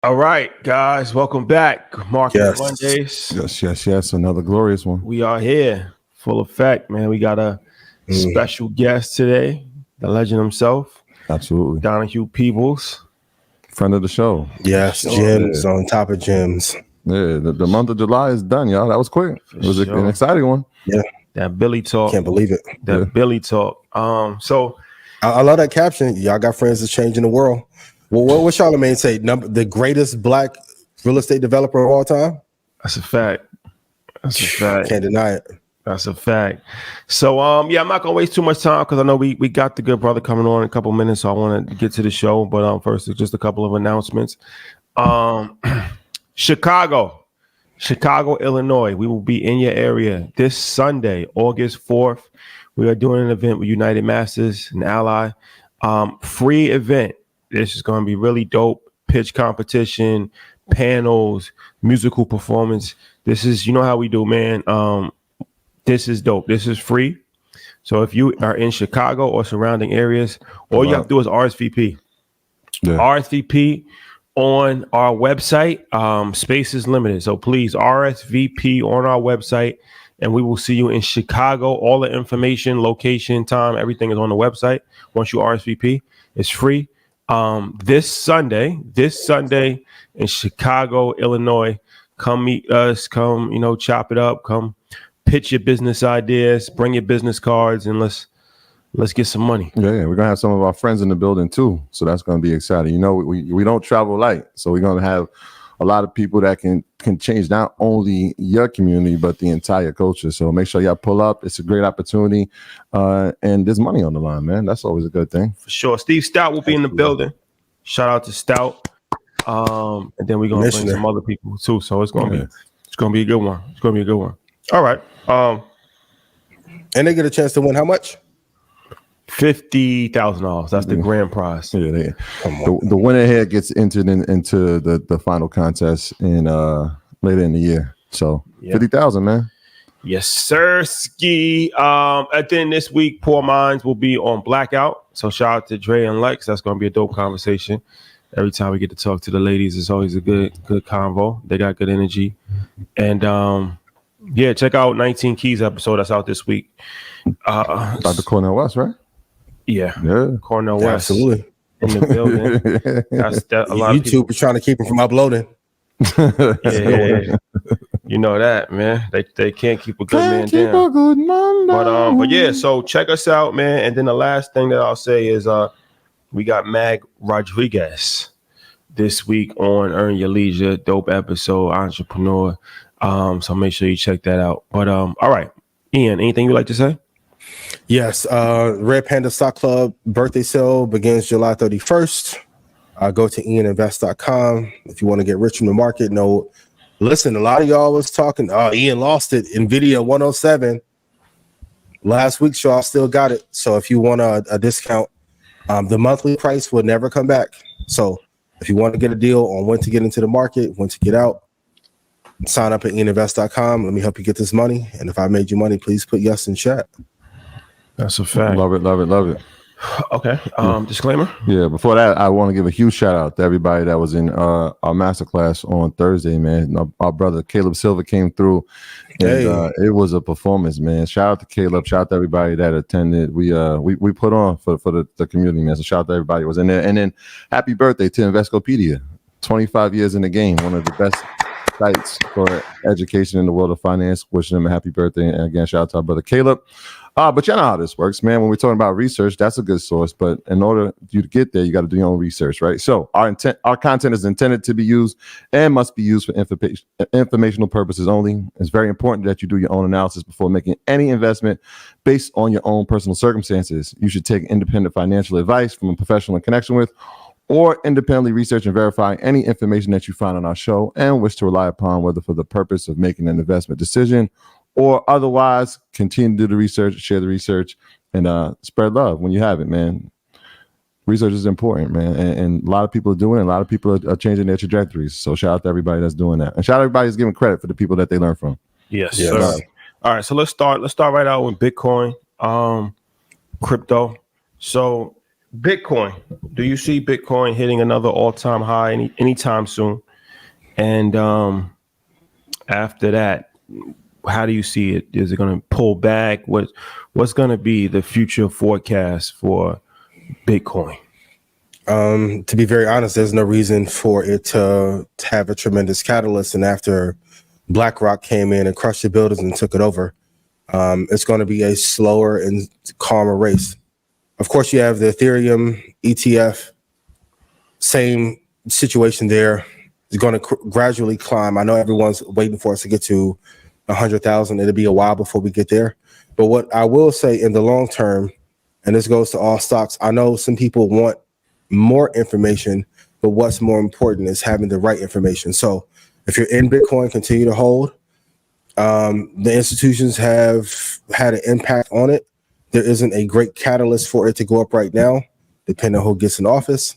All right, guys, welcome back. Market Mondays. Yes. Another glorious one. We are here, full effect, man. We got a special guest today, the legend himself. Absolutely. Donahue Peebles. Friend of the show. Yes, gems on top of gems. Yeah, the month of July is done, y'all. That was quick. It was an exciting one. Yeah. That Billy talk. Can't believe it. Billy talk. So I love that caption. Y'all got friends that's changing the world. Well, what Charlamagne say? The greatest black real estate developer of all time? That's a fact. Can't deny it. That's a fact. So I'm not gonna waste too much time because I know we got the good brother coming on in a couple minutes, so I want to get to the show. But first, just a couple of announcements. Chicago, Illinois. We will be in your area this Sunday, August 4th. We are doing an event with United Masters and Ally. Free event. This is going to be really dope. Pitch competition, panels, musical performance. This is, you know how we do, man. This is dope. This is free. So if you are in Chicago or surrounding areas, all you have to do is RSVP. Yeah. RSVP on our website. Space is limited. So please RSVP on our website and we will see you in Chicago. All the information, location, time, everything is on the website. Once you RSVP, it's free. This Sunday in Chicago, Illinois, come meet us, come, chop it up, come pitch your business ideas, bring your business cards, and let's get some money. Yeah, we're gonna have some of our friends in the building too, so that's gonna be exciting. We don't travel light, so we're gonna have a lot of people that can change not only your community but the entire culture. So make sure y'all pull up. It's a great opportunity, and there's money on the line, man. That's always a good thing. For sure. Steve Stout will be in the building. Shout out to Stout. And then we're gonna bring some other people too. So it's gonna be a good one. It's gonna be a good one. All right. And they get a chance to win how much? $50,000. That's the grand prize. Yeah, the winner here gets entered into the final contest in later in the year. So 50,000, man. Yes, sir. Ski. And then this week, Poor Minds will be on Blackout. So shout out to Dre and Lex. That's going to be a dope conversation. Every time we get to talk to the ladies, it's always a good convo. They got good energy. And check out 19 Keys episode that's out this week. Dr. Cornell West, right? Yeah. Cornell West. Absolutely. In the building. That's a lot of YouTube is trying to keep him from uploading. Yeah. You know that, man. They can't keep a good man down. But yeah, so check us out, man. And then the last thing that I'll say is we got Mag Rodriguez this week on Earn Your Leisure. Dope episode, entrepreneur. So make sure you check that out. But all right. Ian, anything you'd like to say? Yes, Red Panda Stock Club birthday sale begins July 31st. Go to ianinvest.com if you want to get rich from the market. No, listen, a lot of y'all was talking. Ian lost it. Nvidia 107. Last week's show, I still got it. So if you want a discount, the monthly price will never come back. So if you want to get a deal on when to get into the market, when to get out, sign up at ianinvest.com. Let me help you get this money. And if I made you money, please put yes in chat. That's a fact. Love it. Okay. Disclaimer. Yeah. Before that, I want to give a huge shout out to everybody that was in our masterclass on Thursday, man. Our brother Caleb Silver came through, and it was a performance, man. Shout out to Caleb. Shout out to everybody that attended. We put on for the community, man. So shout out to everybody who was in there. And then happy birthday to Investopedia. 25 years in the game. One of the best sites for education in the world of finance. Wishing him a happy birthday. And again, shout out to our brother Caleb. But you know how this works, man. When we're talking about research, that's a good source. But in order for you to get there, you got to do your own research, right? So our content is intended to be used and must be used for informational purposes only. It's very important that you do your own analysis before making any investment based on your own personal circumstances. You should take independent financial advice from a professional in connection with, or independently research and verify any information that you find on our show and wish to rely upon, whether for the purpose of making an investment decision or otherwise. Continue to do the research, share the research, and spread love when you have it, man. Research is important, man, and a lot of people are doing it. A lot of people are changing their trajectories. So shout out to everybody that's doing that, and shout out to everybody that's giving credit for the people that they learn from. Yes, sir. All right, so let's start right out with Bitcoin, crypto. So Bitcoin. Do you see Bitcoin hitting another all-time high anytime soon? And after that, how do you see it? Is it going to pull back? What's going to be the future forecast for Bitcoin? To be very honest, there's no reason for it to have a tremendous catalyst. And after BlackRock came in and crushed the buildings and took it over, it's going to be a slower and calmer race. Of course, you have the Ethereum ETF, same situation there. It's going to gradually climb. I know everyone's waiting for us to get to 100,000. It'll be a while before we get there. But what I will say in the long term, and this goes to all stocks, I know some people want more information, but what's more important is having the right information. So if you're in Bitcoin, continue to hold. The institutions have had an impact on it. There isn't a great catalyst for it to go up right now. Depending on who gets in office,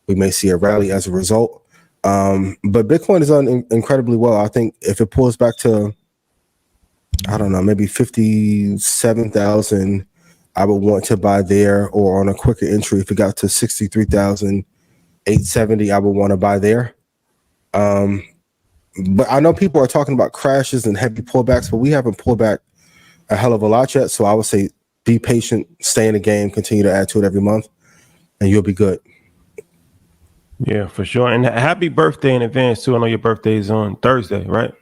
we may see a rally as a result. But Bitcoin has done incredibly well. I think if it pulls back to, I don't know, maybe 57,000, I would want to buy there, or on a quicker entry, if it got to 63,870, I would want to buy there. But I know people are talking about crashes and heavy pullbacks, but we haven't pulled back a hell of a lot yet. So I would say be patient, stay in the game, continue to add to it every month, and you'll be good. Yeah, for sure. And happy birthday in advance too. I know your birthday is on Thursday, right?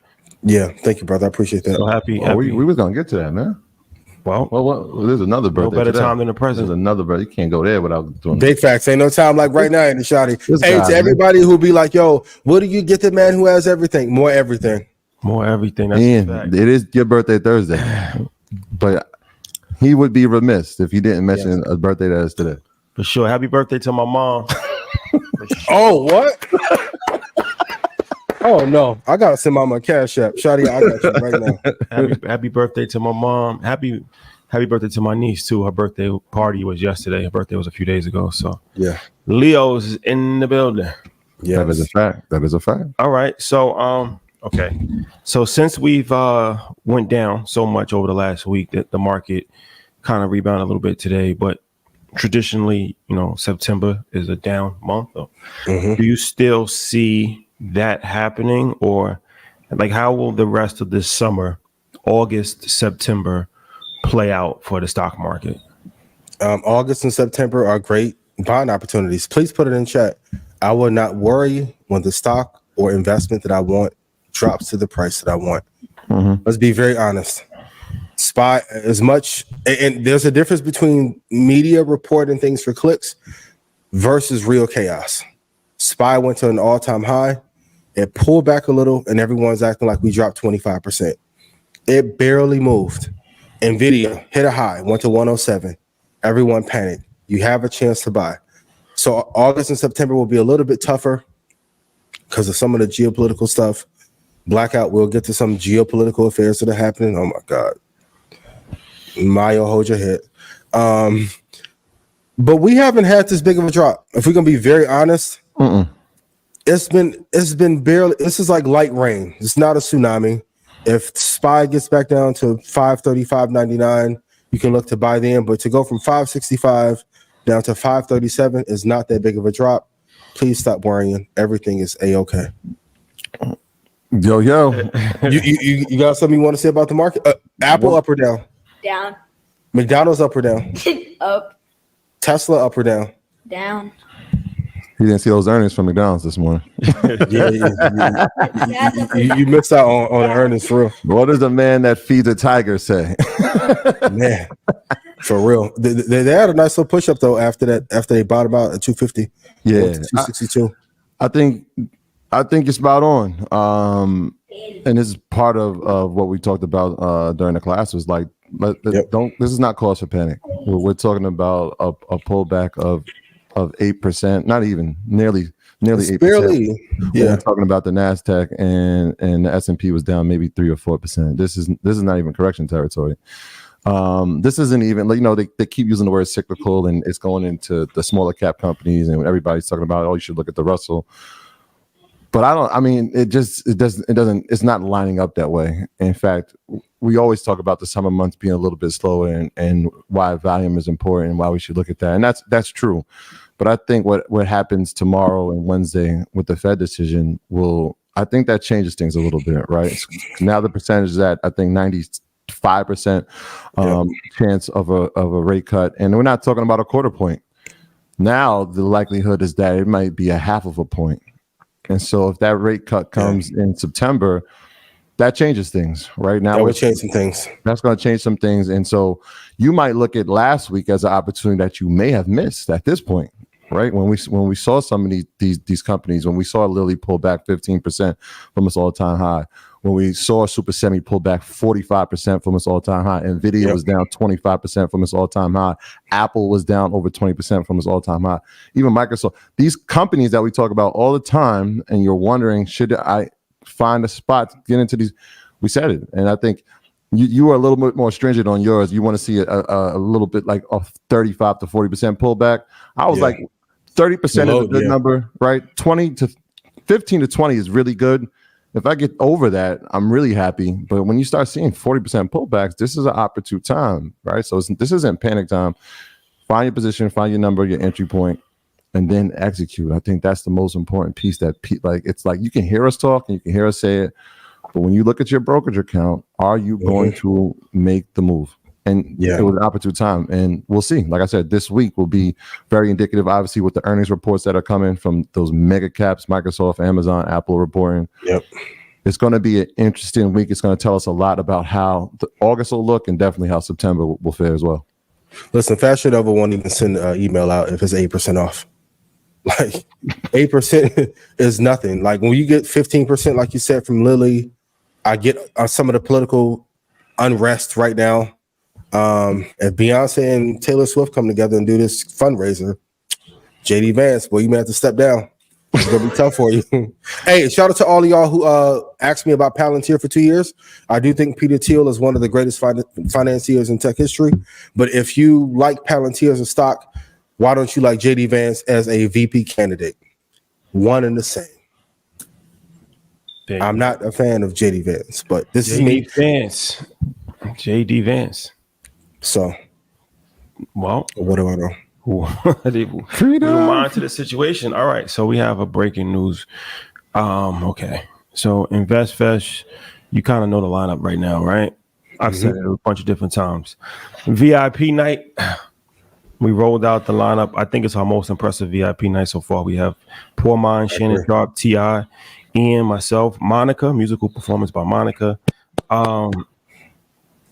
Yeah, thank you, brother. I appreciate that. So happy. We was gonna get to that, man. Well, there's another birthday. No better today. time than the present. There's another birthday. You can't go there without doing Big facts. Ain't no time like right now in the shawty. Hey, guy, to everybody who be like, yo, what do you get the man who has everything? More everything. More everything. That's and it is your birthday Thursday. But he would be remiss if he didn't mention a birthday that is today. For sure. Happy birthday to my mom. Oh, what? Oh, no. I got to send mama a cash app. Shawty, I got you right now. Happy birthday to my mom. Happy birthday to my niece, too. Her birthday party was yesterday. Her birthday was a few days ago. So, yeah. Leo's in the building. Yeah, that is a fact. That is a fact. All right. So, okay. So, since we've went down so much over the last week, that the market kind of rebounded a little bit today, but traditionally, September is a down month. Do you still see that happening, or like how will the rest of this summer, August, September, play out for the stock market? August and September are great buying opportunities. Please put it in chat. I will not worry when the stock or investment that I want drops to the price that I want. Let's be very honest. SPY as much, and there's a difference between media reporting things for clicks versus real chaos. SPY went to an all-time high. It pulled back a little, and everyone's acting like we dropped 25%. It barely moved. Nvidia hit a high, went to 107. Everyone panicked. You have a chance to buy. So August and September will be a little bit tougher because of some of the geopolitical stuff. Blackout, we'll get to some geopolitical affairs that are happening. Oh, my God. Mayo, hold your head. But we haven't had this big of a drop. If we're going to be very honest, it's been barely, this is like light rain. It's not a tsunami. If SPY gets back down to 530, 599, you can look to buy them. But to go from 565 down to 537 is not that big of a drop. Please stop worrying. Everything is A-okay. Yo. You got something you want to say about the market? Apple up or down? Down. McDonald's up or down? Up. Tesla up or down? Down. He didn't see those earnings from McDonald's this morning. You missed out on the earnings for real. What does the man that feeds a tiger say? Man, for real. They had a nice little push up though after they bottomed out at 250. Yeah, 262. I think you're spot on. And this is part of what we talked about during the class was like, this is not cause for panic. We're talking about a pullback of 8%, not even nearly 8%. Barely. Yeah. We're talking about the NASDAQ and the S&P was down maybe 3 or 4%. This is not even correction territory. This isn't even, they keep using the word cyclical, and it's going into the smaller cap companies, and everybody's talking about, you should look at the Russell. But it's not lining up that way. In fact, we always talk about the summer months being a little bit slower and why volume is important and why we should look at that. And that's true. But I think what happens tomorrow and Wednesday with the Fed decision I think that changes things a little bit, right? Now the percentage is at, I think, 95% chance of a rate cut. And we're not talking about a quarter point. Now the likelihood is that it might be a half of a point. And so if that rate cut comes in September, that changes things. Right now, that would change some things. That's going to change some things. And so you might look at last week as an opportunity that you may have missed at this point. Right, when we saw some of these companies, when we saw Lilly pull back 15% from its all-time high, when we saw Super Semi pull back 45% from its all-time high, Nvidia was down 25% from its all-time high, Apple was down over 20% from its all-time high, even Microsoft. These companies that we talk about all the time, and you're wondering, should I find a spot to get into these? We said it, and I think you are a little bit more stringent on yours. You want to see a little bit like a 35 to 40% pullback. I was like 30% is a good number, right? 15 to 20 is really good. If I get over that, I'm really happy. But when you start seeing 40% pullbacks, this is an opportune time, right? So this isn't panic time. Find your position, find your number, your entry point, and then execute. I think that's the most important piece. It's like you can hear us talk and you can hear us say it, but when you look at your brokerage account, are you going to make the move? And it was an opportune time, and we'll see. Like I said, this week will be very indicative, obviously, with the earnings reports that are coming from those mega caps, Microsoft, Amazon, Apple reporting. It's going to be an interesting week. It's going to tell us a lot about how August will look and definitely how September will fare as well. Listen, Fashion Nova won't even send an email out if it's 8% off. Like 8% is nothing. Like when you get 15%, like you said, from Lilly, I get some of the political unrest right now. If Beyonce and Taylor Swift come together and do this fundraiser, JD Vance, boy, you may have to step down. It's gonna be tough for you. Hey, shout out to all of y'all who asked me about Palantir for 2 years. I do think Peter Thiel is one of the greatest financiers in tech history. But if you like Palantir as a stock, why don't you like JD Vance as a VP candidate? One and the same. I'm not a fan of JD Vance, but this is me. JD Vance. So, well, what do I know? We move on to the situation. All right, so we have a breaking news. Okay, so InvestFest, you kind of know the lineup right now, right? I've said it a bunch of different times. VIP night, we rolled out the lineup. I think it's our most impressive VIP night so far. We have Poor Mind, Shannon Sharp, T.I., Ian, myself, Monica, musical performance by Monica,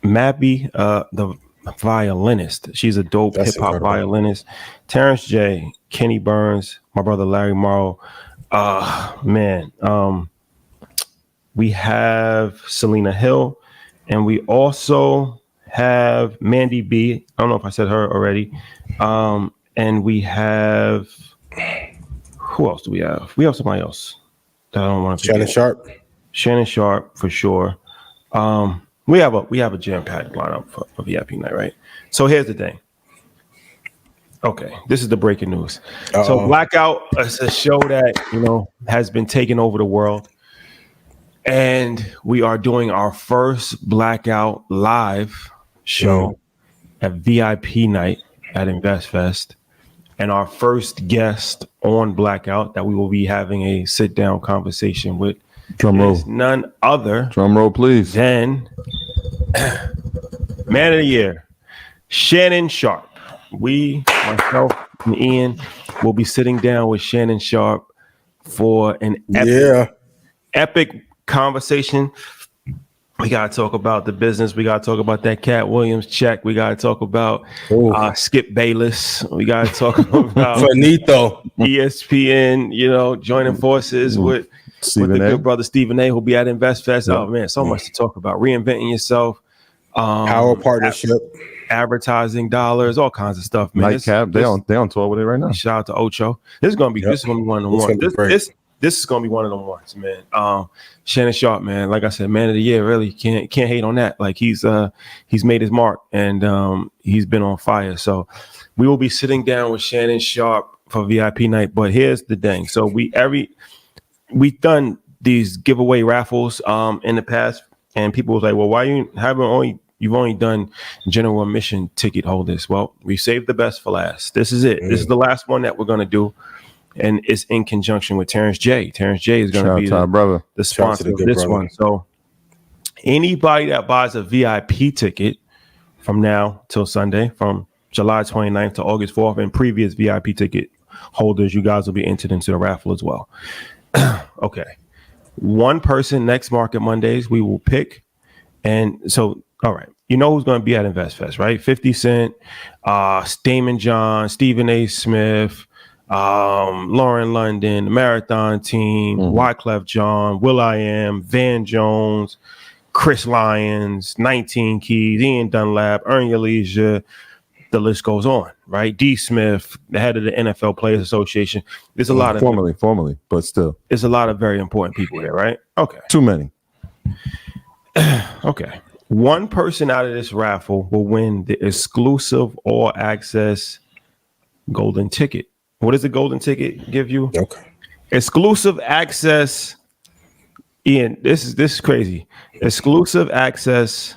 Mappy, the violinist. She's a dope hip hop violinist. Terrence J, Kenny Burns, my brother Larry Morrow. We have Selena Hill, and we also have Mandy B. I don't know if I said her already. And we have, who else do we have? We have somebody else that I don't want to forget. Shannon Sharp for sure. We have a jam-packed lineup for VIP night, right? So here's the thing. Okay, this is the breaking news. So Blackout is a show that has been taking over the world, and we are doing our first Blackout live show at VIP night at InvestFest, and our first guest on Blackout that we will be having a sit-down conversation with. Drum roll. None other. Drum roll, please. Than Man of the Year, Shannon Sharp. Myself, and Ian will be sitting down with Shannon Sharp for an epic conversation. We got to talk about the business. We got to talk about that Cat Williams check. We got to talk about Skip Bayless. We got to talk about Finito. ESPN, joining forces with the good brother Stephen A, who'll be at InvestFest. Oh man, so much to talk about. Reinventing yourself, power partnership, advertising dollars, all kinds of stuff. Man, Nightcap, they on tour with it right now. Shout out to Ocho. This is gonna be one of the ones. This is gonna be one of the ones, man. Shannon Sharp, man. Like I said, Man of the Year. Really can't hate on that. Like he's made his mark, and he's been on fire. So we will be sitting down with Shannon Sharp for VIP night. But here's the thing. So we've done these giveaway raffles in the past, and people was like, well, why you've only done general admission ticket holders? Well, we saved the best for last. This is it. This is the last one that we're going to do, and it's in conjunction with Terrence J. Terrence J is going to be the sponsor of this one. So anybody that buys a VIP ticket from now till Sunday, from July 29th to August 4th, and previous VIP ticket holders, you guys will be entered into the raffle as well. Okay. One person next Market Mondays we will pick. And so, all right, you know who's going to be at InvestFest, right? 50 Cent, Damon John, Stephen A. Smith, Lauren London, the Marathon Team, Wyclef John, will.i.am, Van Jones, Chris Lyons, 19 Keys, Ian Dunlap, Earn Your Leisure. The list goes on, right? D. Smith, the head of the NFL Players Association. There's a lot of formerly, but still, there's a lot of very important people there, right? Okay, too many. Okay, one person out of this raffle will win the exclusive all access golden ticket. What does the golden ticket give you? Okay, exclusive access. Ian, this is crazy. Exclusive access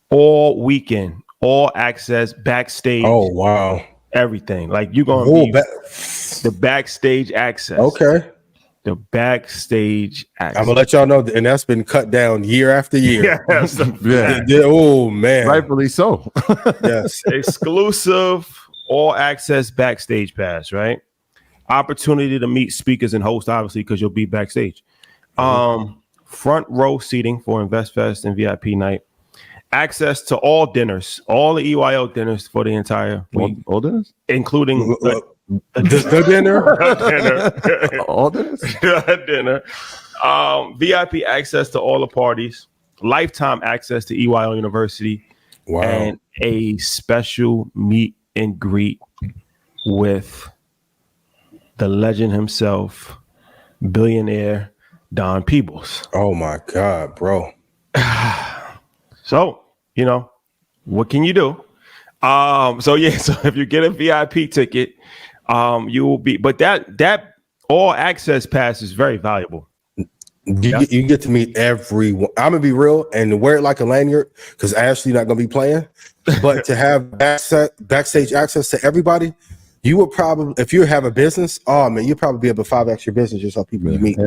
all weekend. All access, backstage. Oh wow! Everything, like you're gonna be the backstage access. Okay, the backstage access. I'm gonna let y'all know, and that's been cut down year after year. Yeah. Oh man, rightfully so. Yes, exclusive all access backstage pass. Right, opportunity to meet speakers and hosts, obviously, because you'll be backstage. Front row seating for InvestFest and VIP night. Access to all dinners, all the EYO dinners for the entire week. All dinners? Including the dinner? All dinners? Dinner. VIP access to all the parties, lifetime access to EYO University, and a special meet and greet with the legend himself, billionaire Don Peebles. Oh my God, bro. So, you know, what can you do? So if you get a VIP ticket, you will be, but that all access pass is very valuable. You get to meet everyone. I'm gonna be real and wear it like a lanyard because Ashley not gonna be playing. But to have backstage access to everybody, you would probably, if you have a business, you'd probably be able to 5x your business just how people you meet.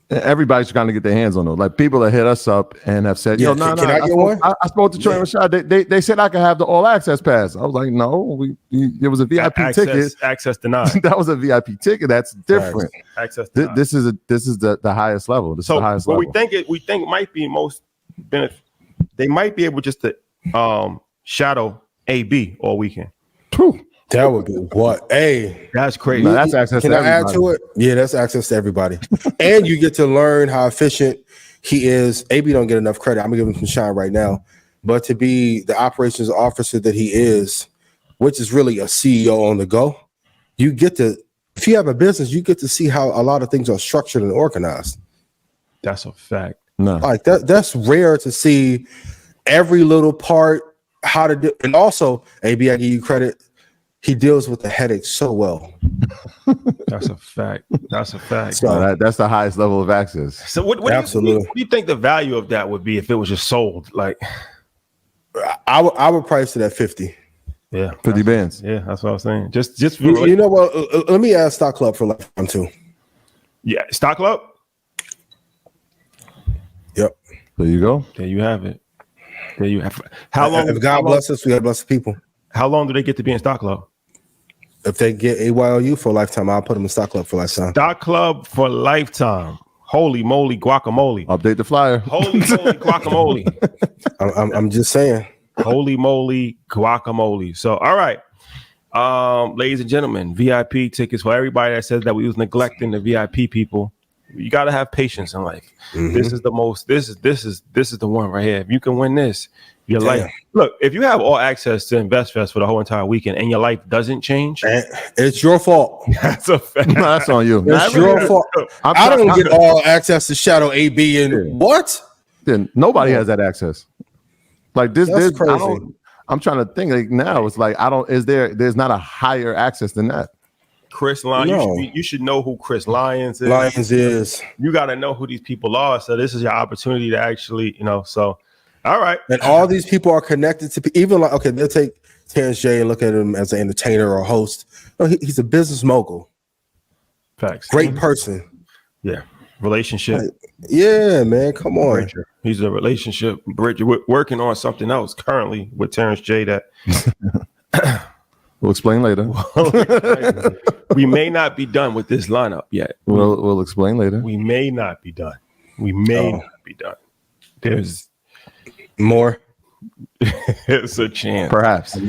Everybody's trying to get their hands on those. Like people that hit us up and have said, "Yo, no, can I get one?" I spoke to Troy and Rashad. They said I could have the all access pass. I was like, no, it was a VIP ticket. Access denied. That was a VIP ticket. That's different. Access denied. This is the highest level. This is the highest level. We think it might be most benefit. They might be able just to shadow AB all weekend. True. That would be what? Hey, that's crazy. No, that's access. Can I add to it? Yeah, that's access to everybody, and you get to learn how efficient he is. AB don't get enough credit. I'm gonna give him some shine right now, but to be the operations officer that he is, which is really a CEO on the go, you get to. If you have a business, you get to see how a lot of things are structured and organized. That's a fact. No, like that's rare to see every little part, how to do, and also AB, I give you credit. He deals with the headache so well. That's a fact. That's a fact. So that's the highest level of access. So what do you think the value of that would be if it was just sold? Like, I would price it at 50. Yeah, 50 bands. Yeah, that's what I was saying. Just you know what? Let me add Stock Club for lifetime too. Yeah, Stock Club. Yep. There you go. There you have it. There you have. How long? If God bless us, we have blessed people. How long do they get to be in Stock Club? If they get AYLU for a lifetime, I'll put them in Stock Club for a lifetime. Stock Club for lifetime. Holy moly, guacamole. Update the flyer. Holy moly, guacamole. I'm just saying. Holy moly, guacamole. So, all right. Ladies and gentlemen, VIP tickets for everybody that says that we was neglecting the VIP people. You got to have patience in life. Mm-hmm. This is the most, this is the one right here. If you can win this, your life. Look, if you have all access to InvestFest for the whole entire weekend and your life doesn't change, it's your fault. That's a fact. No, that's on you. It's your fault. I don't get all access to Shadow AB and what? Then nobody has that access. Like this, crazy. I'm trying to think. Like now, it's like there's not a higher access than that. Chris Lyons. No. You should know who Chris Lyons is. Lions is. You got to know who these people are. So this is your opportunity to actually, so all right. And all these people are connected to even like, okay, they'll take Terrence J and look at him as an entertainer or host. No, he's a business mogul. Facts. Great person. Yeah. Relationship. Yeah, man. Come on. Bridger. He's a relationship bridger. We're working on something else currently with Terrence J that We'll explain later. we may not be done with this lineup yet. We'll explain later. We may not be done. We may not be done. There's more. It's a chance. Perhaps.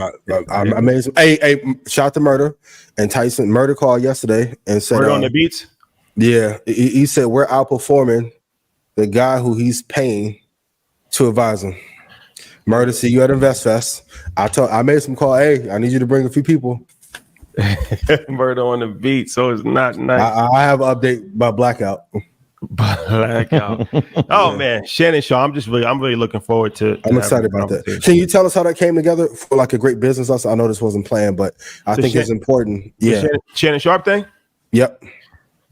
I'm amazing. Hey, shout to Murder and Tyson. Murder called yesterday and said, Word on the beats. Yeah, he said we're outperforming the guy who he's paying to advise him. Murder, see you at InvestFest. I made some call. Hey, I need you to bring a few people. Murder on the beat, so it's not nice. I have an update about Blackout. Blackout. Oh man, Shannon Shaw. I'm really looking forward to. I'm excited about that. Can you tell us how that came together for like a great business? I know this wasn't planned, but I think it's important. Yeah, Shannon Sharp thing. Yep.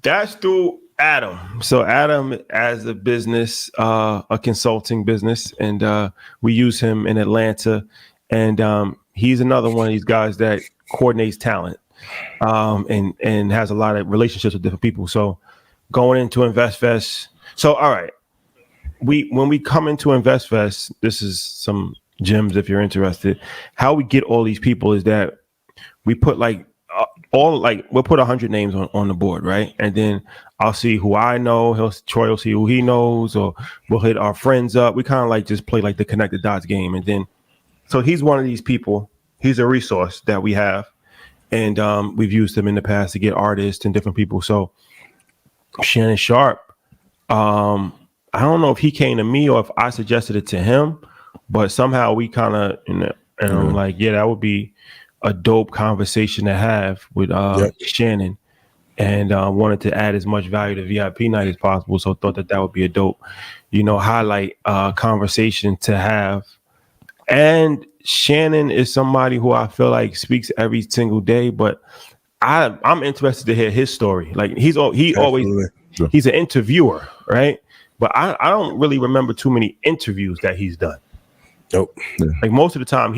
That's through Adam. So Adam as a business, a consulting business, and we use him in Atlanta. And he's another one of these guys that coordinates talent and has a lot of relationships with different people. So going into InvestFest. So all right, when we come into InvestFest, this is some gems if you're interested. How we get all these people is that we put we'll put 100 names on the board, right? And then I'll see who I know. Troy will see who he knows, or we'll hit our friends up. We kind of like just play like the connected dots game. And then, so he's one of these people. He's a resource that we have, and we've used him in the past to get artists and different people. So Shannon Sharp, I don't know if he came to me or if I suggested it to him, but somehow we kind of, and I'm like, yeah, that would be a dope conversation to have with Shannon, and wanted to add as much value to VIP night as possible. So thought that would be a dope, highlight conversation to have. And Shannon is somebody who I feel like speaks every single day, but I'm interested to hear his story. Like he's an interviewer, right? But I don't really remember too many interviews that he's done. Nope. Like most of the time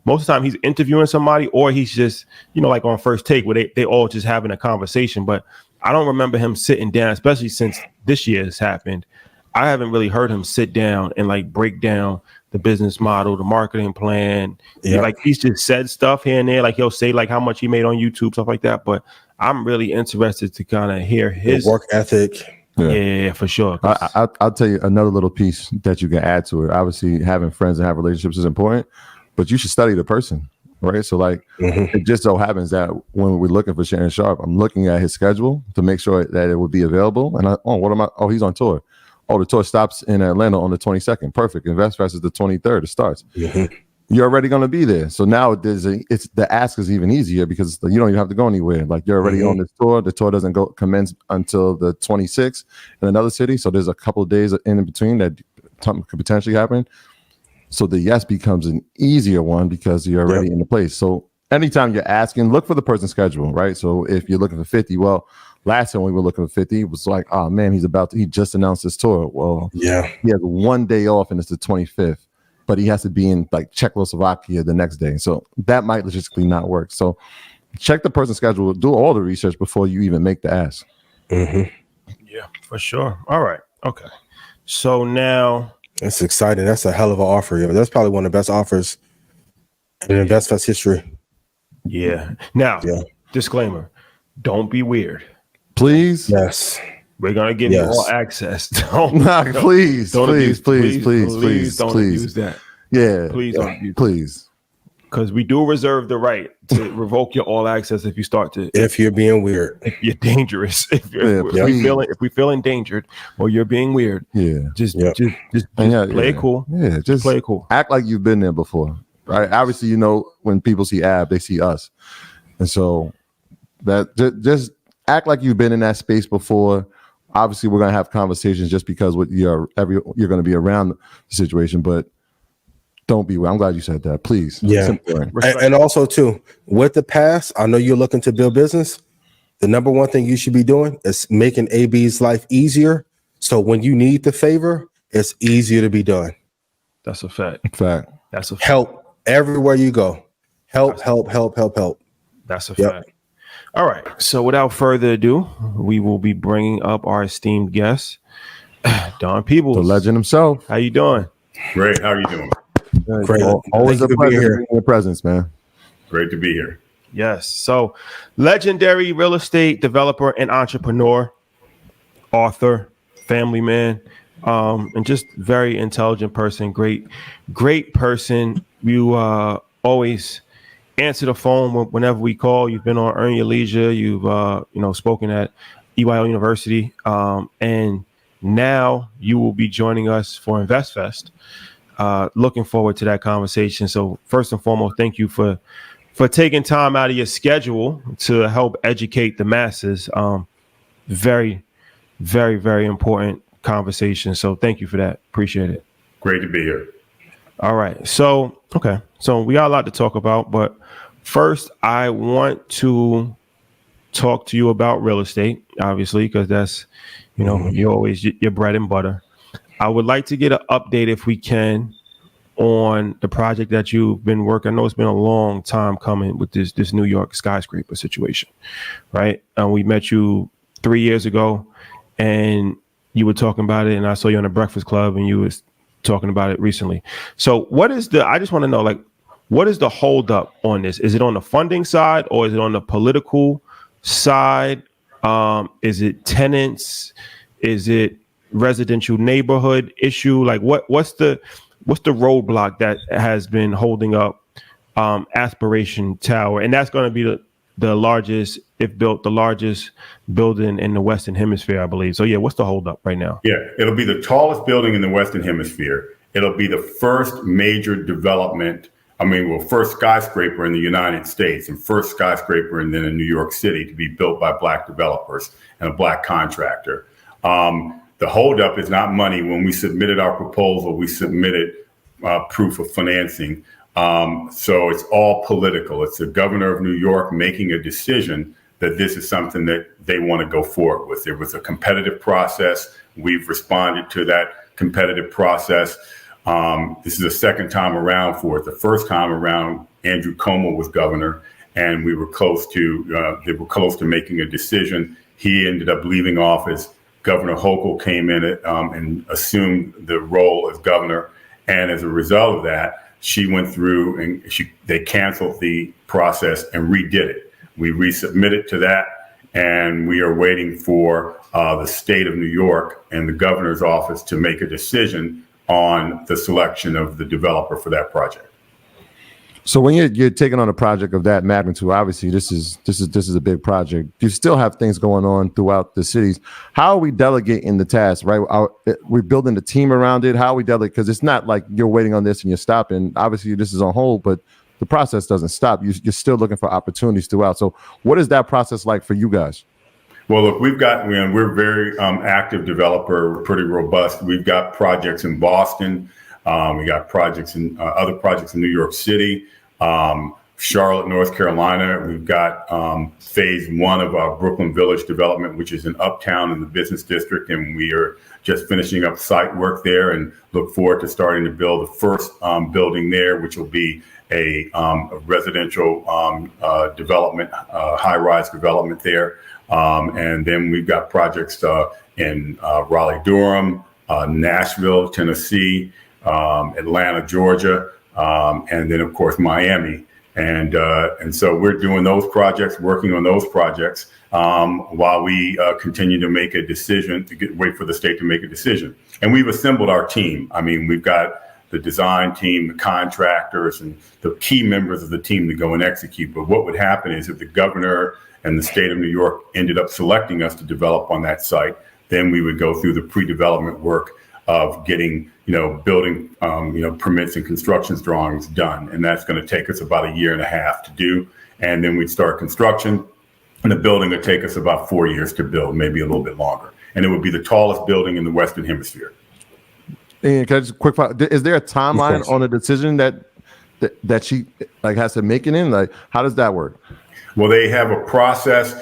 most of the time he's interviewing somebody, or he's just, like on First Take where they all just having a conversation. But I don't remember him sitting down, especially since this year has happened. I haven't really heard him sit down and like break down the business model, the marketing plan. Yeah. Like he's just said stuff here and there. Like he'll say like how much he made on YouTube, stuff like that. But I'm really interested to kind of hear his work ethic. Yeah, for sure. I'll tell you another little piece that you can add to it. Obviously, having friends and have relationships is important, but you should study the person, right? So like, it just so happens that when we're looking for Shannon Sharp, I'm looking at his schedule to make sure that it would be available. And he's on tour. Oh, the tour stops in Atlanta on the 22nd. Perfect. InvestFest is the 23rd. It starts. You're already going to be there. So now the ask is even easier because you don't even have to go anywhere. Like you're already on this tour. The tour doesn't commence until the 26th in another city. So there's a couple of days in between that something could potentially happen. So the yes becomes an easier one because you're already in the place. So anytime you're asking, look for the person's schedule, right? So if you're looking for 50, well, last time we were looking for 50, it was like, oh man, he just announced his tour. Well, he has one day off and it's the 25th, but he has to be in like Czechoslovakia the next day. So that might logistically not work. So check the person's schedule, do all the research before you even make the ask. Yeah, for sure. All right. Okay. So now that's exciting. That's a hell of an offer. Yeah. That's probably one of the best offers in InvestFest history. Yeah. Now, disclaimer, don't be weird. Please. Yes. We're gonna give you all access. Please don't abuse that. Yeah. Please don't abuse please. Because we do reserve the right to revoke your all access if you start to if you're being weird. If you're dangerous. If we feel endangered or you're being weird. Just play it cool. Yeah, just play it cool. Act like you've been there before. Right. Obviously, when people see Ab, they see us. And so that just act like you've been in that space before. Obviously, we're going to have conversations just because you're going to be around the situation, but Don't be. I'm glad you said that. Please. Yeah. It's important. And also too, with the pass, I know you're looking to build business. The number one thing you should be doing is making AB's life easier. So when you need the favor, it's easier to be done. That's a fact. Fact. That's a fact. Help everywhere you go. Help. That's a Yep. fact. All right. So without further ado, we will be bringing up our esteemed guest, Donahue Peebles. The legend himself. How you doing? Great. How are you doing? Great. Always a Thank you for being pleasure here. being in your presence, man. Great to be here. Yes. So legendary real estate developer and entrepreneur, author, family man, and just very intelligent person. Great person. You always answer the phone whenever we call. You've been on Earn Your Leisure. You've spoken at EYL University, and now you will be joining us for InvestFest. Looking forward to that conversation. So first and foremost, thank you for taking time out of your schedule to help educate the masses. Very, very, very important conversation. So thank you for that. Appreciate it. Great to be here. All right. So, okay. So we got a lot to talk about, but first I want to talk to you about real estate, obviously, because that's, you're always your bread and butter. I would like to get an update, if we can, on the project that you've been working. I know it's been a long time coming with this New York skyscraper situation, right? We met you 3 years ago, and you were talking about it, and I saw you on the Breakfast Club, and you was talking about it recently. So I just want to know, what is the holdup on this? Is it on the funding side, or is it on the political side? Is it tenants? Is it residential neighborhood issue? What's the roadblock that has been holding up Affirmation Tower? And that's going to be the largest, if built, the largest building in the Western Hemisphere, I believe. So yeah, what's the holdup right now? Yeah, it'll be the tallest building in the Western Hemisphere. It'll be the first major development. First skyscraper in the United States, and first skyscraper and then in New York City to be built by Black developers and a Black contractor. The holdup is not money. When we submitted our proposal, we submitted proof of financing. So it's all political. It's the governor of New York making a decision that this is something that they want to go forward with. It was a competitive process. We've responded to that competitive process. This is the second time around for it. The first time around, Andrew Cuomo was governor, and they were close to making a decision. He ended up leaving office. Governor Hochul came in and assumed the role as governor. And as a result of that, she went through and they canceled the process and redid it. We resubmitted to that, and we are waiting for the state of New York and the governor's office to make a decision on the selection of the developer for that project. So when you're taking on a project of that magnitude, obviously this is a big project. You still have things going on throughout the cities. How are we delegating the task, right? We're building the team around it. How are we delegate? Because it's not like you're waiting on this and you're stopping. Obviously this is on hold, but the process doesn't stop. You're still looking for opportunities throughout. So what is that process like for you guys? Well, look, we're very active developer, pretty robust. We've got projects in Boston. We got projects in other projects in New York City, Charlotte, North Carolina. We've got phase one of our Brooklyn Village development, which is in Uptown in the business district. And we are just finishing up site work there and look forward to starting to build the first building there, which will be a residential development, high-rise development there. And then we've got projects in Raleigh-Durham, Nashville, Tennessee, Atlanta, Georgia, and then of course Miami. And so we're doing those projects, working on those projects while we continue to make a decision, wait for the state to make a decision. And we've assembled our team. We've got the design team, the contractors, and the key members of the team to go and execute. But what would happen is if the governor and the state of New York ended up selecting us to develop on that site, then we would go through the pre-development work of getting, building, permits and construction drawings done. And that's going to take us about 1.5 years to do. And then we'd start construction, and the building would take us about 4 years to build, maybe a little bit longer. And it would be the tallest building in the Western Hemisphere. And can I just quick follow, is there a timeline on a decision that she like has to make it in? Like, how does that work? Well, they have a process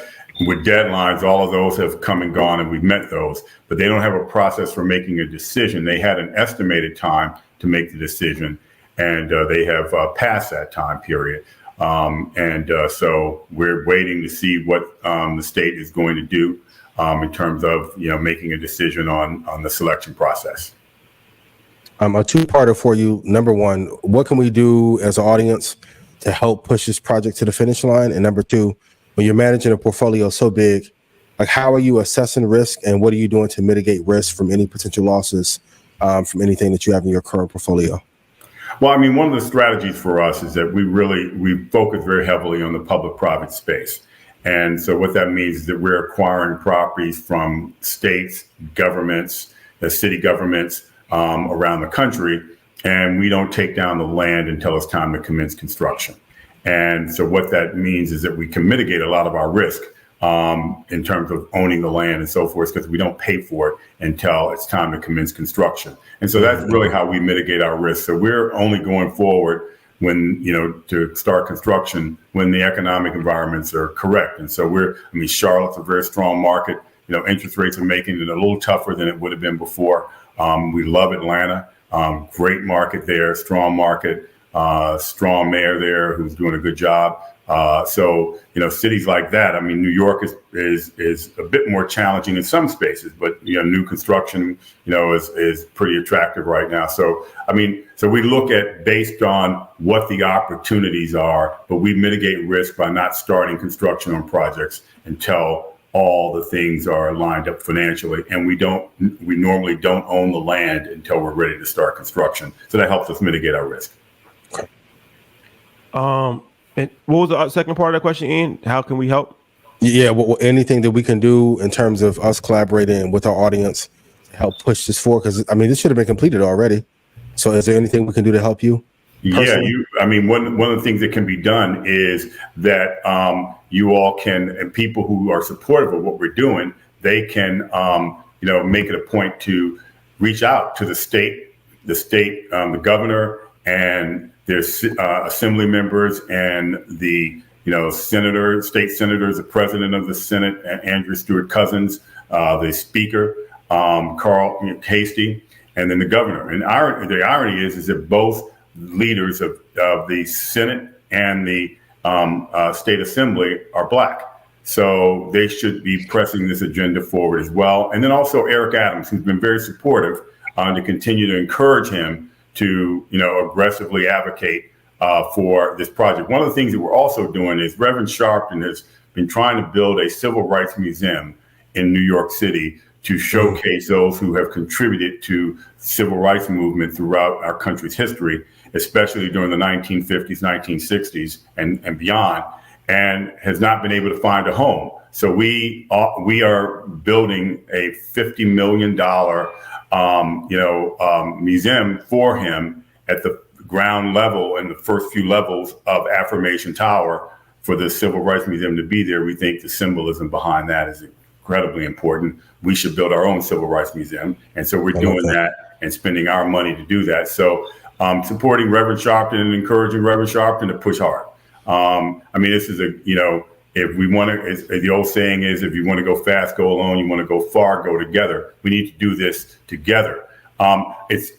with deadlines. All of those have come and gone, and we've met those, but they don't have a process for making a decision. They had an estimated time to make the decision, and they have passed that time period. So we're waiting to see what the state is going to do in terms of making a decision on the selection process. A two-parter for you. Number one, what can we do as an audience to help push this project to the finish line? And number two, when you're managing a portfolio so big, like how are you assessing risk and what are you doing to mitigate risk from any potential losses from anything that you have in your current portfolio? Well, I mean, one of the strategies for us is that we focus very heavily on the public-private space. And so what that means is that we're acquiring properties from states, governments, city governments around the country, and we don't take down the land until it's time to commence construction. And so what that means is that we can mitigate a lot of our risk in terms of owning the land and so forth, because we don't pay for it until it's time to commence construction. And so that's really how we mitigate our risk. So we're only going forward when, to start construction when the economic environments are correct. And so Charlotte's a very strong market. Interest rates are making it a little tougher than it would have been before. We love Atlanta, great market there, strong market, strong mayor there who's doing a good job. So cities like that. I mean, New York is a bit more challenging in some spaces, but new construction, is pretty attractive right now. So we look at based on what the opportunities are, but we mitigate risk by not starting construction on projects until all the things are lined up financially, and we normally don't own the land until we're ready to start construction. So that helps us mitigate our risk. And what was the second part of that question, Ian? How can we help? Yeah, well, anything that we can do in terms of us collaborating with our audience to help push this forward? Because this should have been completed already. So is there anything we can do to help you? Personally? Yeah, one of the things that can be done is that you all can, and people who are supportive of what we're doing, they can, make it a point to reach out to the state, the governor, and their assembly members, and the state senators, the president of the Senate, Andrew Stewart Cousins, the speaker, Carl Hastie, and then the governor. And the irony is that both leaders of the Senate and the state assembly are Black. So they should be pressing this agenda forward as well. And then also Eric Adams, who's been very supportive, to continue to encourage him to, aggressively advocate for this project. One of the things that we're also doing is Reverend Sharpton has been trying to build a civil rights museum in New York City to showcase those who have contributed to civil rights movement throughout our country's history, especially during the 1950s, 1960s, and beyond, and has not been able to find a home. So we are building a $50 million, museum for him at the ground level and the first few levels of Affirmation Tower for the Civil Rights Museum to be there. We think the symbolism behind that is incredibly important. We should build our own Civil Rights Museum. And so we're doing that and spending our money to do that. So supporting Reverend Sharpton and encouraging Reverend Sharpton to push hard. This is if we want to, as the old saying is, if you want to go fast, go alone. You want to go far, go together. We need to do this together. It's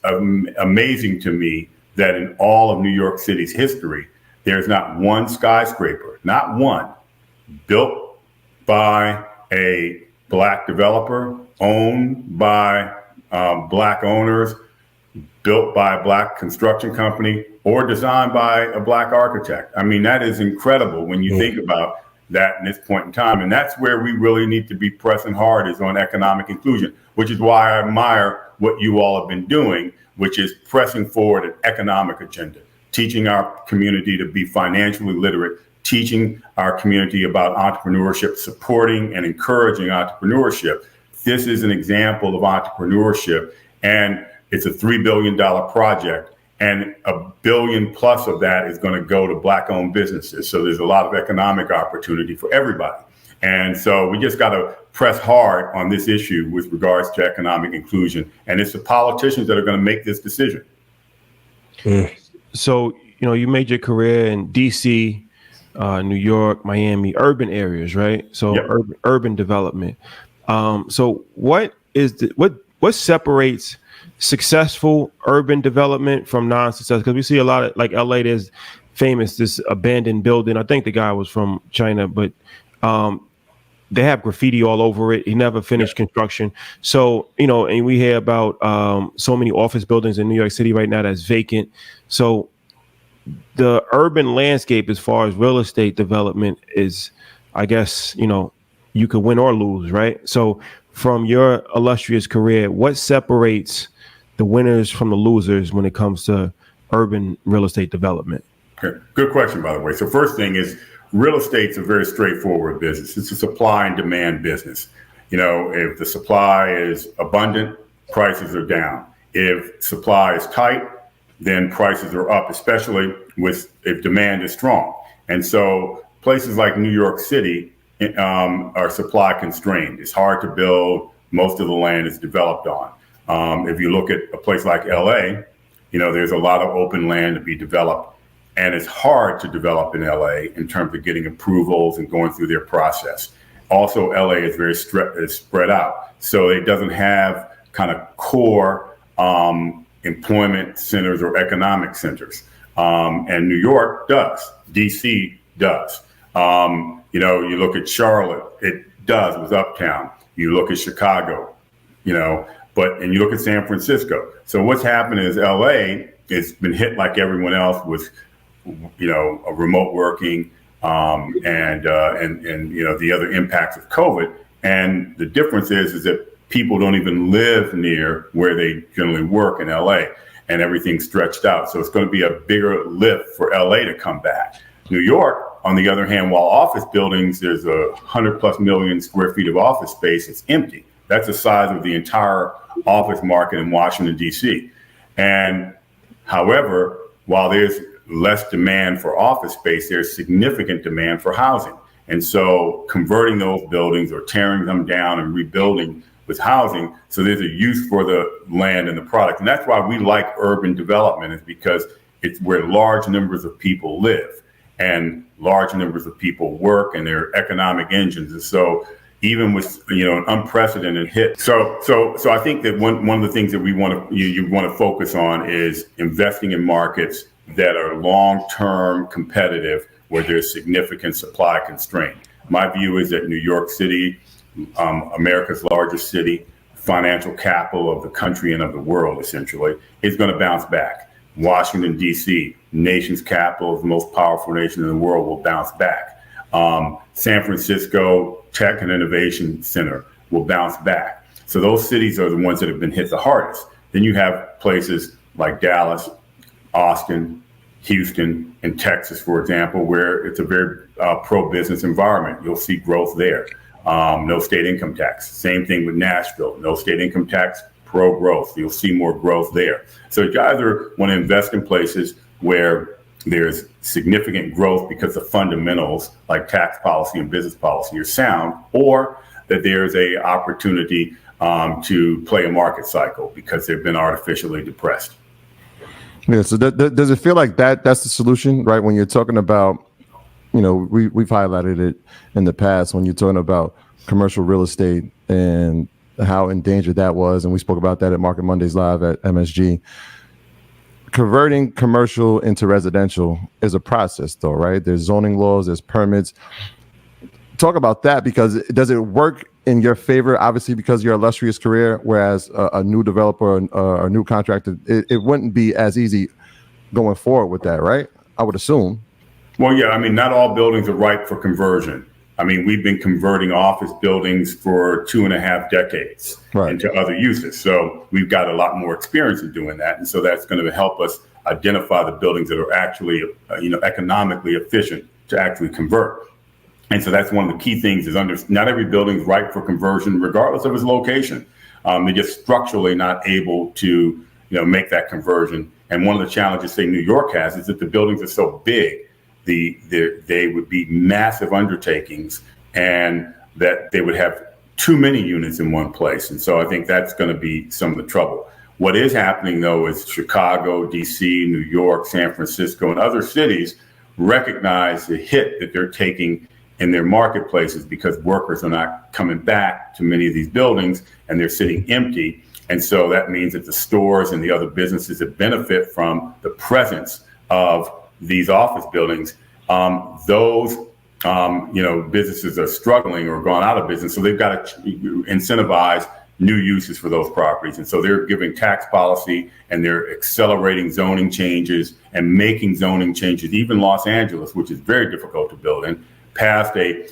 amazing to me that in all of New York City's history, there's not one skyscraper, not one, built by a Black developer, owned by Black owners, built by a Black construction company, or designed by a Black architect. That is incredible when you think about that in this point in time. And that's where we really need to be pressing hard, is on economic inclusion, which is why I admire what you all have been doing, which is pressing forward an economic agenda, teaching our community to be financially literate, teaching our community about entrepreneurship, supporting and encouraging entrepreneurship. This is an example of entrepreneurship, and it's a $3 billion project, and $1 billion plus of that is going to go to Black-owned businesses. So there's a lot of economic opportunity for everybody. And so we just got to press hard on this issue with regards to economic inclusion. And it's the politicians that are going to make this decision. So, you made your career in DC, New York, Miami, urban areas, right? So Yep. urban development. So what separates successful urban development from non-successful? Because we see a lot of, like LA, there's this abandoned building. I think the guy was from China, but they have graffiti all over it. He never finished construction. So, and we hear about so many office buildings in New York City right now that's vacant. So the urban landscape as far as real estate development is, I guess, you could win or lose, right? So from your illustrious career, what separates the winners from the losers when it comes to urban real estate development? Okay. Good question, by the way. So first thing is, real estate's a very straightforward business. It's a supply and demand business. If the supply is abundant, prices are down. If supply is tight, then prices are up, especially if demand is strong. And so places like New York City are supply constrained. It's hard to build. Most of the land is developed on. If you look at a place like LA, there's a lot of open land to be developed. And it's hard to develop in LA in terms of getting approvals and going through their process. Also, LA is very spread out. So it doesn't have kind of core employment centers or economic centers. And New York does. DC does. You look at Charlotte, it does with Uptown. You look at Chicago, and you look at San Francisco. So what's happened is LA has been hit like everyone else with a remote working and the other impacts of COVID. And the difference is that people don't even live near where they generally work in LA, and everything's stretched out. So it's going to be a bigger lift for LA to come back. New York, on the other hand, while office buildings, there's 100+ million square feet of office space, it's empty. That's the size of the entire office market in Washington, D.C. And however, while there's less demand for office space, there's significant demand for housing. And so converting those buildings or tearing them down and rebuilding with housing, so there's a use for the land and the product. And that's why we like urban development, is because it's where large numbers of people live and large numbers of people work, and they're economic engines. And so even with an unprecedented hit. So I think that one of the things that you want to focus on is investing in markets that are long-term competitive, where there's significant supply constraint. My view is that New York City, America's largest city, financial capital of the country and of the world, essentially, is going to bounce back. Washington, D.C., nation's capital, the most powerful nation in the world, will bounce back. San Francisco Tech and Innovation Center will bounce back. So those cities are the ones that have been hit the hardest. Then you have places like Dallas, Austin, Houston, and Texas, for example, where it's a very pro-business environment. You'll see growth there. No state income tax. Same thing with Nashville. No state income tax, pro-growth. You'll see more growth there. So you either want to invest in places where there's significant growth because the fundamentals like tax policy and business policy are sound, or that there's a opportunity to play a market cycle because they've been artificially depressed. Yeah. So does it feel like that's the solution, right? When you're talking about, we've highlighted it in the past when you're talking about commercial real estate and how endangered that was. And we spoke about that at Market Mondays Live at MSG. Converting commercial into residential is a process, though, right? There's zoning laws, there's permits. Talk about that, because does it work in your favor? Obviously, because your illustrious career, whereas a new developer or a new contractor, it wouldn't be as easy going forward with that, right? I would assume. Well, yeah. I mean, not all buildings are ripe for conversion. I mean, we've been converting office buildings for 2.5 decades into other uses. So we've got a lot more experience in doing that. And so that's going to help us identify the buildings that are actually, economically efficient to actually convert. And so that's one of the key things is not every building is ripe for conversion, regardless of its location. They're just structurally not able to, make that conversion. And one of the challenges, say, New York has, is that the buildings are so big, they would be massive undertakings, and that they would have too many units in one place. And so I think that's going to be some of the trouble. What is happening, though, is Chicago, D.C., New York, San Francisco, and other cities recognize the hit that they're taking in their marketplaces because workers are not coming back to many of these buildings and they're sitting empty. And so that means that the stores and the other businesses that benefit from the presence of these office buildings, those businesses are struggling or gone out of business. So they've got to incentivize new uses for those properties. And so they're giving tax policy and they're accelerating zoning changes and making zoning changes. Even Los Angeles, which is very difficult to build in, passed a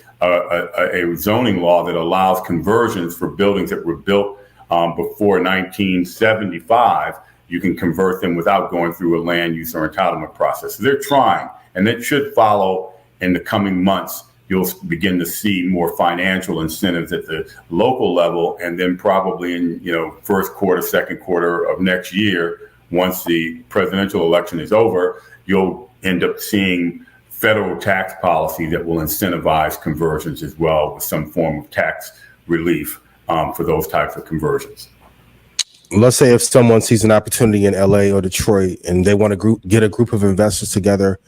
zoning law that allows conversions for buildings that were built before 1975. You can convert them without going through a land use or entitlement process. So they're trying, and that should follow in the coming months. You'll begin to see more financial incentives at the local level, and then probably in first quarter, second quarter of next year, once the presidential election is over, you'll end up seeing federal tax policy that will incentivize conversions as well, with some form of tax relief for those types of conversions. Let's say if someone sees an opportunity in LA or Detroit and they want to get a group of investors together,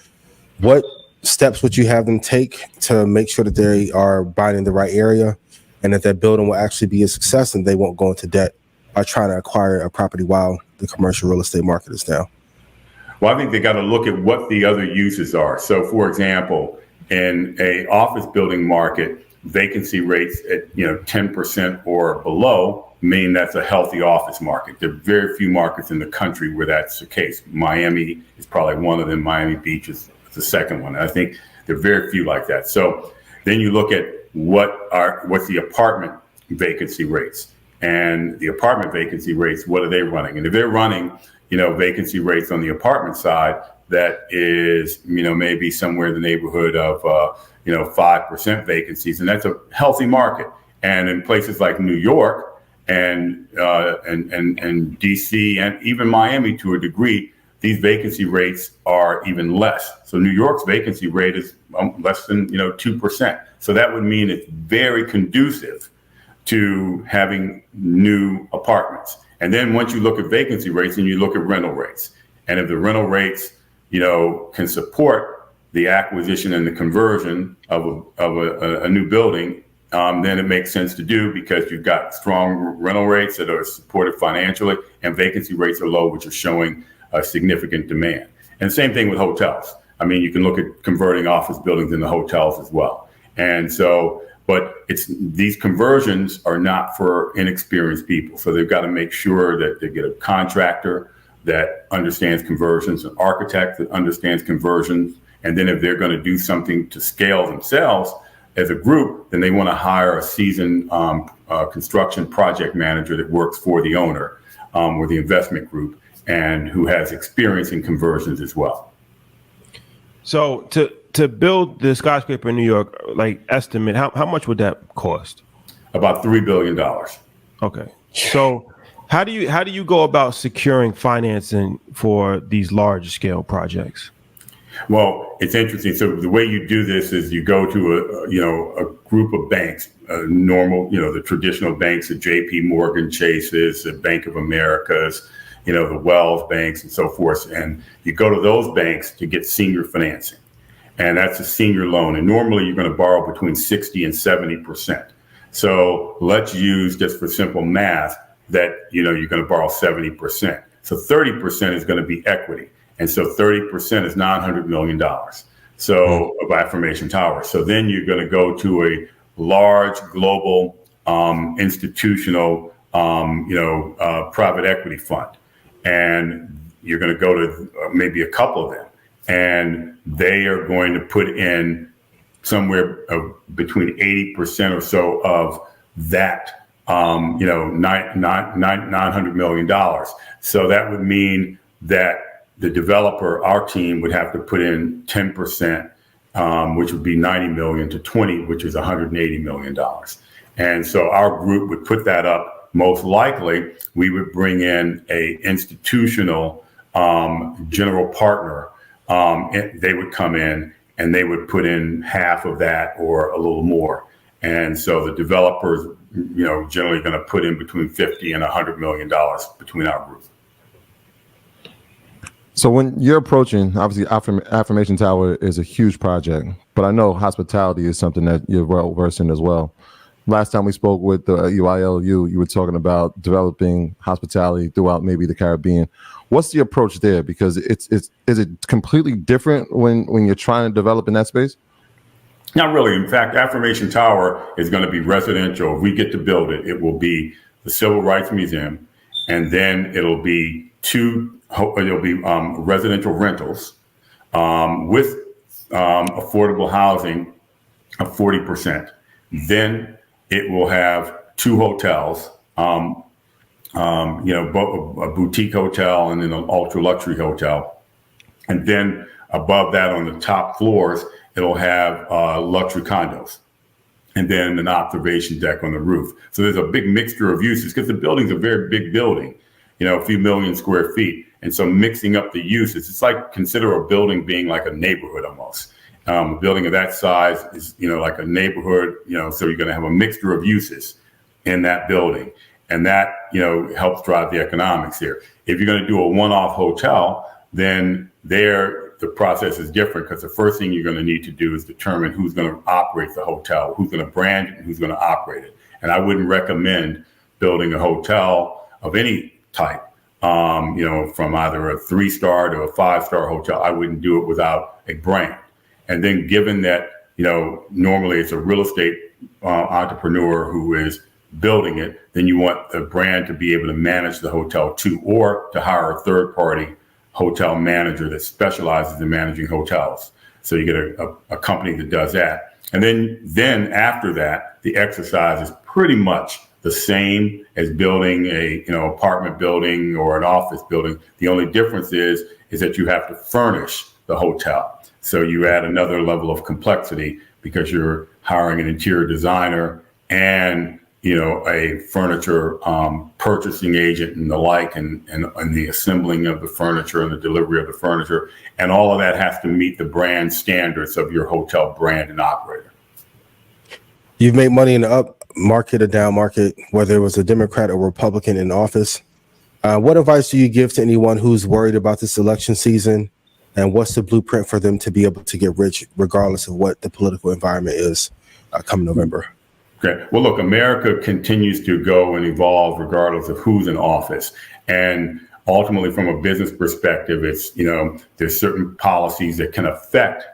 what steps would you have them take to make sure that they are buying in the right area and that building will actually be a success and they won't go into debt by trying to acquire a property while the commercial real estate market is down? Well, I think they got to look at what the other uses are. So, for example, in a office building market, vacancy rates at 10% or below mean that's a healthy office market. There are very few markets in the country where that's the case. Miami is probably one of them. Miami Beach is the second one. I think there are very few like that. So then you look at what's the apartment vacancy rates, and the apartment vacancy rates, what are they running? And if they're running, vacancy rates on the apartment side, that is, maybe somewhere in the neighborhood of, 5% vacancies, and that's a healthy market. And in places like New York and DC and even Miami to a degree, these vacancy rates are even less. So New York's vacancy rate is less than 2%. So that would mean it's very conducive to having new apartments. And then once you look at vacancy rates and you look at rental rates, and if the rental rates can support the acquisition and the conversion of a new building, then it makes sense to do, because you've got strong rental rates that are supported financially, and vacancy rates are low, which are showing a significant demand. And same thing with hotels. I mean, you can look at converting office buildings into hotels as well. And so, but these conversions are not for inexperienced people. So they've got to make sure that they get a contractor that understands conversions, an architect that understands conversions. And then if they're going to do something to scale themselves as a group, then they want to hire a seasoned construction project manager that works for the owner or the investment group, and who has experience in conversions as well. So to build the skyscraper in New York, estimate, how much would that cost? About $3 billion. Okay. So how do you go about securing financing for these large scale projects? Well, it's interesting. So the way you do this is you go to a group of banks, the traditional banks, the JP Morgan Chases, the Bank of Americas, the Wells banks and so forth. And you go to those banks to get senior financing. And that's a senior loan. And normally you're going to borrow between 60 and 70%. So let's use, just for simple math, that, you're going to borrow 70%. So 30% is going to be equity. And so 30% is $900 million. So of Affirmation Tower. So then you're going to go to a large global institutional, private equity fund. And you're going to go to maybe a couple of them, and they are going to put in somewhere between 80% or so of that, $900 million. So that would mean that the developer, our team, would have to put in 10%, which would be 90 million, to 20, which is $180 million. And so our group would put that up. Most likely, we would bring in a institutional general partner. They would come in and they would put in half of that or a little more. And so the developers, generally going to put in between $50 and $100 million between our group. So when you're approaching, obviously, Affirmation Tower is a huge project, but I know hospitality is something that you're well versed in as well. Last time we spoke with the UILU, you were talking about developing hospitality throughout maybe the Caribbean. What's the approach there? Because is it completely different when you're trying to develop in that space? Not really. In fact, Affirmation Tower is going to be residential. If we get to build it, it will be the Civil Rights Museum, and then it'll be residential rentals with affordable housing of 40%. Then it will have 2 hotels, a boutique hotel and then an ultra luxury hotel. And then above that on the top floors, it'll have luxury condos and then an observation deck on the roof. So there's a big mixture of uses because the building's a very big building, a few million square feet. And so mixing up the uses, it's like consider a building being like a neighborhood almost. A building of that size is, like a neighborhood, so you're going to have a mixture of uses in that building. And that, helps drive the economics here. If you're going to do a one-off hotel, then the process is different because the first thing you're going to need to do is determine who's going to operate the hotel, who's going to brand it, and who's going to operate it. And I wouldn't recommend building a hotel of any type, from either a 3-star to a 5-star hotel. I wouldn't do it without a brand. And then given that, normally it's a real estate entrepreneur who is building it, then you want the brand to be able to manage the hotel too, or to hire a third-party hotel manager that specializes in managing hotels. So you get a company that does that. And then after that, the exercise is pretty much the same as building a apartment building or an office building. The only difference is that you have to furnish the hotel. So you add another level of complexity because you're hiring an interior designer and a furniture purchasing agent and the like, and the assembling of the furniture and the delivery of the furniture. And all of that has to meet the brand standards of your hotel brand and operator. You've made money in the up market or down market, whether it was a Democrat or Republican in office. What advice do you give to anyone who's worried about this election season? And what's the blueprint for them to be able to get rich, regardless of what the political environment is come November? Okay. Well, look, America continues to go and evolve regardless of who's in office. And ultimately, from a business perspective, it's, there's certain policies that can affect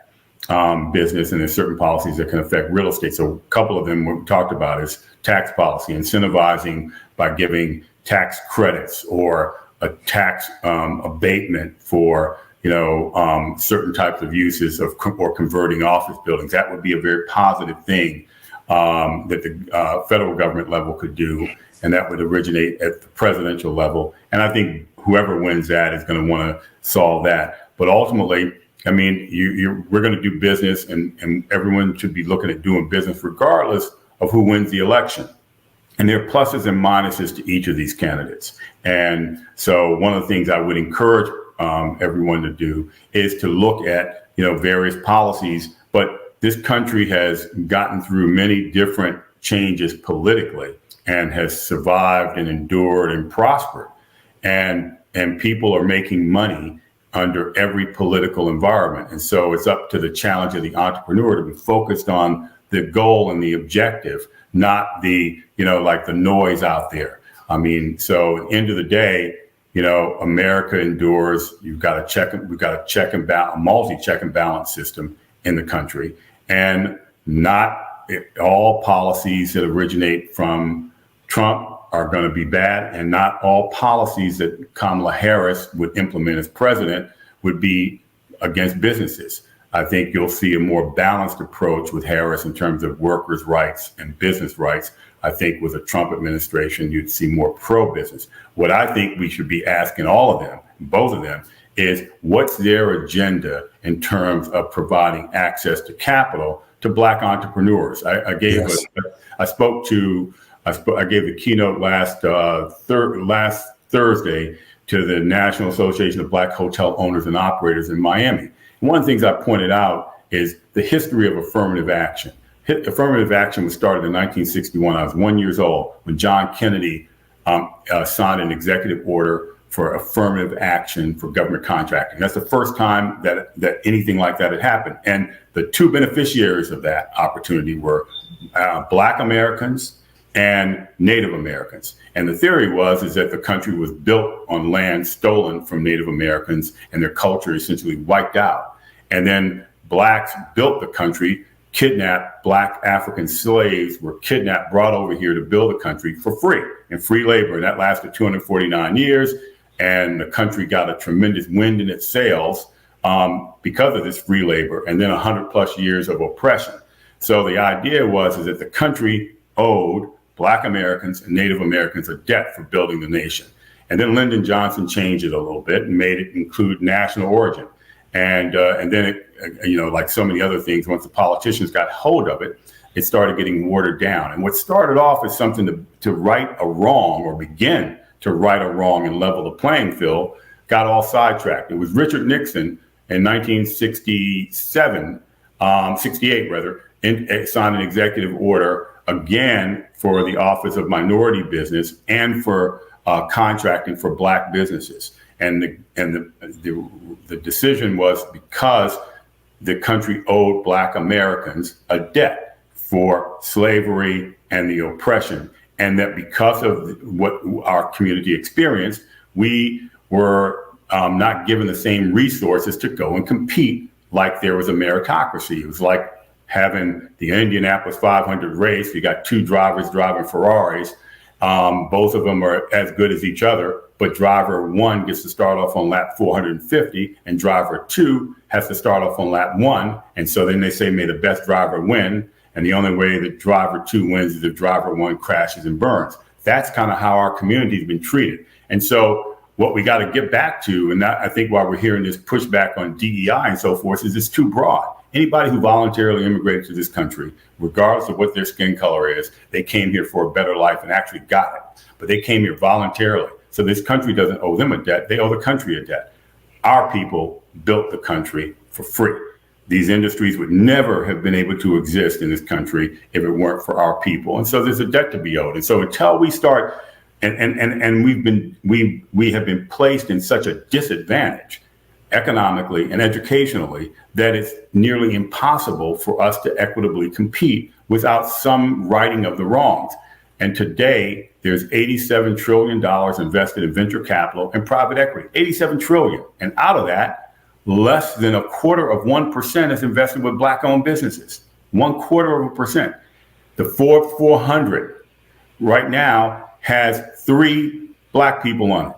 business, and there's certain policies that can affect real estate. So a couple of them we talked about is tax policy, incentivizing by giving tax credits or a tax abatement for certain types of uses or converting office buildings. That would be a very positive thing that the federal government level could do, and that would originate at the presidential level. And I think whoever wins that is going to want to solve that. But ultimately, I mean, we're going to do business, and everyone should be looking at doing business regardless of who wins the election. And there are pluses and minuses to each of these candidates. And so one of the things I would encourage everyone to do is to look at, various policies. But this country has gotten through many different changes politically and has survived and endured and prospered. And people are making money under every political environment. And so it's up to the challenge of the entrepreneur to be focused on the goal and the objective, not the, like the noise out there. I mean, so at the end of the day, America endures. We've got a check and balance, a multi-check and balance system in the country, and not all policies that originate from Trump are going to be bad, and not all policies that Kamala Harris would implement as president would be against businesses. I think you'll see a more balanced approach with Harris in terms of workers' rights and business rights. I think with a Trump administration, you'd see more pro-business. What I think we should be asking all of them, both of them, is what's their agenda in terms of providing access to capital to Black entrepreneurs. I gave the keynote last Thursday to the National Association of Black Hotel Owners and Operators in Miami. And one of the things I pointed out is the history of affirmative action affirmative action was started in 1961. I was 1 year old when John Kennedy signed an executive order for affirmative action for government contracting. That's the first time that anything like that had happened. And the two beneficiaries of that opportunity were Black Americans and Native Americans. And the theory is that the country was built on land stolen from Native Americans and their culture essentially wiped out. And then Blacks built the country, kidnapped Black African slaves, were kidnapped, brought over here to build the country for free and free labor. And that lasted 249 years. And the country got a tremendous wind in its sails because of this free labor, and then 100+ years of oppression. So the idea is that the country owed Black Americans and Native Americans a debt for building the nation. And then Lyndon Johnson changed it a little bit and made it include national origin. And then it, like so many other things, once the politicians got hold of it, it started getting watered down. And what started off as something to right a wrong or begin to right a wrong and level the playing field got all sidetracked. It was Richard Nixon in 1968 signed an executive order again for the Office of Minority Business and for contracting for Black businesses. And the decision was because the country owed Black Americans a debt for slavery and the oppression. And that because of what our community experienced, we were not given the same resources to go and compete like there was a meritocracy. It was like having the Indianapolis 500 race. You got two drivers driving Ferraris. Both of them are as good as each other, but driver one gets to start off on lap 450 and driver two has to start off on lap 1. And so then they say, may the best driver win. And the only way that driver 2 wins is if driver 1 crashes and burns. That's kind of how our community has been treated. And so what we got to get back to, and that, I think why we're hearing this pushback on DEI and so forth, is it's too broad. Anybody who voluntarily immigrated to this country, regardless of what their skin color is, they came here for a better life and actually got it. But they came here voluntarily. So this country doesn't owe them a debt. They owe the country a debt. Our people built the country for free. These industries would never have been able to exist in this country if it weren't for our people. And so there's a debt to be owed. And so until we start, and we have been placed in such a disadvantage economically and educationally that it's nearly impossible for us to equitably compete without some righting of the wrongs. And today there's $87 trillion invested in venture capital and private equity, $87 trillion. And out of that, less than 0.25% is invested with Black-owned businesses. 0.25%. The Forbes 400 right now has 3 Black people on it.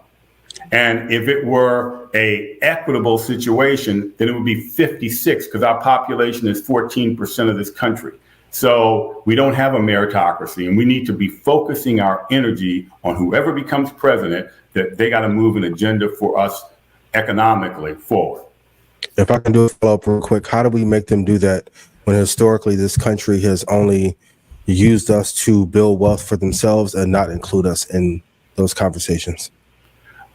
And if it were a equitable situation, then it would be 56 because our population is 14% of this country. So we don't have a meritocracy, and we need to be focusing our energy on whoever becomes president, that they got to move an agenda for us economically forward. If I can do a follow-up real quick, how do we make them do that when historically this country has only used us to build wealth for themselves and not include us in those conversations?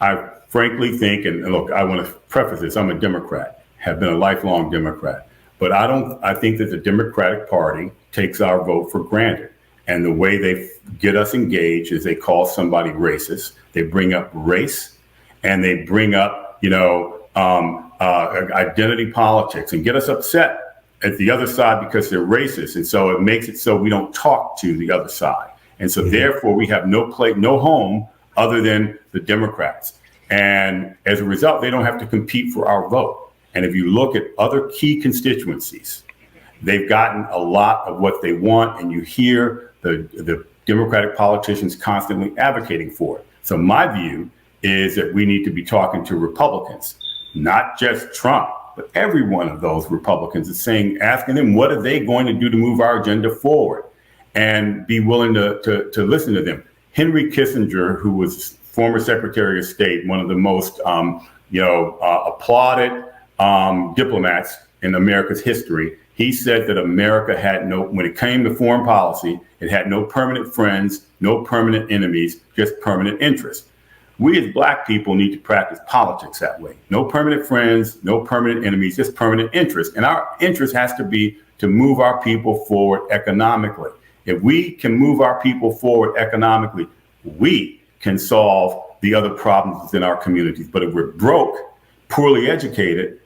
I frankly think, and look, I want to preface this, I'm a Democrat, have been a lifelong Democrat, but I think that the Democratic Party takes our vote for granted. And the way they get us engaged is they call somebody racist. They bring up race and they bring up, identity politics and get us upset at the other side because they're racist. And so it makes it so we don't talk to the other side. And so therefore we have no home other than the Democrats. And as a result, they don't have to compete for our vote. And if you look at other key constituencies, they've gotten a lot of what they want, and you hear the Democratic politicians constantly advocating for it. So my view is that we need to be talking to Republicans, not just Trump, but every one of those Republicans is saying, asking them, what are they going to do to move our agenda forward, and be willing to listen to them. Henry Kissinger, who was former Secretary of State, one of the most applauded diplomats in America's history, he said that America had when it came to foreign policy, it had no permanent friends, no permanent enemies, just permanent interests. We as Black people need to practice politics that way. No permanent friends, no permanent enemies, just permanent interests. And our interest has to be to move our people forward economically. If we can move our people forward economically, we can solve the other problems in our communities. But if we're broke, poorly educated,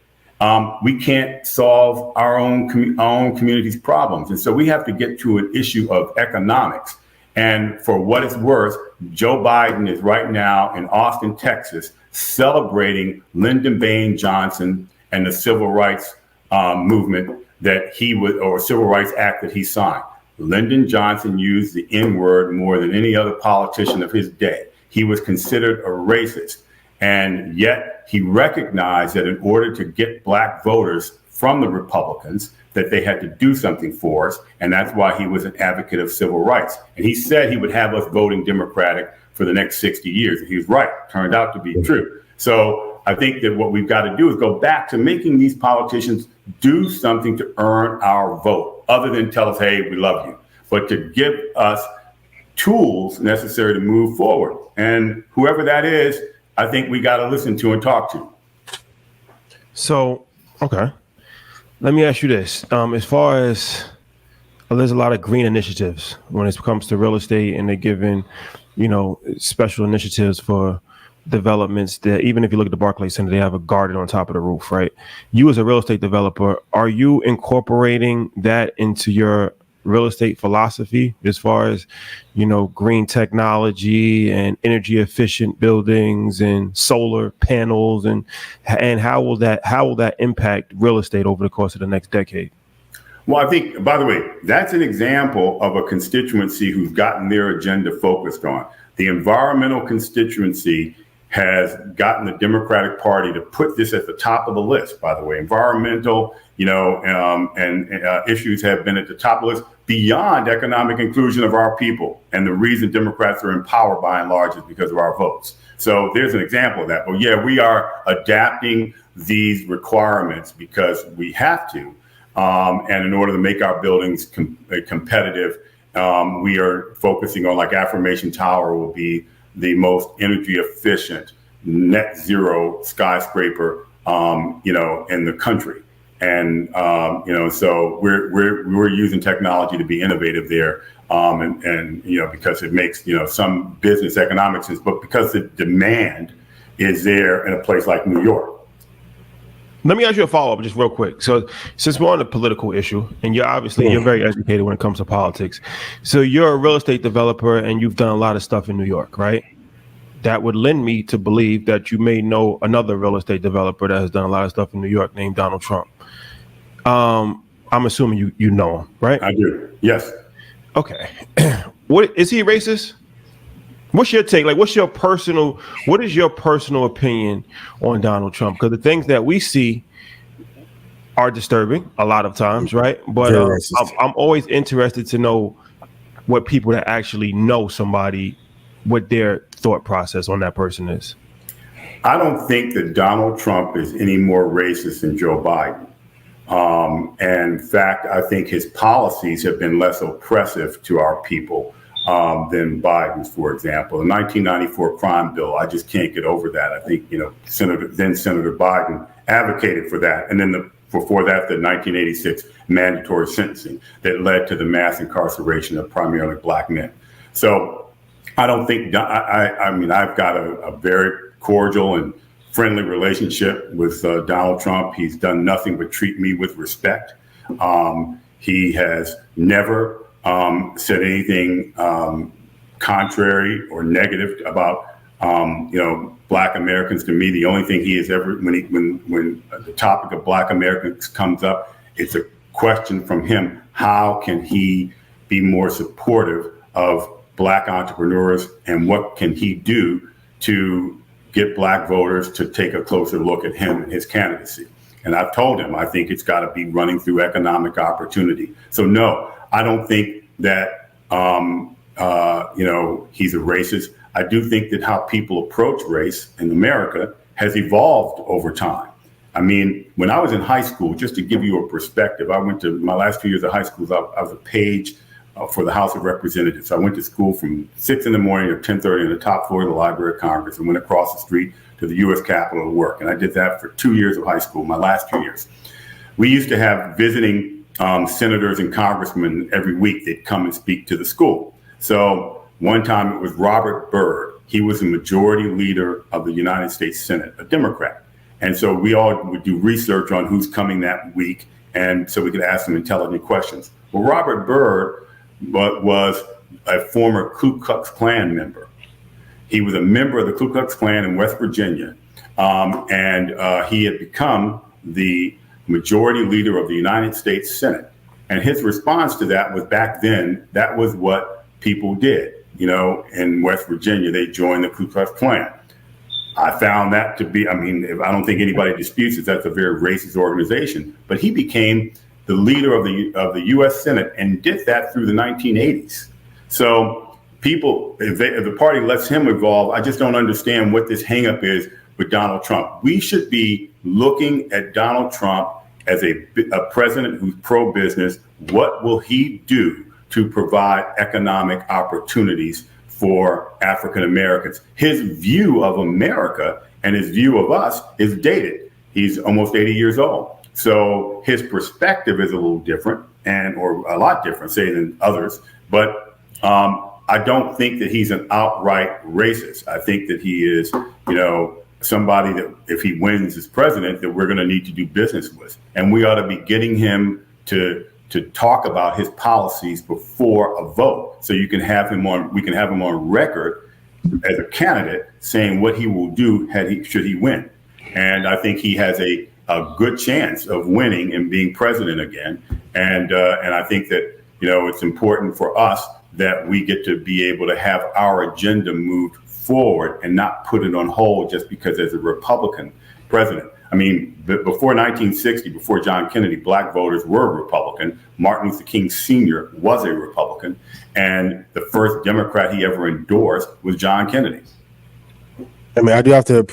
we can't solve our own community's problems. And so we have to get to an issue of economics. And for what it's worth, Joe Biden is right now in Austin, Texas, celebrating Lyndon Baines Johnson and the civil rights movement that or Civil Rights Act that he signed. Lyndon Johnson used the N-word more than any other politician of his day. He was considered a racist. And yet he recognized that in order to get black voters from the Republicans, that they had to do something for us. And that's why he was an advocate of civil rights. And he said he would have us voting Democratic for the next 60 years. And he was right. Turned out to be true. So I think that what we've got to do is go back to making these politicians do something to earn our vote, other than tell us, hey, we love you, but to give us tools necessary to move forward. And whoever that is, I think we got to listen to and talk to. So, okay. Let me ask you this. As far as there's a lot of green initiatives when it comes to real estate, and they're giving, special initiatives for developments that, even if you look at the Barclays Center, they have a garden on top of the roof, right? You as a real estate developer, are you incorporating that into your real estate philosophy as far as, green technology and energy efficient buildings and solar panels, and how will that impact real estate over the course of the next decade? Well, I think, by the way, that's an example of a constituency who's gotten their agenda focused on. The environmental constituency has gotten the Democratic Party to put this at the top of the list, by the way. Environmental, issues have been at the top of the list beyond economic inclusion of our people. And the reason Democrats are in power by and large is because of our votes. So there's an example of that. But yeah, we are adapting these requirements because we have to. And in order to make our buildings competitive, we are focusing on, like, Affirmation Tower will be the most energy efficient net zero skyscraper, in the country. And, so we're using technology to be innovative there. And because it makes, some business economic sense, but because the demand is there in a place like New York. Let me ask you a follow-up just real quick. So since we're on the political issue, and you're very educated when it comes to politics. So you're a real estate developer and you've done a lot of stuff in New York, right? That would lend me to believe that you may know another real estate developer that has done a lot of stuff in New York named Donald Trump. I'm assuming you know him, right? I do. Yes. Okay. What is he racist? What's your take? Like, what is your personal opinion on Donald Trump? Because the things that we see are disturbing a lot of times, right? But I'm always interested to know what people that actually know somebody, what their thought process on that person is. I don't think that Donald Trump is any more racist than Joe Biden. And in fact, I think his policies have been less oppressive to our people than Biden's, for example. The 1994 crime bill, I just can't get over that. I think, Senator Biden advocated for that. And then before that, the 1986 mandatory sentencing that led to the mass incarceration of primarily black men. So I don't think, I've got a very cordial and friendly relationship with Donald Trump. He's done nothing but treat me with respect. He has never said anything contrary or negative about Black Americans to me. The only thing he has ever, when the topic of Black Americans comes up, it's a question from him: how can he be more supportive of Black entrepreneurs, and what can he do to get Black voters to take a closer look at him and his candidacy? And I've told him I think it's got to be running through economic opportunity. So no, I don't think that, he's a racist. I do think that how people approach race in America has evolved over time. I mean, when I was in high school, just to give you a perspective, I went to my last 2 years of high school. I was a page for the House of Representatives. So I went to school from 6 in the morning to 10:30 on the top floor of the Library of Congress, and went across the street to the U.S. Capitol to work. And I did that for 2 years of high school, my last 2 years. We used to have visiting senators and congressmen every week. They'd come and speak to the school. So one time it was Robert Byrd. He was the majority leader of the United States Senate, a Democrat. And so we all would do research on who's coming that week, and so we could ask them intelligent questions. Well, Robert Byrd was a former Ku Klux Klan member. He was a member of the Ku Klux Klan in West Virginia, and he had become the majority leader of the United States Senate. And his response to that was, back then, that was what people did. You know, in West Virginia, they joined the Ku Klux Klan. I found that to be, I don't think anybody disputes that that's a very racist organization, but he became the leader of the U.S. Senate and did that through the 1980s. So people, if the party lets him evolve, I just don't understand what this hangup is with Donald Trump. We should be looking at Donald Trump as a president who's pro-business. What will he do to provide economic opportunities for African Americans? His view of America and his view of us is dated. He's almost 80 years old. So his perspective is a little different, or a lot different, say, than others. But I don't think that he's an outright racist. I think that he is, somebody that if he wins as president, that we're going to need to do business with. And we ought to be getting him to talk about his policies before a vote, so we can have him on record as a candidate saying what he will do should he win. And I think he has a good chance of winning and being president again. And I think that it's important for us that we get to be able to have our agenda moved forward and not put it on hold just because there's a Republican president. Before 1960, before John Kennedy, black voters were Republican. Martin Luther King Sr. was a Republican. And the first Democrat he ever endorsed was John Kennedy. I do have to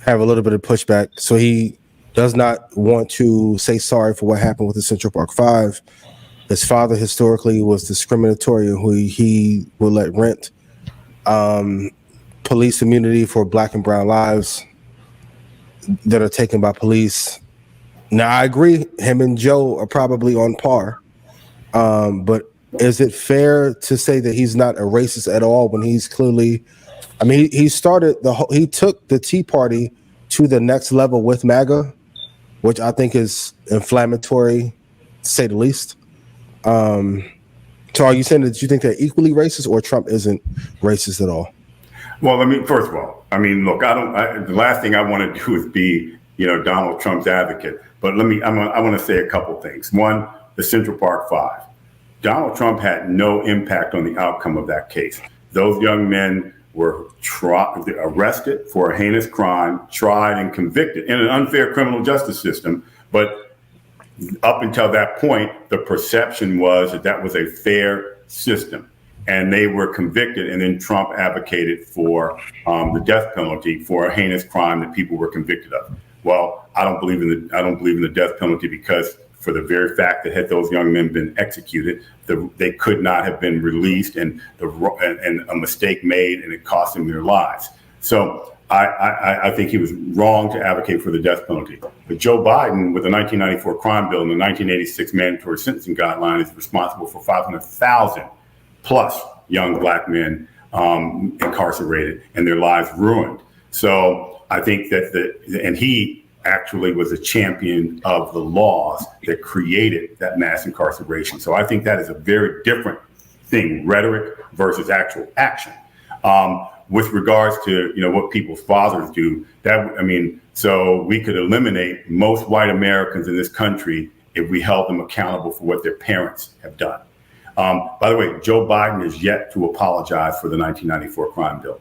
have a little bit of pushback. So he does not want to say sorry for what happened with the Central Park Five. His father historically was discriminatory, who he would let rent police immunity for black and brown lives that are taken by police. Now, I agree, him and Joe are probably on par. But is it fair to say that he's not a racist at all when he's clearly, he he took the Tea Party to the next level with MAGA, which I think is inflammatory, to say the least. So are you saying that you think they're equally racist, or Trump isn't racist at all? Well, first of all, look, the last thing I want to do is be, Donald Trump's advocate. But I want to say a couple things. One, the Central Park Five. Donald Trump had no impact on the outcome of that case. Those young men were arrested for a heinous crime, tried and convicted in an unfair criminal justice system. But up until that point, the perception was that was a fair system. And they were convicted, and then Trump advocated for the death penalty for a heinous crime that people were convicted of. Well, I don't believe in the death penalty, because for the very fact that had those young men been executed, they could not have been released, and a mistake made, and it cost them their lives. So I think he was wrong to advocate for the death penalty. But Joe Biden, with the 1994 crime bill and the 1986 mandatory sentencing guideline, is responsible for 500,000 plus young black men incarcerated and their lives ruined. So I think and he actually was a champion of the laws that created that mass incarceration. So I think that is a very different thing, rhetoric versus actual action. With regards to, what people's fathers do, so we could eliminate most white Americans in this country if we held them accountable for what their parents have done. By the way, Joe Biden is yet to apologize for the 1994 crime bill.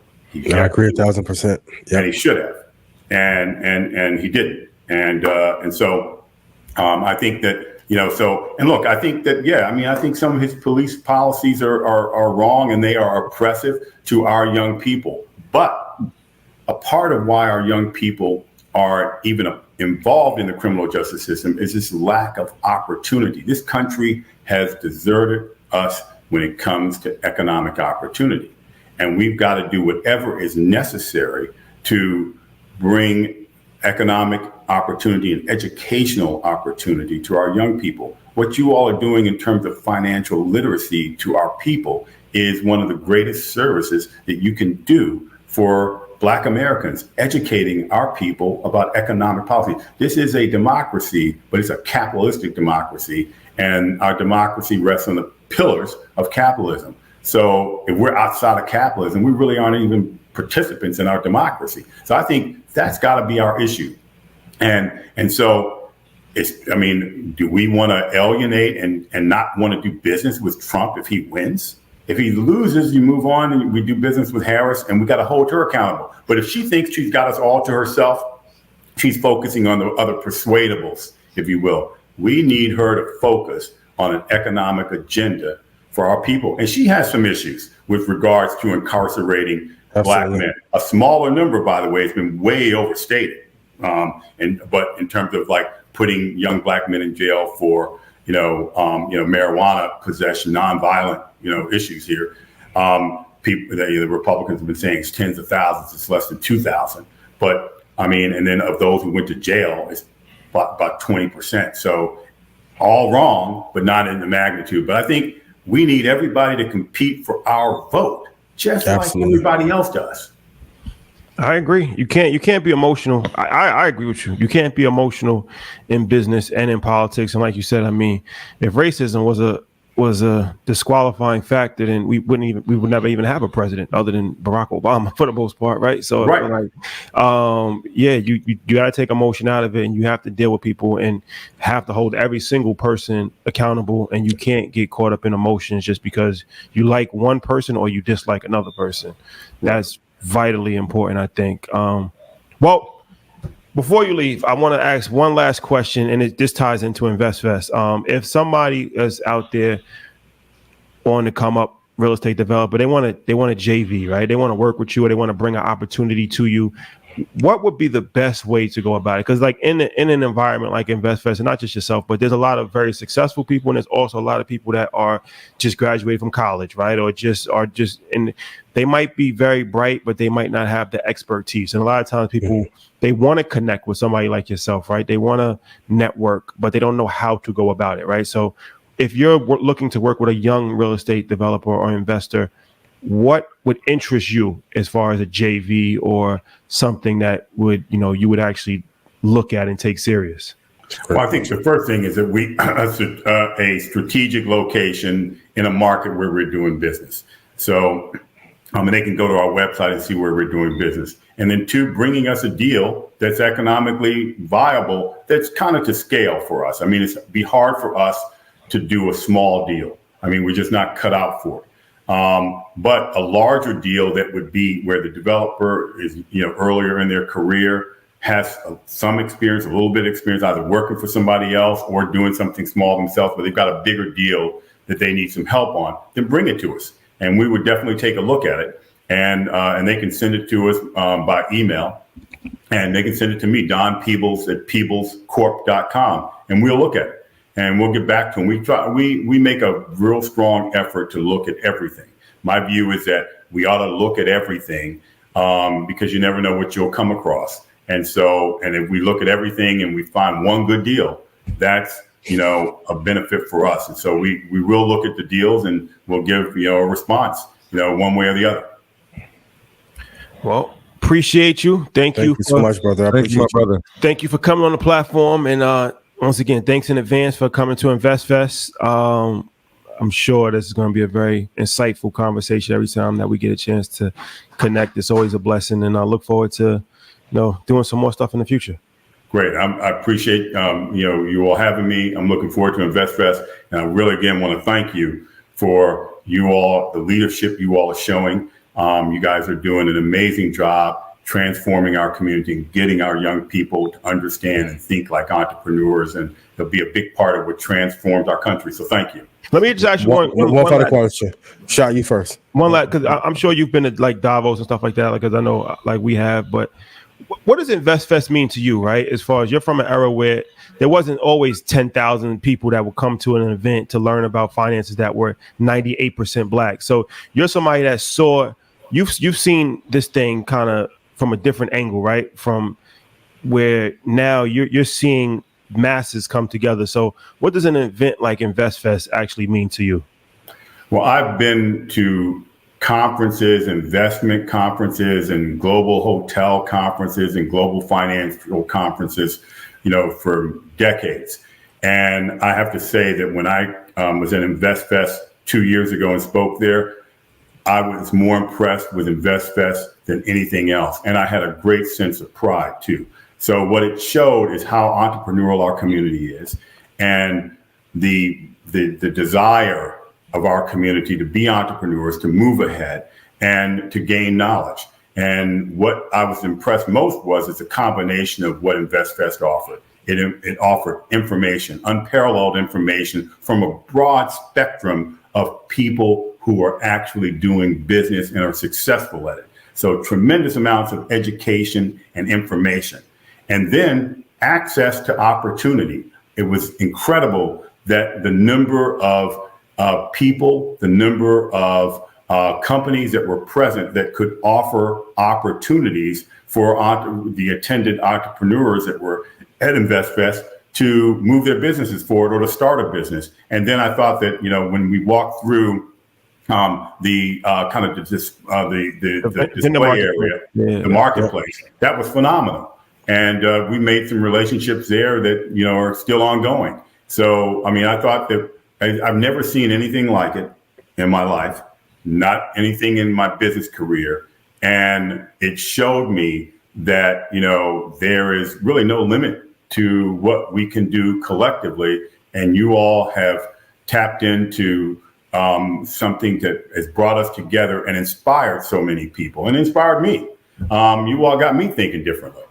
I agree 1,000%. Yeah. And he should have, and he didn't. And so I think that, and look, I think that, I think some of his police policies are wrong, and they are oppressive to our young people. But a part of why our young people are even involved in the criminal justice system is this lack of opportunity. This country has deserted us when it comes to economic opportunity. And we've got to do whatever is necessary to bring economic opportunity and educational opportunity to our young people. What you all are doing in terms of financial literacy to our people is one of the greatest services that you can do for Black Americans, educating our people about economic policy. This is a democracy, but it's a capitalistic democracy, and our democracy rests on the pillars of capitalism. So if we're outside of capitalism, we really aren't even participants in our democracy. So I think that's got to be our issue. And so do we want to alienate and not want to do business with Trump if he wins? If he loses, you move on and we do business with Harris, and we got to hold her accountable. But if she thinks she's got us all to herself, she's focusing on the other persuadables, if you will. We need her to focus on an economic agenda for our people. And she has some issues with regards to incarcerating Black men. A smaller number, by the way, has been way overstated. But in terms of like putting young Black men in jail for marijuana possession, nonviolent issues here, people the Republicans have been saying it's tens of thousands. It's less than 2,000. But and then of those who went to jail, it's about 20%. So all wrong, but not in the magnitude. But I think we need everybody to compete for our vote, just like everybody else does. I agree. You can't be emotional. I agree with you. You can't be emotional in business and in politics. And like you said, if racism was a disqualifying factor, then we would never even have a president other than Barack Obama for the most part, right? So you got to take emotion out of it, and you have to deal with people and have to hold every single person accountable, and you can't get caught up in emotions just because you like one person or you dislike another person. That's vitally important, I think. Well, before you leave, I want to ask one last question, and this ties into InvestFest. If somebody is out there on to come up real estate developer, they want a JV, right? They want to work with you, or they want to bring an opportunity to you. What would be the best way to go about it? Because like in an environment like InvestFest, and not just yourself, but there's a lot of very successful people, and there's also a lot of people that are just graduated from college, right? Or and they might be very bright, but they might not have the expertise. And a lot of times people, they want to connect with somebody like yourself, right? They want to network, but they don't know how to go about it, right? So if you're looking to work with a young real estate developer or investor, what would interest you as far as a JV or something that would, you would actually look at and take serious? Well, I think the first thing is that we a strategic location in a market where we're doing business. So and they can go to our website and see where we're doing business. And then two, bringing us a deal that's economically viable, that's kind of to scale for us. It'd be hard for us to do a small deal. We're just not cut out for it. But a larger deal that would be where the developer is, earlier in their career, has some experience, a little bit of experience, either working for somebody else or doing something small themselves, but they've got a bigger deal that they need some help on, then bring it to us. And we would definitely take a look at it. And they can send it to us by email. And they can send it to me, Don Peebles at peeblescorp.com. And we'll look at it. And we'll get back to them. We make a real strong effort to look at everything. My view is that we ought to look at everything because you never know what you'll come across. And if we look at everything and we find one good deal, that's a benefit for us. And so we will look at the deals and we'll give a response, one way or the other. Well, appreciate you. Thank you so much, brother. Thank you, my brother. Thank you for coming on the platform, and once again, thanks in advance for coming to InvestFest. I'm sure this is going to be a very insightful conversation every time that we get a chance to connect. It's always a blessing, and I look forward to, doing some more stuff in the future. Great. I appreciate, you all having me. I'm looking forward to InvestFest. And I really, again, want to thank you for you all, the leadership you all are showing. You guys are doing an amazing job transforming our community and getting our young people to understand and think like entrepreneurs. And they'll be a big part of what transformed our country. So thank you. Let me just ask you one final question. Shot, you first. One last, because I'm sure you've been to like Davos and stuff like that, because I know like we have, but what does InvestFest mean to you, right? As far as you're from an era where there wasn't always 10,000 people that would come to an event to learn about finances that were 98% Black. So you're somebody that saw, you've seen this thing kind of from a different angle, right? From where now you're seeing masses come together. So what does an event like InvestFest actually mean to you? Well, I've been to conferences, investment conferences, and global hotel conferences and global financial conferences, for decades. And I have to say that when I was at InvestFest 2 years ago and spoke there, I was more impressed with InvestFest than anything else. And I had a great sense of pride too. So what it showed is how entrepreneurial our community is, and the desire of our community to be entrepreneurs, to move ahead, and to gain knowledge. And what I was impressed most was it's a combination of what InvestFest offered. It offered information, unparalleled information from a broad spectrum of people who are actually doing business and are successful at it. So tremendous amounts of education and information. And then access to opportunity. It was incredible that the number of people, the number of companies that were present that could offer opportunities for the attended entrepreneurs that were at InvestFest to move their businesses forward or to start a business. And then I thought that, when we walked through the display area, the marketplace, that was phenomenal. And we made some relationships there that, are still ongoing. So, I thought that I've never seen anything like it in my life, not anything in my business career. And it showed me that, there is really no limit to what we can do collectively. And you all have tapped into something that has brought us together and inspired so many people and inspired me. You all got me thinking differently.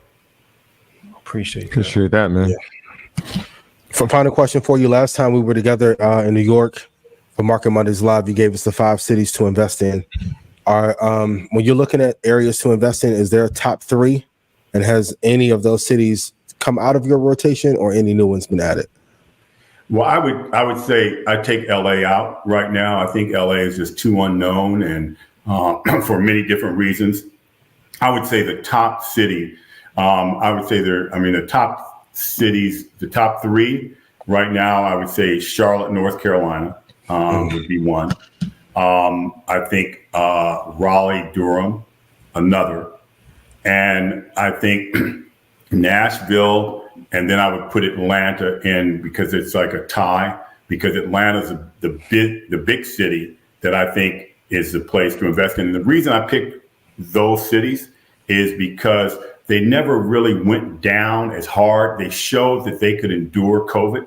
Appreciate that, man. Yeah. Final question for you. Last time we were together in New York for Market Mondays Live, you gave us the 5 cities to invest in. When you're looking at areas to invest in, is there a top 3? And has any of those cities come out of your rotation or any new ones been added? Well, I would say I take LA out right now. I think LA is just too unknown, and for many different reasons. I would say the top city, the top cities, the top 3 right now, I would say Charlotte, North Carolina would be one. I think Raleigh, Durham, another. And I think Nashville, and then I would put Atlanta in because it's like a tie, because Atlanta's the big city that I think is the place to invest in. And the reason I picked those cities is because they never really went down as hard. They showed that they could endure COVID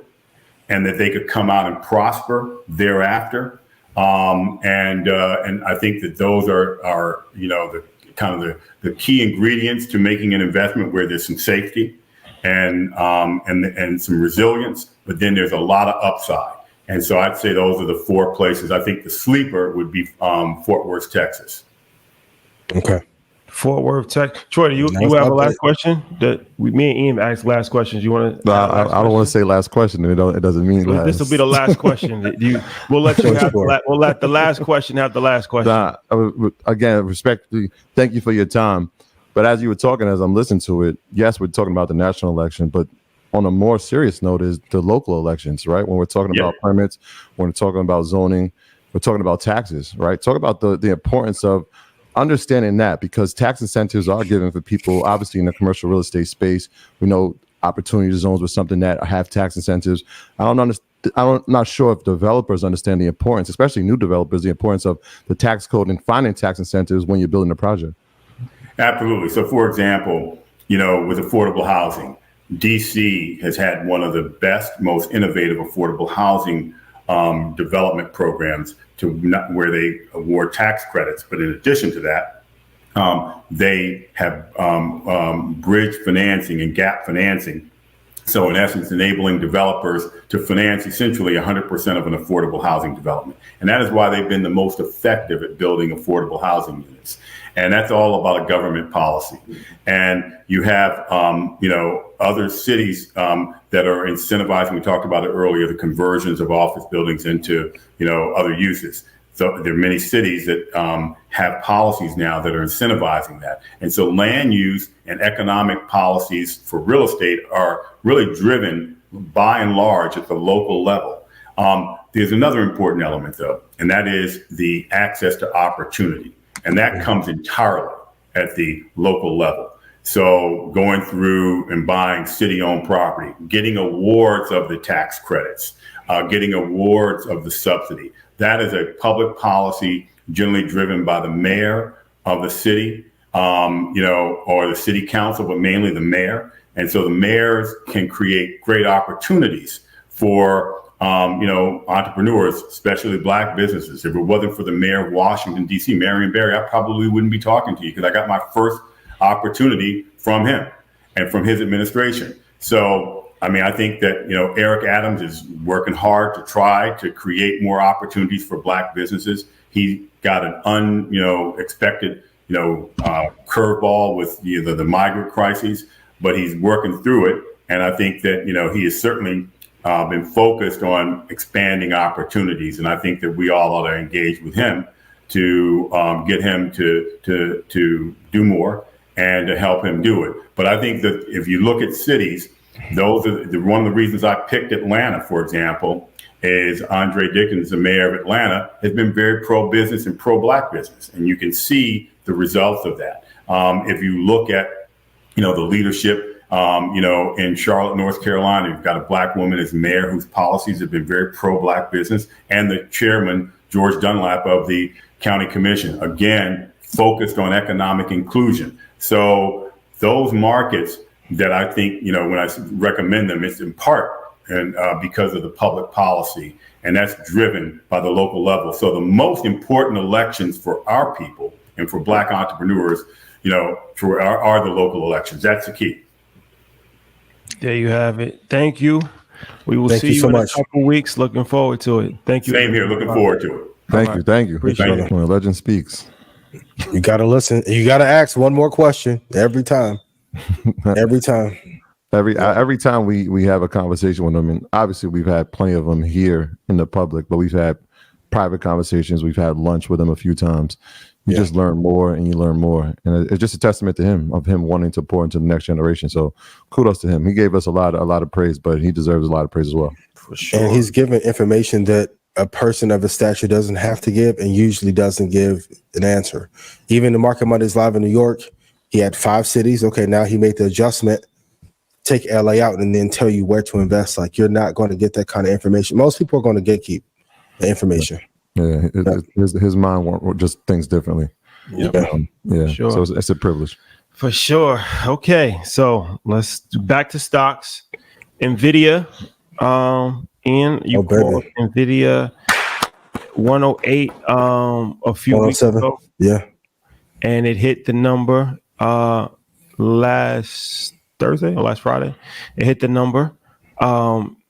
and that they could come out and prosper thereafter. And I think that those are the key ingredients to making an investment, where there's some safety and some resilience, but then there's a lot of upside. And so I'd say those are the 4 places. I think the sleeper would be Fort Worth, Texas. Okay. Fort Worth, Texas. Troy, do you have a last question? Me and Ian asked last questions. You want to? No, I don't want to say last question. It doesn't mean last. This will be the last question. We'll let you have. We'll let the last question have the last question. Again, respectfully, thank you for your time. But as you were talking, as I'm listening to it, yes, we're talking about the national election, but on a more serious note is the local elections, right? When we're talking about permits, when we're talking about zoning, we're talking about taxes, right? Talk about the importance of understanding that, because tax incentives are given for people, obviously in the commercial real estate space. We know opportunity zones were something that have tax incentives. I'm not sure if developers understand the importance, especially new developers, the importance of the tax code and finding tax incentives when you're building a project. Absolutely. So, for example, with affordable housing, DC has had one of the best, most innovative affordable housing development programs where they award tax credits. But in addition to that, they have bridge financing and gap financing. So in essence, enabling developers to finance essentially 100% of an affordable housing development. And that is why they've been the most effective at building affordable housing units. And that's all about a government policy. And you have, other cities that are incentivizing. We talked about it earlier, the conversions of office buildings into, other uses. So there are many cities that have policies now that are incentivizing that. And so land use and economic policies for real estate are really driven by and large at the local level. There's another important element though, and that is the access to opportunity. And that comes entirely at the local level. So going through and buying city-owned property, getting awards of the tax credits, getting awards of the subsidy. That is a public policy generally driven by the mayor of the city, or the city council, but mainly the mayor. And so the mayors can create great opportunities for, entrepreneurs, especially Black businesses. If it wasn't for the mayor of Washington, D.C., Marion Barry, I probably wouldn't be talking to you because I got my first opportunity from him and from his administration. So, I think that, Eric Adams is working hard to try to create more opportunities for Black businesses. He got an unexpected, curveball with the migrant crisis, but he's working through it. And I think that, he has certainly been focused on expanding opportunities. And I think that we all ought to engage with him to get him to do more and to help him do it. But I think that if you look at cities, those are one of the reasons I picked Atlanta, for example, is Andre Dickens, the mayor of Atlanta, has been very pro-business and pro-Black business. And you can see the results of that. If you look at, the leadership, in Charlotte, North Carolina, you've got a Black woman as mayor whose policies have been very pro-Black business, and the chairman, George Dunlap of the county commission, again, focused on economic inclusion. So those markets that I think, when I recommend them, it's in part and because of the public policy, and that's driven by the local level. So the most important elections for our people and for Black entrepreneurs, are the local elections. That's the key. There you have it. Thank you. We will see you in a couple weeks. Looking forward to it. Thank you. Same here. Looking forward to it. Thank you. Appreciate it. When a legend speaks. You got to listen. You got to ask one more question every time. Every time. Every time we have a conversation with them, and obviously we've had plenty of them here in the public, but we've had private conversations. We've had lunch with him a few times. You just learn more and you learn more. And it's just a testament to him wanting to pour into the next generation. So kudos to him. He gave us a lot of praise, but he deserves a lot of praise as well. For sure. And he's given information that a person of his stature doesn't have to give and usually doesn't give an answer. Even the Market Mondays Live in New York, he had 5 cities. Okay, now he made the adjustment, take LA out and then tell you where to invest. Like, you're not going to get that kind of information. Most people are going to gatekeep the information. Yeah, his mind just thinks differently. Sure. So it's a privilege. For sure. Okay, so let's back to stocks. Nvidia, and you called Nvidia 108 a few weeks ago. Yeah, and it hit the number last Thursday or last Friday. It hit the number.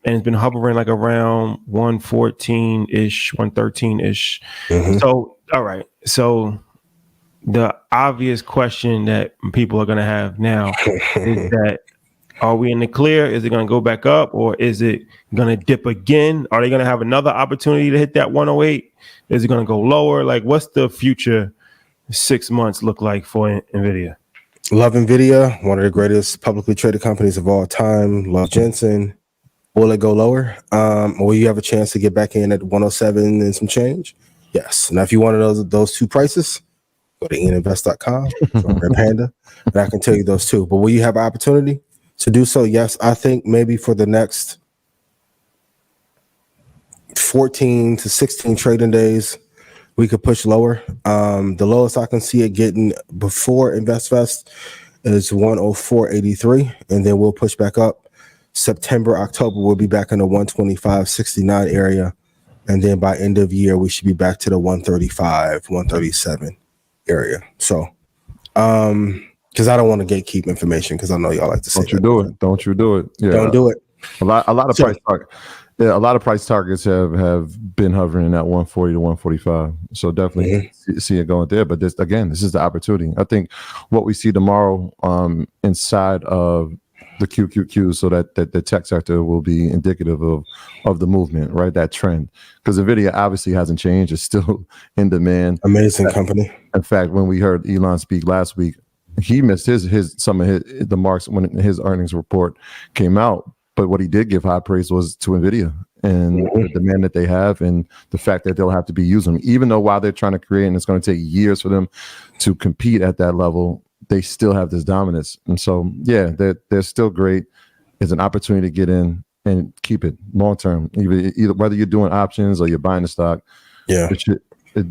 And it's been hovering like around 114-ish, 113-ish. Mm-hmm. So, all right. So the obvious question that people are going to have now is that, are we in the clear? Is it going to go back up, or is it going to dip again? Are they going to have another opportunity to hit that 108? Is it going to go lower? Like, what's the future 6 months look like for Nvidia? Love Nvidia, one of the greatest publicly traded companies of all time. Love Jensen. Will it go lower? Will you have a chance to get back in at 107 and some change? Yes. Now, if you wanted those two prices, go to invaluable.com, Red Panda, and I can tell you those two. But will you have an opportunity to do so? Yes. I think maybe for the next 14 to 16 trading days, we could push lower. The lowest I can see it getting before InvestFest is 104.83, and then we'll push back up. September, October, we'll be back in the 125.69 area. And then by end of year, we should be back to the 135, 137 area. So, because I don't want to gatekeep information, because I know y'all like to say Don't you do it. Yeah. Don't do it. A lot of price targets. Yeah, a lot of price targets have been hovering in that 140 to 145. So definitely see it going there. But this is the opportunity. I think what we see tomorrow inside of the QQQ, so that the tech sector will be indicative of the movement, right? That trend, because Nvidia obviously hasn't changed; it's still in demand. Amazing company. In fact, when we heard Elon speak last week, he missed some of the marks when his earnings report came out. But what he did give high praise was to Nvidia and the demand that they have, and the fact that they'll have to be using them, even though while they're trying to create, and it's going to take years for them to compete at that level, they still have this dominance. And so, yeah, they're still great. It's an opportunity to get in and keep it long term. Either whether you're doing options or you're buying the stock, Yeah,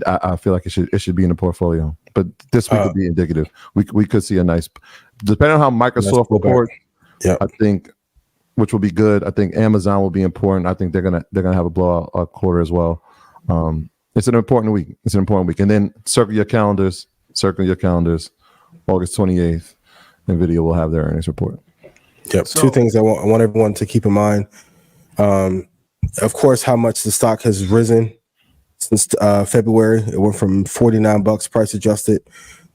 I feel like it should be in the portfolio. But this week would be indicative. We could see a nice, depending on how Microsoft reports. Yeah, I think, which will be good. I think Amazon will be important. I think they're gonna have a blowout quarter as well. It's an important week. And then circle your calendars. August 28th, Nvidia will have their earnings report. Yep. So, two things I want everyone to keep in mind. Of course, how much the stock has risen since February. It went from $49 price adjusted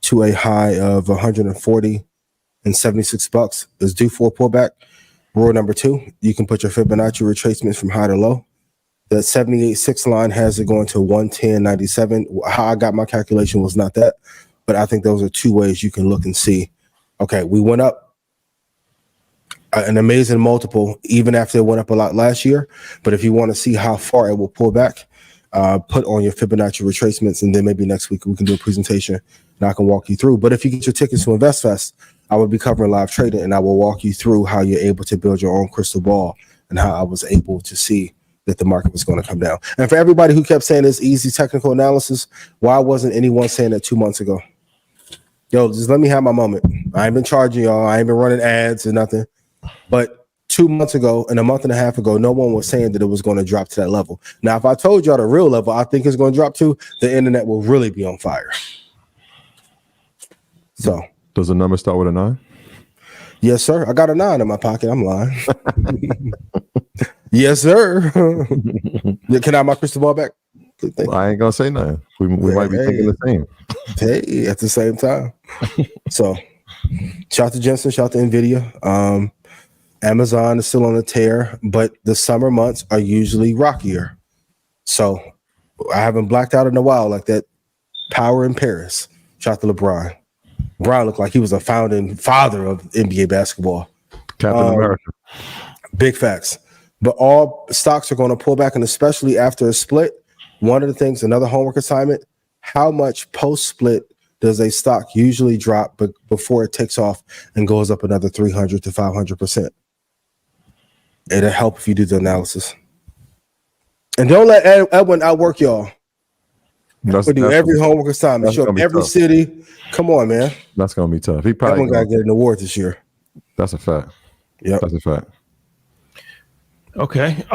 to a high of $140.76. Is due for a pullback. Rule number 2, you can put your Fibonacci retracements from high to low. The 78.6 line has it going to 110.97. How I got my calculation was not that, but I think those are 2 ways you can look and see. Okay, we went up an amazing multiple, even after it went up a lot last year. But if you want to see how far it will pull back, put on your Fibonacci retracements, and then maybe next week we can do a presentation and I can walk you through. But if you get your tickets to InvestFest, I will be covering live trading, and I will walk you through how you're able to build your own crystal ball and how I was able to see that the market was going to come down. And for everybody who kept saying it's easy technical analysis, why wasn't anyone saying that 2 months ago? Yo, just let me have my moment. I ain't been charging y'all. I ain't been running ads or nothing. But 2 months ago and a month and a half ago, no one was saying that it was going to drop to that level. Now, if I told y'all the real level I think it's going to drop to, the internet will really be on fire. So, does the number start with a 9? Yes, sir. I got a 9 in my pocket. I'm lying. Yes, sir. Can I have my crystal ball back? I ain't gonna say nothing. We might be thinking the same. Hey, at the same time. So, shout to Jensen, shout to Nvidia. Amazon is still on a tear, but the summer months are usually rockier. So, I haven't blacked out in a while like that. Power in Paris. Shout to LeBron. LeBron looked like he was a founding father of NBA basketball. Captain America. Big facts. But all stocks are going to pull back, and especially after a split. One of the things, another homework assignment, how much post-split does a stock usually drop before it takes off and goes up another 300 to 500%? It'll help if you do the analysis. And don't let Edwin outwork y'all. We do every homework assignment, show up every city. Come on, man. That's going to be tough. He probably got to get an award this year. That's a fact. Yep. That's a fact. Okay.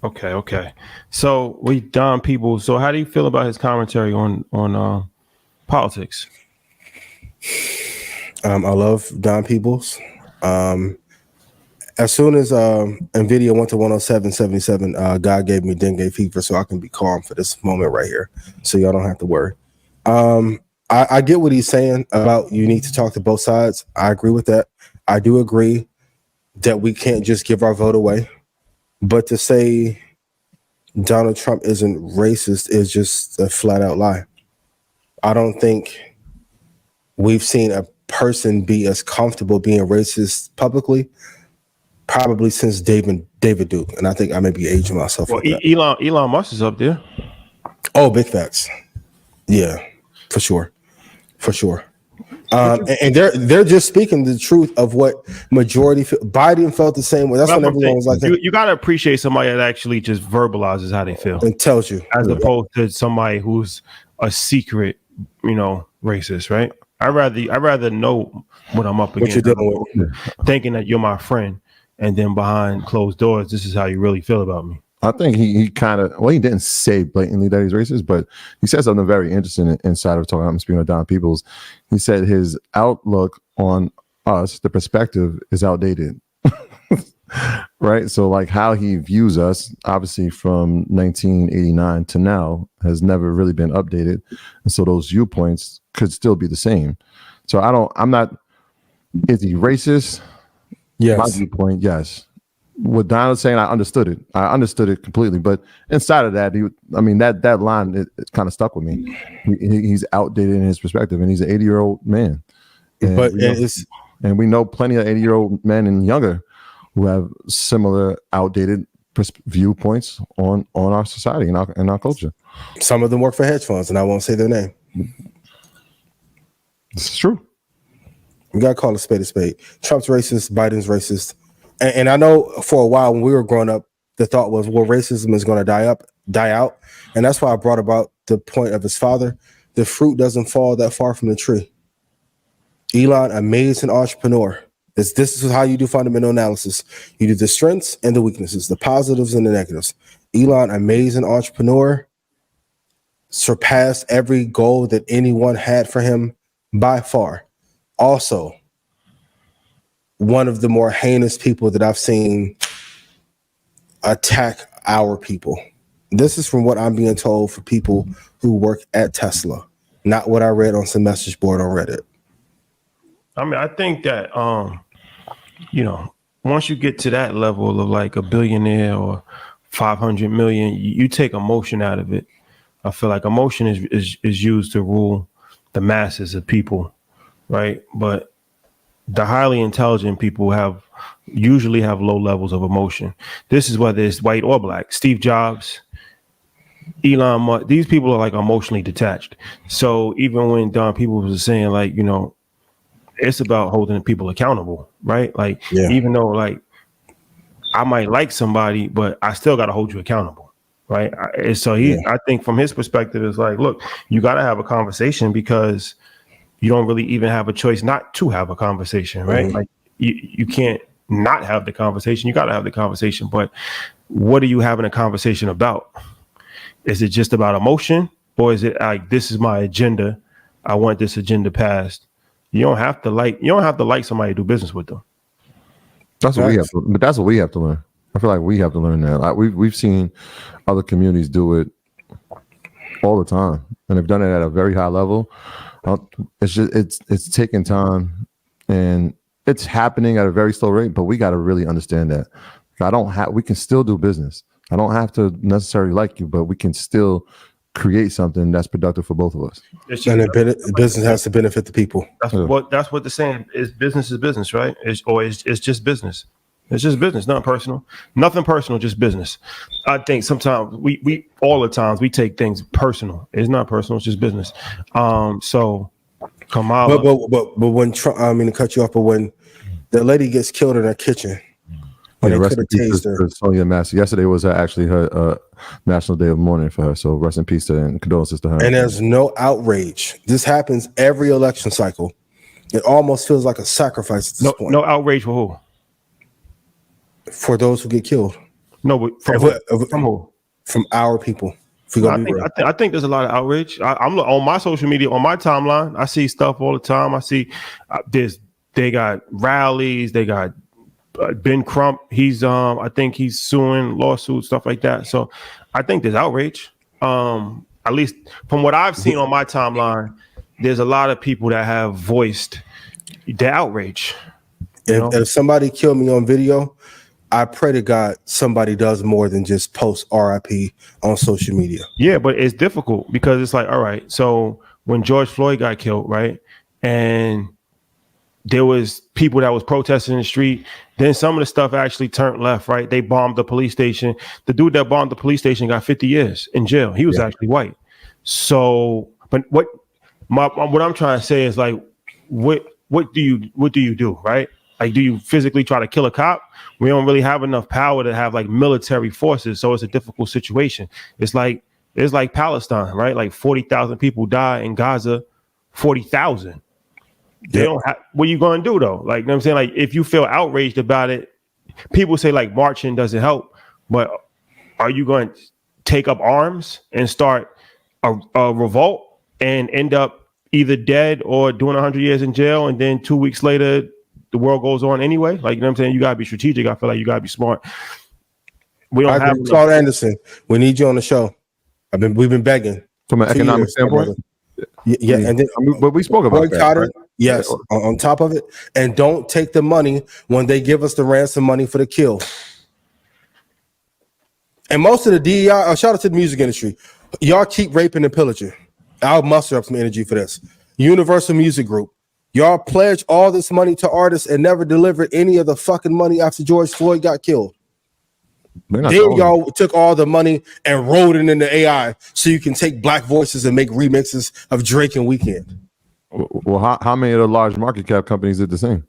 Okay. So we Don Peebles. So how do you feel about his commentary on politics? I love Don Peebles. As soon as Nvidia went to 107.77, God gave me dengue fever, so I can be calm for this moment right here. So y'all don't have to worry. I get what he's saying about you need to talk to both sides. I agree with that. I do agree that we can't just give our vote away. But to say Donald Trump isn't racist is just a flat out lie. I don't think we've seen a person be as comfortable being racist publicly probably since David Duke. And I think I may be aging myself. Well, with that. Elon Musk is up there. Oh, big facts. Yeah, for sure. And they're just speaking the truth of what majority Biden felt the same way. That's when everyone was like, you got to appreciate somebody that actually just verbalizes how they feel and tells you, as opposed to somebody who's a secret, racist, right? I'd rather know what I'm up against, what you're dealing with, thinking that you're my friend, and then behind closed doors, this is how you really feel about me. I think he kind of, he didn't say blatantly that he's racist, but he said something very interesting inside of talking. I'm speaking of Don Peebles. He said his outlook on us, the perspective, is outdated. Right? So like how he views us, obviously from 1989 to now, has never really been updated. And so those viewpoints could still be the same. So is he racist? my viewpoint, yes. What Don was saying, I understood it. I understood it completely. But inside of that, that line, it kind of stuck with me. He's outdated in his perspective, and he's an 80-year-old man. And we know plenty of 80-year-old men and younger who have similar outdated viewpoints on our society and our culture. Some of them work for hedge funds, and I won't say their name. This is true. We got to call a spade a spade. Trump's racist, Biden's racist. And I know for a while when we were growing up, the thought was, well, racism is going to die out. And that's why I brought about the point of his father. The fruit doesn't fall that far from the tree. Elon, amazing entrepreneur. This is how you do fundamental analysis. You do the strengths and the weaknesses, the positives and the negatives. Elon, amazing entrepreneur, surpassed every goal that anyone had for him by far. Also, one of the more heinous people that I've seen attack our people. This is from what I'm being told for people who work at Tesla, not what I read on some message board on Reddit. I mean, I think that, once you get to that level of like a billionaire or 500 million, you take emotion out of it. I feel like emotion is used to rule the masses of people, right? But the highly intelligent people usually have low levels of emotion. This is whether it's white or black. Steve Jobs, Elon Musk, these people are like emotionally detached. So even when Don Peebles was saying like, it's about holding people accountable, right? Like, even though like I might like somebody, but I still got to hold you accountable, right? I think from his perspective, it's like, look, you got to have a conversation because you don't really even have a choice not to have a conversation, right? Mm-hmm. Like you can't not have the conversation. You got to have the conversation, but what are you having a conversation about? Is it just about emotion, or is it like, this is my agenda, I want this agenda passed? You don't have to like somebody to do business with them. That's what we have to, but that's what we have to learn. I feel like we have to learn that. Like we've seen other communities do it all the time, and they've done it at a very high level. It's taking time, and it's happening at a very slow rate. But we got to really understand that. We can still do business. I don't have to necessarily like you, but we can still create something that's productive for both of us. And business has to benefit the people. That's what the saying is. Business is business, right? It's just business. It's just business, not personal. Nothing personal, just business. I think sometimes we all the times we take things personal. It's not personal, it's just business. So Kamala. But when Trump, I mean to cut you off, but when the lady gets killed in her kitchen, when they could have tased her. Sonia Massey. Yesterday was actually her National Day of Mourning for her. So rest in peace and condolences to her. And there's no outrage. This happens every election cycle. It almost feels like a sacrifice at this point. No outrage for who? For those who get killed. No, but from who? From our people. I think there's a lot of outrage. I'm on my social media, on my timeline. I see stuff all the time. I see they got rallies. They got Ben Crump. He's I think he's suing, lawsuits, stuff like that. So I think there's outrage. At least from what I've seen on my timeline, there's a lot of people that have voiced the outrage. If somebody killed me on video, I pray to God somebody does more than just post RIP on social media. Yeah, but it's difficult because it's like, all right, so when George Floyd got killed, right, and there was people that was protesting in the street, then some of the stuff actually turned left, right? They bombed the police station. The dude that bombed the police station got 50 years in jail. He was actually white. So, but what I'm trying to say is like, what do you do, right? Like, do you physically try to kill a cop? We don't really have enough power to have like military forces, so it's a difficult situation. It's like Palestine, right? Like 40,000 people die in Gaza, 40,000. They don't have, what are you going to do though? Like, you know what I'm saying? Like, if you feel outraged about it, people say like marching doesn't help, but are you going to take up arms and start a revolt and end up either dead or doing 100 years in jail, and then 2 weeks later the world goes on anyway? Like, you know what I'm saying? You gotta be strategic. I feel like you gotta be smart. We don't have Claude Anderson. We need you on the show. We've been begging from an economic standpoint. Yeah, and then but we spoke about that. Right? Yes, on top of it, and don't take the money when they give us the ransom money for the kill. And most of the DEI, shout out to the music industry, y'all keep raping and pillaging. I'll muster up some energy for this. Universal Music Group, y'all pledged all this money to artists and never delivered any of the fucking money after George Floyd got killed. Then y'all took all the money and rolled it into AI so you can take black voices and make remixes of Drake and Weeknd. Well, how many of the large market cap companies did the same?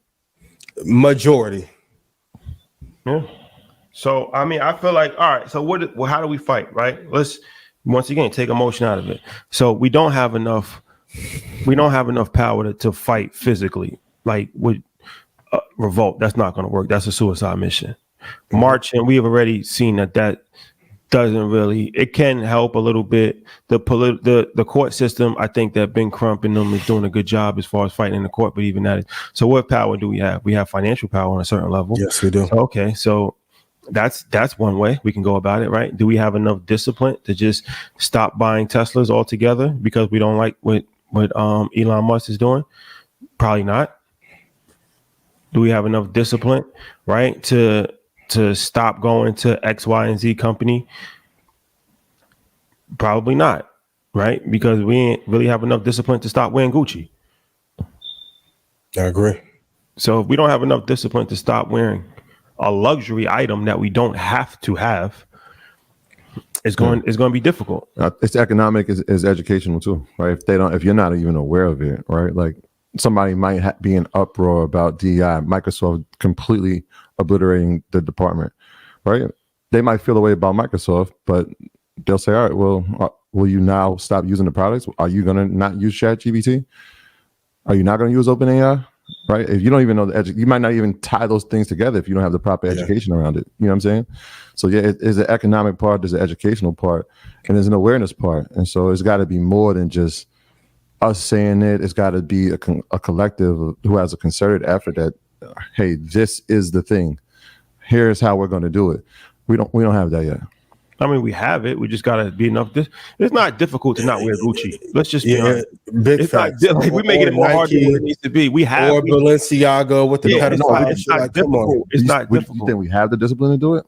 Majority. Yeah. So I mean, I feel like, all right. So how do we fight? Right. Let's once again take emotion out of it. So we don't have enough power to fight physically. Like with revolt, that's not going to work. That's a suicide mission. Marching, we have already seen that doesn't really. It can help a little bit. The court system, I think that Ben Crump and them is doing a good job as far as fighting in the court. But even that is. So what power do we have? We have financial power on a certain level. Yes, we do. So, okay, so that's one way we can go about it, right? Do we have enough discipline to just stop buying Teslas altogether because we don't like what Elon Musk is doing? Probably not. Do we have enough discipline, right, to stop going to X, Y, and Z company? Probably not, right? Because we ain't really have enough discipline to stop wearing Gucci. I agree. So if we don't have enough discipline to stop wearing a luxury item that we don't have to have, it's going to be difficult. It's economic is educational too, right? If you're not even aware of it, right? Like somebody might be in uproar about DEI, Microsoft completely obliterating the department, right? They might feel the way about Microsoft, but they'll say, all right, well, will you now stop using the products? Are you going to not use ChatGPT? Are you not going to use OpenAI? Right? If you don't even know you might not even tie those things together if you don't have the proper education around it. You know what I'm saying? So yeah, there's an economic part, there's an educational part, and there's an awareness part. And so it's got to be more than just us saying it. It's got to be a collective who has a concerted effort that, hey, this is the thing. Here's how we're going to do it. We don't have that yet. I mean, we have it. We just got to be enough. It's not difficult to not wear Gucci. Let's just be honest. Big facts. Like, we making it more hard than it needs to be. We have or Balenciaga with the pedophile. It's not difficult. It's not difficult. You think we have the discipline to do it?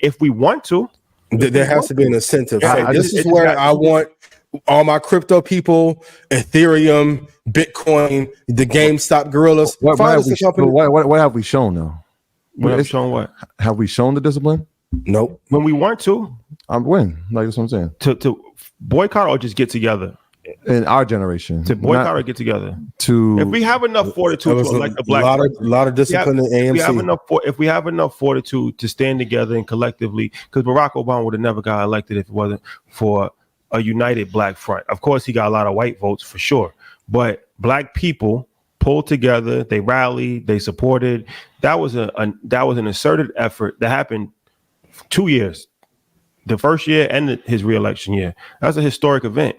If we want to. There has to be an incentive. This is where I want all my crypto people, Ethereum, Bitcoin, the GameStop gorillas. What have we shown though? Have we shown the discipline? Nope. When we want to, when? Like that's what I'm saying. To boycott or just get together. In our generation, to boycott or get together. If we have enough fortitude to elect the black, lot of discipline in AMC. If we have enough fortitude to stand together and collectively, because Barack Obama would have never got elected if it wasn't for a united black front. Of course, he got a lot of white votes for sure, but black people pulled together, they rallied, they supported. That was an asserted effort that happened 2 years, the first year and his reelection year. That's a historic event.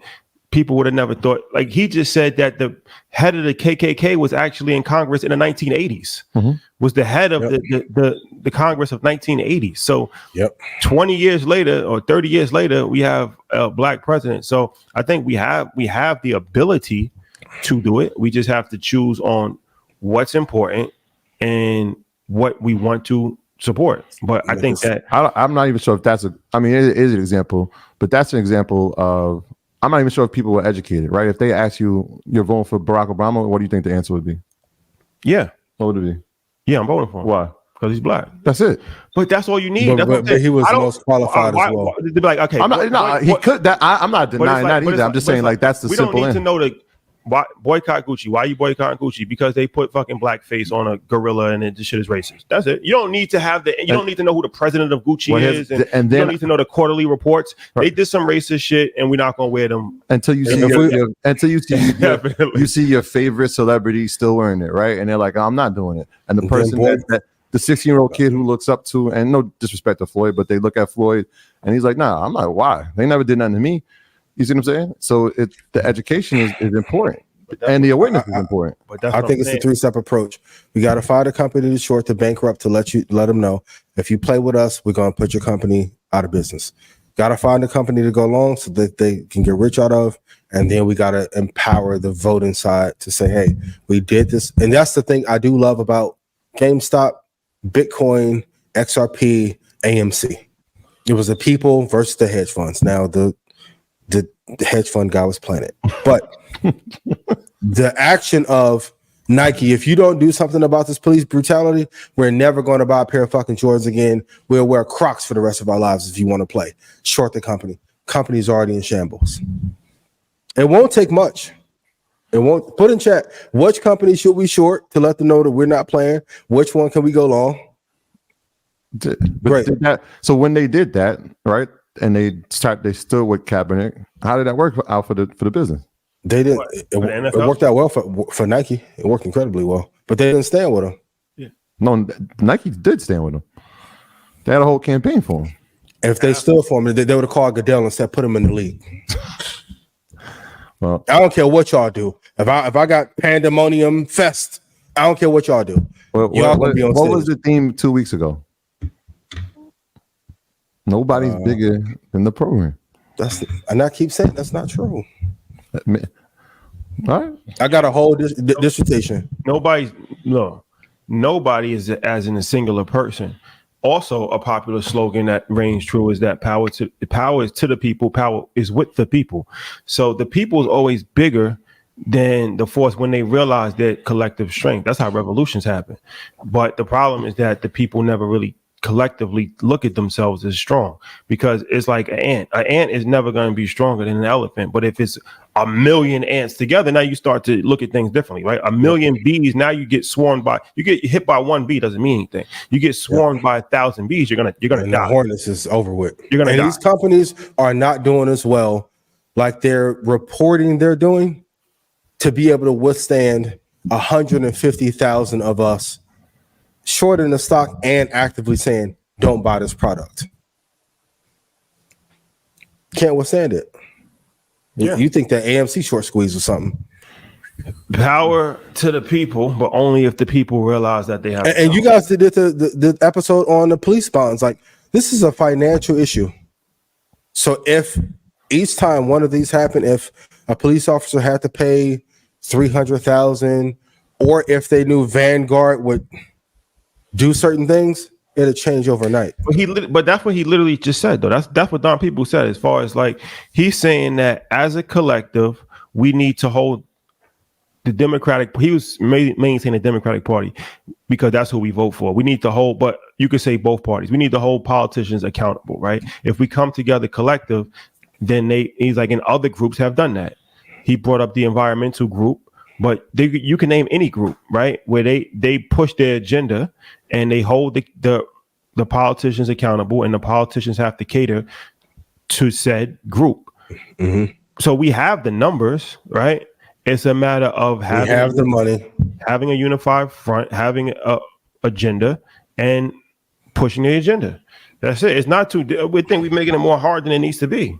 People would have never thought. Like he just said that the head of the KKK was actually in Congress in the 1980s. Mm-hmm. Was the head of the Congress of 1980s. So 20 years later or 30 years later, we have a black president. So I think we have the ability to do it. We just have to choose on what's important and what we want to support. But I think that I'm not even sure if that's it is an example, but that's an example of, I'm not even sure if people were educated, right? If they ask you, you're voting for Barack Obama, what do you think the answer would be? Yeah. What would it be? Yeah, I'm voting for him. Why? Because he's black. That's it. But that's all you need. But he was the most qualified as well. They'd be like, okay. I'm not denying that either. I'm just saying like that's the simple. We don't need to know why boycott Gucci. Why are you boycotting Gucci? Because they put fucking blackface on a gorilla and this shit is racist. That's it. You don't need to have you don't need to know who the president of Gucci is, and you don't need to know the quarterly reports. Right. They did some racist shit, and we're not gonna wear them until you see your favorite celebrity still wearing it, right? And they're like, I'm not doing it. And the person that the 16-year-old kid who looks up to, and no disrespect to Floyd, but they look at Floyd and he's like, nah, I'm not. Why? They never did nothing to me. You see what I'm saying? So the education is important, and the awareness is important. But I think it's a 3-step approach. We got to find a company that's short to bankrupt to let them know, if you play with us, we're going to put your company out of business. Got to find a company to go long so that they can get rich out of, And then we got to empower the voting side to say, hey, we did this. And that's the thing I do love about GameStop, Bitcoin, XRP, AMC. It was the people versus the hedge funds. Now the hedge fund guy was playing it. But the action of Nike, if you don't do something about this police brutality, we're never going to buy a pair of fucking Jordans again. We'll wear Crocs for the rest of our lives if you want to play. Short the company. Company's already in shambles. It won't take much. It won't. Put in chat, which company should we short to let them know that we're not playing? Which one can we go long? Great. So when they did that, right, and they stood with Kaepernick, how did that work out for the business? They didn't. It worked out well for Nike. It worked incredibly well, but they didn't stand with him. Yeah. No, Nike did stand with him. They had a whole campaign for him. If they stood for him, they would have called Goodell and said, "Put him in the league." Well, I don't care what y'all do. If I got pandemonium fest, I don't care what y'all do. Y'all gonna be on what stage. was the theme 2 weeks ago? Nobody's bigger than the program. And I keep saying that's not true. All right. I got a whole dissertation. Nobody is as in a singular person. Also, a popular slogan that reigns true is that power is to the people, power is with the people. So the people is always bigger than the force when they realize their collective strength. That's how revolutions happen. But the problem is that the people never really collectively look at themselves as strong, because it's like an ant. An ant is never going to be stronger than an elephant. But if it's a million ants together, now you start to look at things differently, right? A million bees, now you get hit by one bee, doesn't mean anything. You get swarmed by 1,000 bees, you're gonna die. The hornets is over with. You're gonna die. These companies are not doing as well, like they're reporting they're doing, to be able to withstand 150,000 of us shorting the stock and actively saying, don't buy this product. Can't withstand it. Yeah. You think that AMC short squeeze or something. Power to the people, but only if the people realize that they have. And you guys did the episode on the police bonds. Like, this is a financial issue. So if each time one of these happened, if a police officer had to pay $300,000, or if they knew Vanguard would do certain things, it'll change overnight. But that's what he literally just said, though. That's what Don People said. As far as like, he's saying that as a collective, we need to hold the Democratic. He was maintaining the Democratic Party because that's who we vote for. We need to hold, but you could say both parties. We need to hold politicians accountable, right? If we come together collective, then he's like, and other groups have done that. He brought up the environmental group. But you can name any group, right, where they push their agenda and they hold the politicians accountable, and the politicians have to cater to said group. Mm-hmm. So we have the numbers, right? It's a matter of having the money, having a unified front, having a agenda, and pushing the agenda. That's it. It's not too. We think we're making it more hard than it needs to be.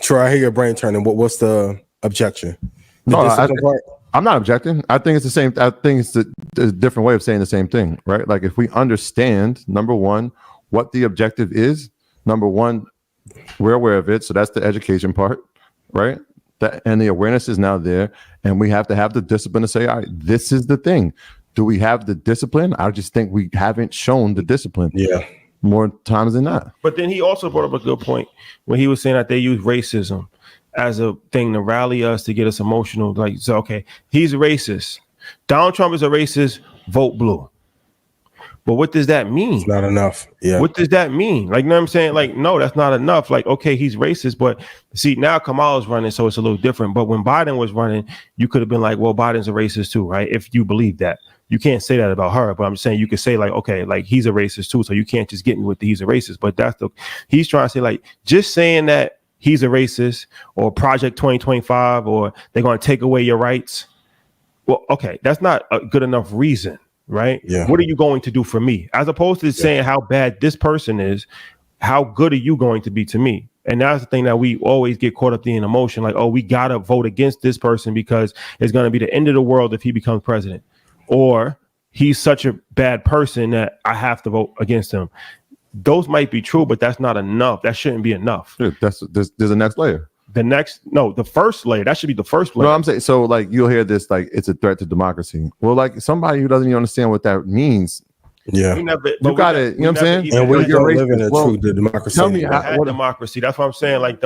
Troy, I hear your brain turning. What's the objection? I'm not objecting. I think it's the same. I think it's a different way of saying the same thing, right? Like, if we understand, number one, what the objective is, number one, we're aware of it. So that's the education part, right? And the awareness is now there. And we have to have the discipline to say, all right, this is the thing. Do we have the discipline? I just think we haven't shown the discipline. Yeah. More times than not. But then he also brought up a good point when he was saying that they use racism as a thing to rally us, to get us emotional. Like, so, okay, he's a racist. Donald Trump is a racist, vote blue. But what does that mean? It's not enough. Yeah. What does that mean? Like, you know what I'm saying? Like, no, that's not enough. Like, okay, he's racist, but see, now Kamala's running, so it's a little different. But when Biden was running, you could have been like, well, Biden's a racist too, right? If you believe that. You can't say that about her, but I'm saying you could say like, okay, like he's a racist too, so you can't just get me with he's a racist. But he's trying to say like, just saying that he's a racist or Project 2025 or they're going to take away your rights. Well, okay, that's not a good enough reason, right? Yeah. What are you going to do for me? As opposed to saying how bad this person is, how good are you going to be to me? And that's the thing that we always get caught up in emotion. Like, oh, we got to vote against this person because it's going to be the end of the world if he becomes president. Or he's such a bad person that I have to vote against him. Those might be true, but that's not enough. That shouldn't be enough. Dude, there's a next layer. the first layer. That should be the first layer. No, I'm saying, so like you'll hear this like it's a threat to democracy. Well, like somebody who doesn't even understand what that means. Yeah, We never, You got it. You know what I'm saying? and we You're don't live in racist. a Well, true democracy. tell me anymore. how- had democracy. That's what I'm saying. Like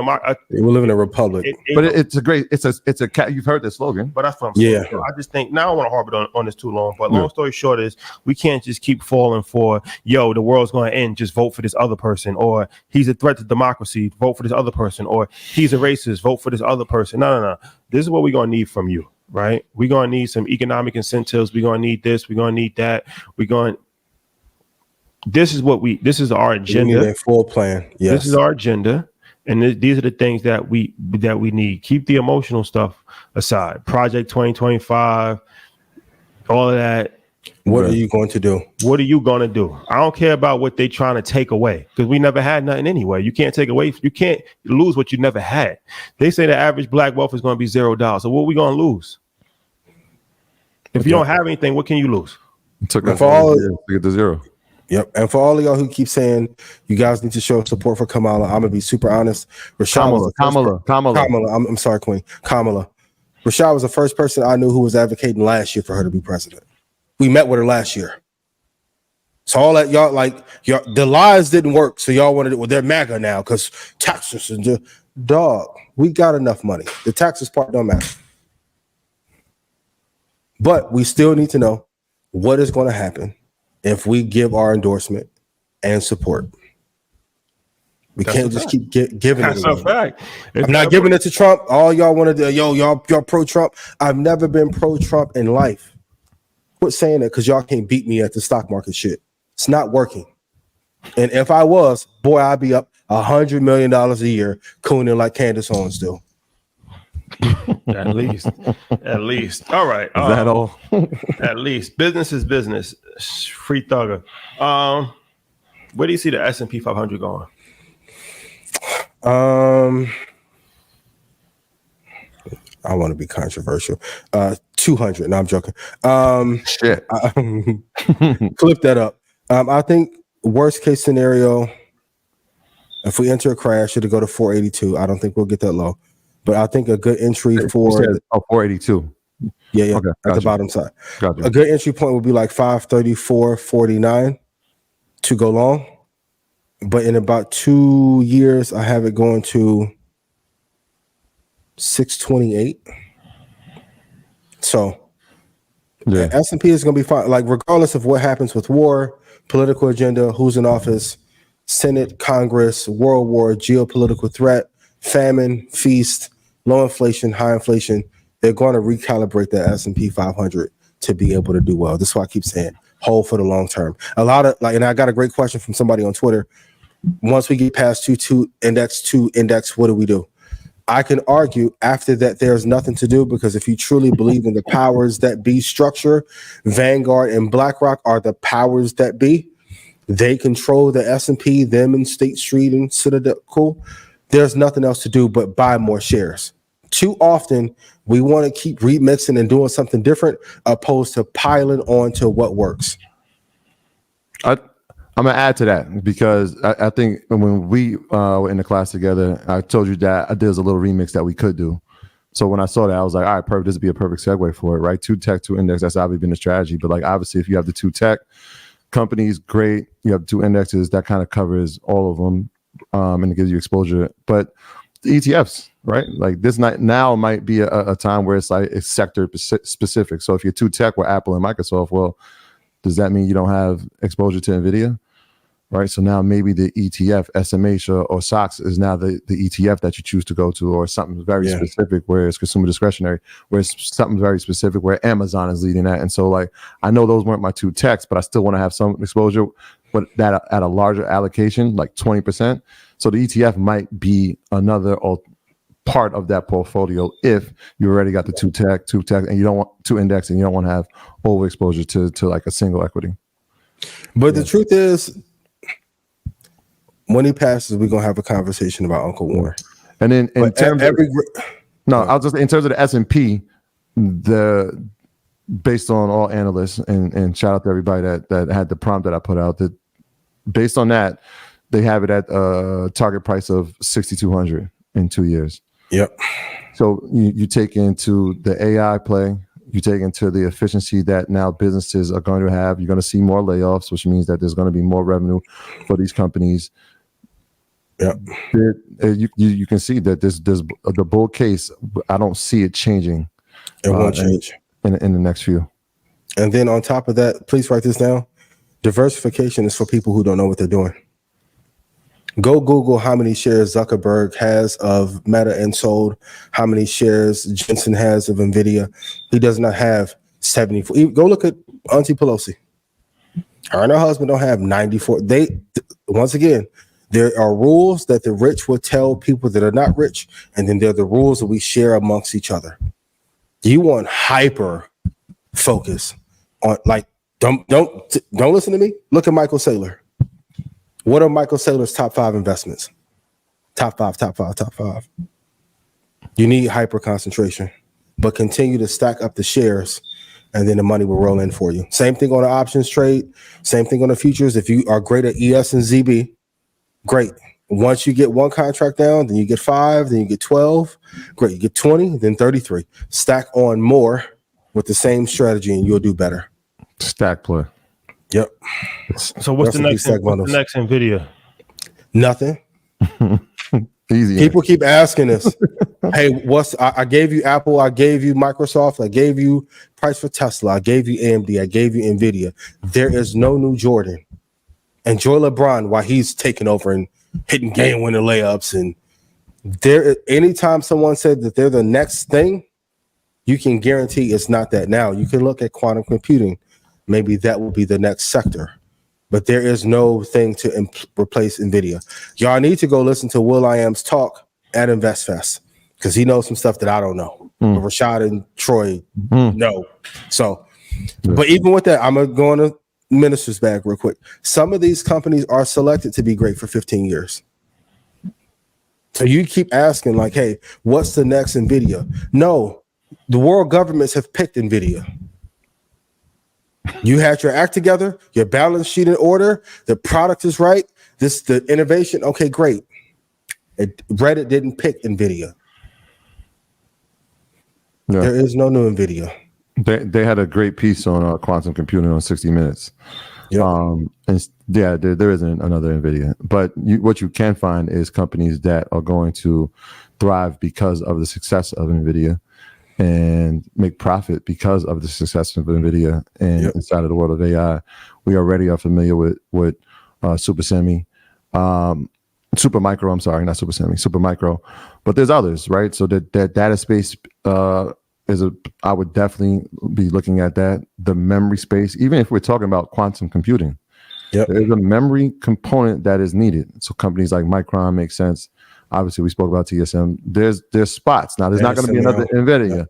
We live in a republic. But it's a great. It's a cat. You've heard the slogan. But that's what I'm saying. Yeah. So I just think now I don't want to harbor on this too long. But long story short is we can't just keep falling for the world's going to end. Just vote for this other person, or he's a threat to democracy. Vote for this other person, or he's a racist. Vote for this other person. No. This is what we're going to need from you, right? We're going to need some economic incentives. We're going to need this. We're going to need that. This is our agenda. We need a full plan. Yes. This is our agenda, and these are the things that we need. Keep the emotional stuff aside. Project 2025, all of that. What are you going to do? What are you going to do? I don't care about what they trying to take away, because we never had nothing anyway. You can't take away. You can't lose what you never had. They say the average black wealth is going to be $0. So what are we going to lose? If you don't have anything, what can you lose? It took And us for all- to get to zero. Yep. And for all of y'all who keep saying you guys need to show support for Kamala, I'm gonna be super honest. Rashad was the first Kamala. I'm sorry, Queen. Kamala. Rashad was the first person I knew who was advocating last year for her to be president. We met with her last year. So all that y'all the lies didn't work. So y'all wanted it. Well, they're MAGA now because taxes and dog. We got enough money. The taxes part don't matter. But we still need to know what is going to happen if we give our endorsement and support. We can't just keep giving it. That's a fact. I'm not giving it to Trump. All y'all want to do, y'all pro-Trump. I've never been pro-Trump in life. Quit saying that because y'all can't beat me at the stock market shit. It's not working. And if I was, boy, I'd be up $100 million a year cooning like Candace Owens do. At least. All right. Is that all? At least. Business is business. Free thugger. Where do you see the S&P 500 going? I want to be controversial. 200. No, I'm joking. Shit. Flip that up. I think worst case scenario, if we enter a crash, it'll go to 482. I don't think we'll get that low. But I think a good entry for 482. Yeah, Okay, at the bottom side. Gotcha. A good entry point would be like 534.49 to go long. But in about 2 years, I have it going to 628. So Yeah. S&P is going to be fine. Like regardless of what happens with war, political agenda, who's in office, Senate, Congress, world war, geopolitical threat, famine, feast, low inflation, high inflation, they're going to recalibrate that S&P 500 to be able to do well. That's why I keep saying hold for the long term. A lot of and I got a great question from somebody on Twitter. Once we get past 2 index, what do we do? I can argue after that there's nothing to do, because if you truly believe in the powers that be structure, Vanguard and BlackRock are the powers that be. They control the S&P, them and State Street and Citadel. Cool. There's nothing else to do but buy more shares. Too often, we want to keep remixing and doing something different opposed to piling on to what works. I'm gonna add to that because I think when we were in the class together, I told you that there's a little remix that we could do. So when I saw that, I was like, all right, perfect. This would be a perfect segue for it, right? 2 tech, 2 index. That's obviously been the strategy. But like, obviously, if you have the 2 tech companies, great. You have 2 indexes that kind of covers all of them, and it gives you exposure. But the ETFs, right? Like this now might be a time where it's like it's sector specific. So if you're 2 tech with Apple and Microsoft, well, does that mean you don't have exposure to Nvidia? Right. So now maybe the ETF, SMH or SOX is now the ETF that you choose to go to, or something very specific where it's consumer discretionary, where it's something very specific where Amazon is leading that. And so like, I know those weren't my 2 techs, but I still want to have some exposure, but that at a larger allocation, like 20%. So the ETF might be another part of that portfolio if you already got the 2 tech, and you don't want 2 index, and you don't want to have overexposure to like a single equity. But the truth is, when he passes, we're gonna have a conversation about Uncle Warren. And then in terms I'll just in terms of the S&P, based on all analysts and shout out to everybody that had the prompt that I put out, that based on that, they have it at a target price of 6,200 in 2 years. Yep. So you take into the AI play, you take into the efficiency that now businesses are going to have. You're going to see more layoffs, which means that there's going to be more revenue for these companies. Yep. You can see that there's the bull case. I don't see it changing. It won't change in the next few. And then on top of that, please write this down. Diversification is for people who don't know what they're doing. Go Google how many shares Zuckerberg has of Meta and sold, how many shares Jensen has of Nvidia. He does not have 74. Go look at Auntie Pelosi. Her and her husband don't have 94. Once again, there are rules that the rich will tell people that are not rich, and then there are the rules that we share amongst each other. You want hyper focus on, like, don't listen to me. Look at Michael Saylor. What are Michael Saylor's top 5 investments? Top five. You need hyper concentration, but continue to stack up the shares, and then the money will roll in for you. Same thing on the options trade. Same thing on the futures. If you are great at ES and ZB, great. Once you get one contract down, then you get 5, then you get 12. Great. You get 20, then 33. Stack on more with the same strategy, and you'll do better. Stack play. Yep. So what's the next Nvidia? Nothing. Easy. People keep asking us, hey, I gave you Apple, I gave you Microsoft, I gave you price for Tesla, I gave you AMD, I gave you Nvidia. There is no new Jordan. Enjoy LeBron while he's taking over and hitting game winner layups. And anytime someone said that they're the next thing, you can guarantee it's not that. Now you can look at quantum computing. Maybe that will be the next sector, but there is no thing to replace Nvidia. Y'all need to go listen to Will.i.am's talk at InvestFest because he knows some stuff that I don't know. But Rashad and Troy know. So, but even with that, I'm going to go on a minister's bag real quick. Some of these companies are selected to be great for 15 years. So you keep asking like, hey, what's the next Nvidia? No, the world governments have picked Nvidia. You had your act together, your balance sheet in order, the product is right, the innovation, okay, great. Reddit didn't pick Nvidia. Yeah. There is no new Nvidia. They had a great piece on quantum computing on 60 Minutes. Yep. And yeah, there isn't another Nvidia, but what you can find is companies that are going to thrive because of the success of Nvidia and make profit because of the success of Nvidia and inside of the world of AI. We already are familiar with Supermicro. I'm sorry, not Supermicro, but there's others, right? So that data space I would definitely be looking at that. The memory space, even if we're talking about quantum computing, there's a memory component that is needed. So companies like Micron make sense. Obviously, we spoke about TSM. There's spots. Now, there's not going to be another Nvidia,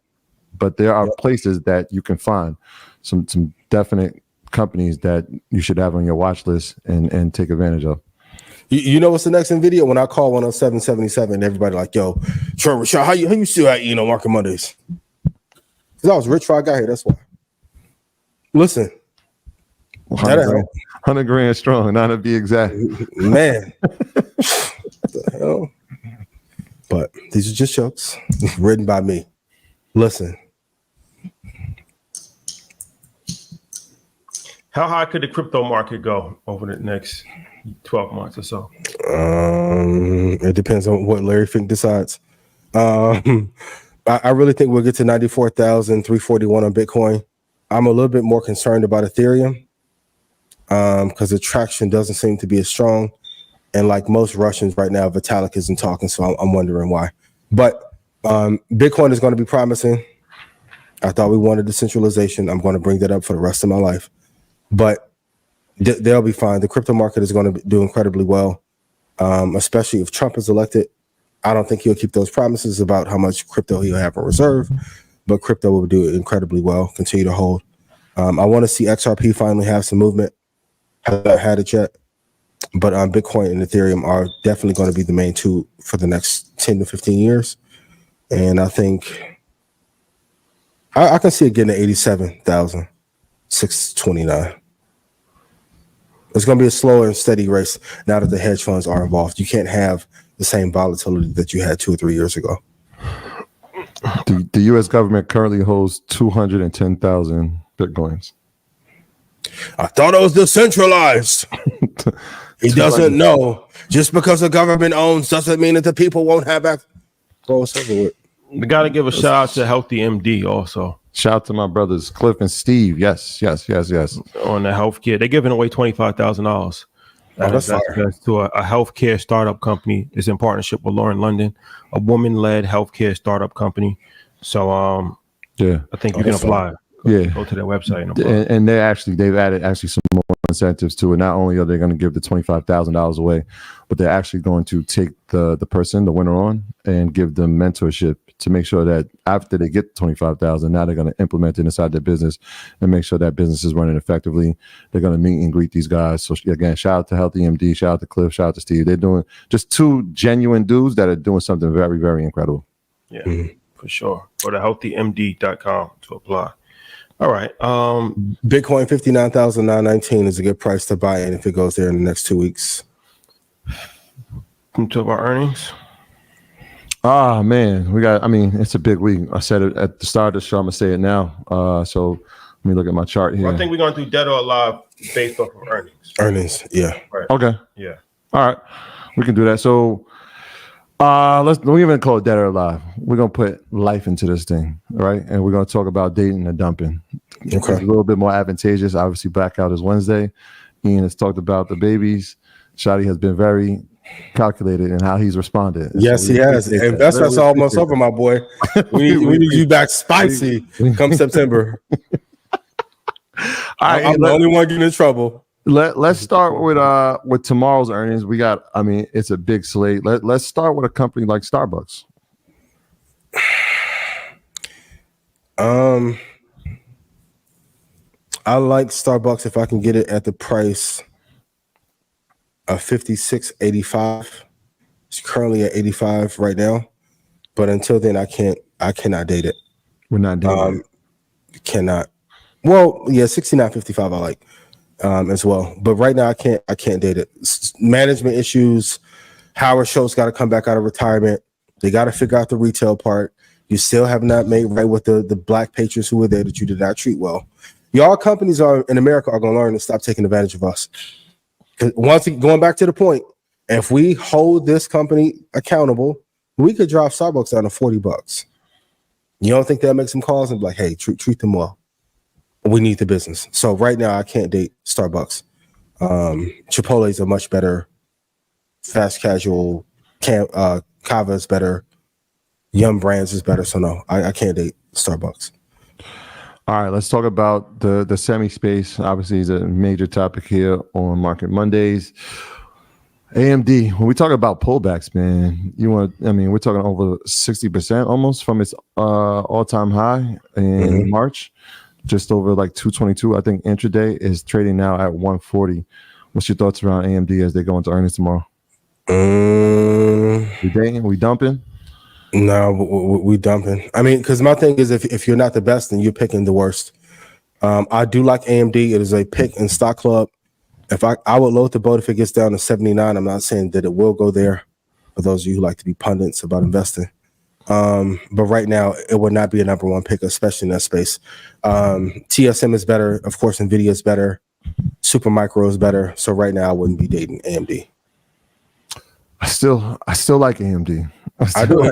but there are places that you can find some definite companies that you should have on your watch list and take advantage of. You know what's the next Nvidia? When I call 10777, everybody like, yo, Troy Rashad, how you still at Market Mondays? Because I was rich before I got here. That's why. Listen, 100 grand strong, not to be exact. Man, what the hell? But these are just jokes written by me. Listen. How high could the crypto market go over the next 12 months or so? It depends on what Larry Fink decides. I really think we'll get to 94,341 on Bitcoin. I'm a little bit more concerned about Ethereum because the traction doesn't seem to be as strong. And like most Russians right now, Vitalik isn't talking, so I'm wondering why. But Bitcoin is going to be promising. I thought we wanted decentralization. I'm going to bring that up for the rest of my life. But they'll be fine. The crypto market is going to do incredibly well, especially if Trump is elected. I don't think he'll keep those promises about how much crypto he'll have in reserve, but crypto will do incredibly well, continue to hold. I want to see XRP finally have some movement. Haven't had it yet, but Bitcoin and Ethereum are definitely going to be the main two for the next 10 to 15 years. And I think I can see it getting to 87,629. It's going to be a slower and steady race now that the hedge funds are involved. You can't have the same volatility that you had 2 or 3 years ago. The U.S. government currently holds 210,000 bitcoins. I thought it was decentralized. He doesn't know. Just because the government owns doesn't mean that the people won't have access. Bro, it's over with. We got to give a shout out to Healthy MD also. Shout out to my brothers Cliff and Steve. Yes. On the healthcare. They're giving away $25,000. That's to a healthcare startup company. It's in partnership with Lauren London, a woman-led healthcare startup company. So I think you can apply. Go to their website and apply. And they've added some more incentives to it. Not only are they going to give the $25,000 away, but they're actually going to take the winner on, and give them mentorship to make sure that after they get $25,000, now they're going to implement it inside their business and make sure that business is running effectively. They're going to meet and greet these guys. So again, shout out to Healthy MD, shout out to Cliff, shout out to Steve. They're doing just two genuine dudes that are doing something very, very incredible. Yeah, for sure. Go to healthymd.com to apply. All right. Bitcoin 59,919 is a good price to buy in if it goes there in the next 2 weeks. Can we talk about earnings? Man, it's a big week. I said it at the start of the show. I'm gonna say it now. So let me look at my chart here. I think we're gonna do dead or alive based off of earnings. Earnings, yeah. Right. Okay. Yeah. All right, we can do that. So don't even call it dead or alive. We're gonna put life into this thing, right? And we're gonna talk about dating and dumping. Okay. It's a little bit more advantageous. Obviously, blackout is Wednesday. Ian has talked about the babies. Shadi has been very calculated in how he's responded. Yes, he has. Investors are almost over, my boy. We need you back spicy come September. I'm the only one getting in trouble. Let's start with tomorrow's earnings. We got, it's a big slate. Let's start with a company like Starbucks. I like Starbucks if I can get it at the price of $56.85. It's currently at 85 right now, but until then, I cannot date it. We're not dating it. Cannot. Well, yeah, 69.55 I like as well, but right now I can't date it. Management issues. Howard Schultz got to come back out of retirement. They got to figure out the retail part. You still have not made right with the black patrons who were there that you did not treat well. Y'all companies in America are going to learn to stop taking advantage of us. Once going back to the point, if we hold this company accountable, we could drop Starbucks down to $40. You don't think they'll make some calls and be like, hey, treat them well. We need the business. So right now I can't date Starbucks. Chipotle is a much better fast casual. Kava is better. Yum Brands is better. So no, I can't date Starbucks. All right, let's talk about the semi space. Obviously, is a major topic here on Market Mondays. AMD, when we talk about pullbacks, man, we're talking over 60% almost from its all-time high in March, just over like 222. I think intraday is trading now at 140. What's your thoughts around AMD as they go into earnings tomorrow? We dating? We dumping? No, we dumping. Because my thing is, if you're not the best, then you're picking the worst. I do like AMD. It is a pick in Stock Club. If I would load the boat if it gets down to 79. I'm not saying that it will go there. For those of you who like to be pundits about investing, but right now it would not be a number one pick, especially in that space. TSM is better, of course. Nvidia is better. Supermicro is better. So right now I wouldn't be dating AMD. I still like AMD. I do.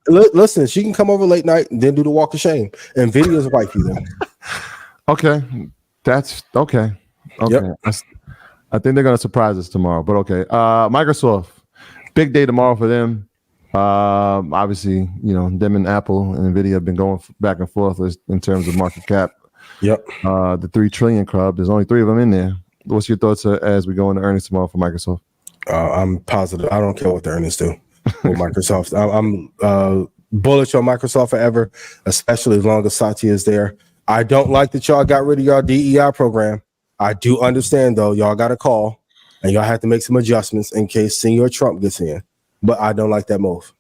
Listen, she can come over late night and then do the walk of shame. Nvidia's wifey then. Okay, that's okay. Okay, yep. I think they're gonna surprise us tomorrow. But okay, Microsoft, big day tomorrow for them. Obviously, them and Apple and Nvidia have been going back and forth in terms of market cap. Yep. The 3 trillion club. There's only 3 of them in there. What's your thoughts as we go into earnings tomorrow for Microsoft? I'm positive. I don't care what the earnings do with Microsoft. I'm bullish on Microsoft forever, especially as long as Satya is there. I don't like that y'all got rid of y'all DEI program. I do understand, though, y'all got a call and y'all have to make some adjustments in case Senior Trump gets in. But I don't like that move.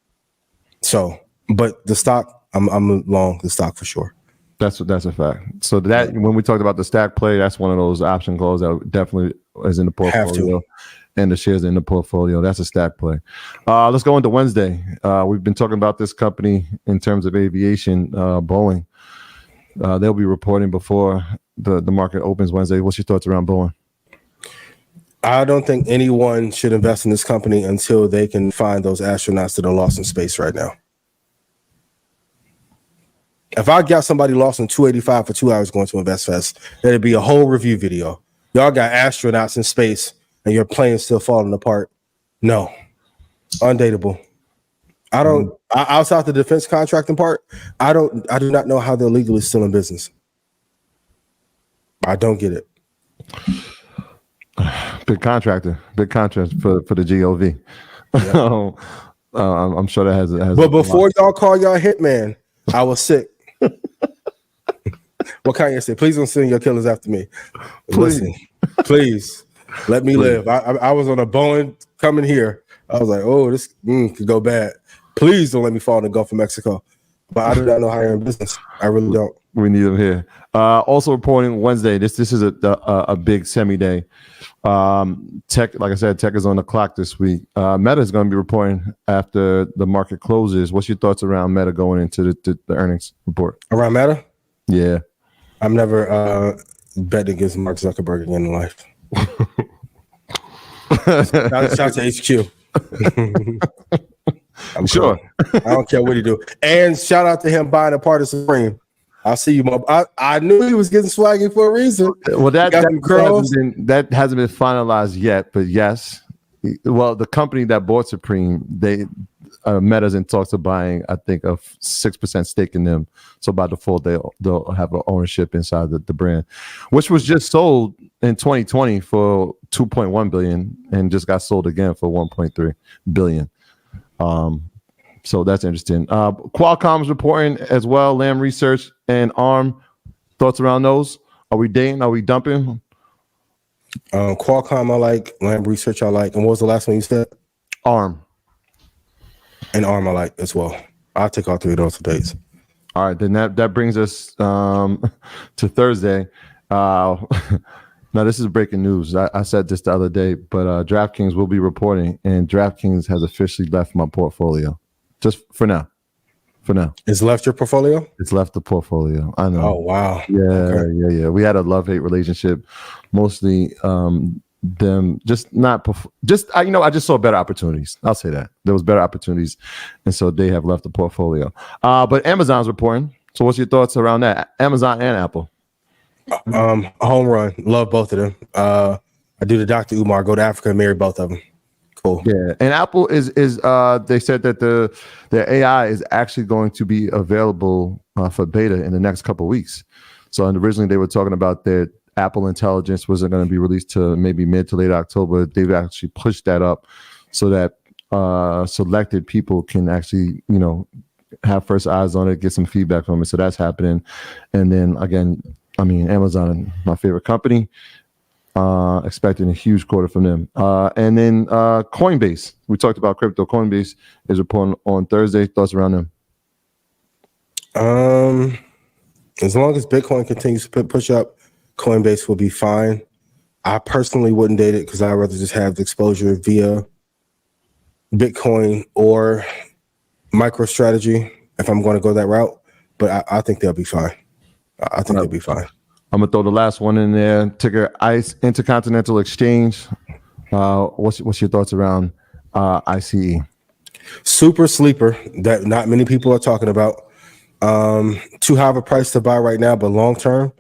So, but the stock, I'm long the stock for sure. That's a fact. So that when we talked about the stack play, that's one of those option calls that definitely is in the portfolio. and the shares in the portfolio. That's a stack play. Let's go into Wednesday. We've been talking about this company in terms of aviation, Boeing. They'll be reporting before the market opens Wednesday. What's your thoughts around Boeing? I don't think anyone should invest in this company until they can find those astronauts that are lost in space right now. If I got somebody lost in 285 for 2 hours going to InvestFest, that'd be a whole review video. Y'all got astronauts in space and your plane's still falling apart. No, undateable. Outside the defense contracting part, I do not know how they're legally still in business. I don't get it. Big contract for the GOV. Yeah. I'm sure that has. But before y'all call y'all hitman, I was sick. What Kanye say? Please don't send your killers after me. Please. Listen, please let me live. I was on a Boeing coming here. I was like, oh, this could go bad. Please don't let me fall in the Gulf of Mexico. But I do not know how you're in business. I really don't. We need them here. Also reporting Wednesday. This is a big semi day. Tech, like I said, tech is on the clock this week. Meta is going to be reporting after the market closes. What's your thoughts around Meta going into the earnings report? Around Meta? Yeah. I'm never betting against Mark Zuckerberg again in life. Shout to HQ. I'm sure. Cool. I don't care what he do. And shout out to him buying a part of Supreme. I'll see you, Mom. I knew he was getting swaggy for a reason. Well, that hasn't been finalized yet, but yes. Well, the company that bought Supreme, Meta's in talks of buying, I think, a 6% stake in them. So by default, they'll have an ownership inside the brand, which was just sold in 2020 for $2.1 billion and just got sold again for $1.3 billion. So that's interesting. Qualcomm's reporting as well. Lam Research and ARM. Thoughts around those? Are we dating? Are we dumping? Qualcomm I like. Lam Research I like. And what was the last one you said? ARM. And ARM I like as well. I'll take all three of those dates. All right, then that brings us to Thursday. Now, this is breaking news. I said this the other day, but DraftKings will be reporting, and DraftKings has officially left my portfolio. Just for now. It's left your portfolio? It's left the portfolio. I know. Oh, wow. Yeah, okay. Yeah. We had a love-hate relationship. Mostly them just not I just saw better opportunities. I'll say that. There was better opportunities, and so they have left the portfolio. But Amazon's reporting. So what's your thoughts around that? Amazon and Apple. Home run. Love both of them. I do the Dr. Umar, go to Africa and marry both of them. Cool. Yeah, and Apple is they said that their AI is actually going to be available for beta in the next couple of weeks. So originally they were talking about that Apple Intelligence wasn't going to be released to maybe mid to late October. They've actually pushed that up so that selected people can actually, have first eyes on it, get some feedback from it. So that's happening. And then again, Amazon, my favorite company. Expecting a huge quarter from them. And then Coinbase. We talked about crypto. Coinbase is reporting on Thursday. Thoughts around them? As long as Bitcoin continues to push up, Coinbase will be fine. I personally wouldn't date it because I'd rather just have the exposure via Bitcoin or MicroStrategy if I'm going to go that route. But I think they'll be fine. I think they'll be fine. I'm gonna throw the last one in there. Ticker ICE, Intercontinental Exchange. What's your thoughts around ICE? Super sleeper that not many people are talking about. Too high of a price to buy right now, but long term,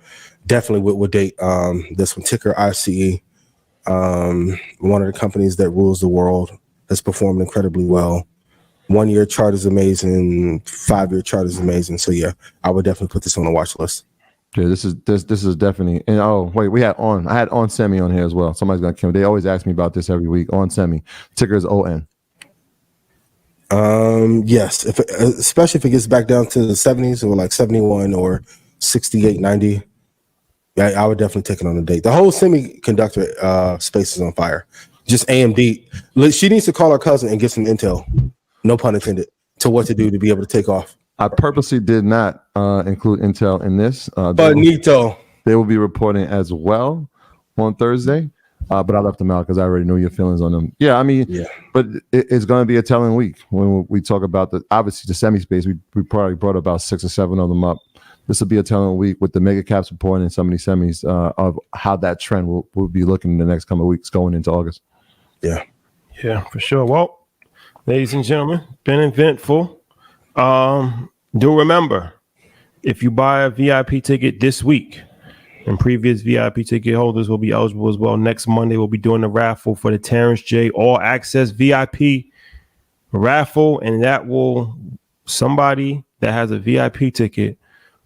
definitely would date this one. Ticker ICE. One of the companies that rules the world, has performed incredibly well. 1 year chart is amazing. 5 year chart is amazing. So yeah, I would definitely put this on the watch list. Yeah, this is definitely. And I had on semi on here as well. Somebody's gonna kill me. They always ask me about this every week. On semi, ticker is ON. Yes, especially if it gets back down to the 70s or like 71 or 68, 90. Yeah, I would definitely take it on a date. The whole semiconductor space is on fire. Just AMD. She needs to call her cousin and get some intel. No pun intended. To what to do to be able to take off. I purposely did not include Intel in this. Bonito. They will be reporting as well on Thursday. but I left them out because I already knew your feelings on them. Yeah, I mean, but it's going to be a telling week when we talk about obviously the semi space. We probably brought about 6 or 7 of them up. This will be a telling week with the mega caps report and some of these semis of how that trend will be looking in the next couple of weeks going into August. Yeah, for sure. Well, ladies and gentlemen, been eventful. Do remember, if you buy a VIP ticket this week, and previous VIP ticket holders will be eligible as well. Next Monday, we'll be doing the raffle for the Terrence J All Access VIP raffle, and somebody that has a VIP ticket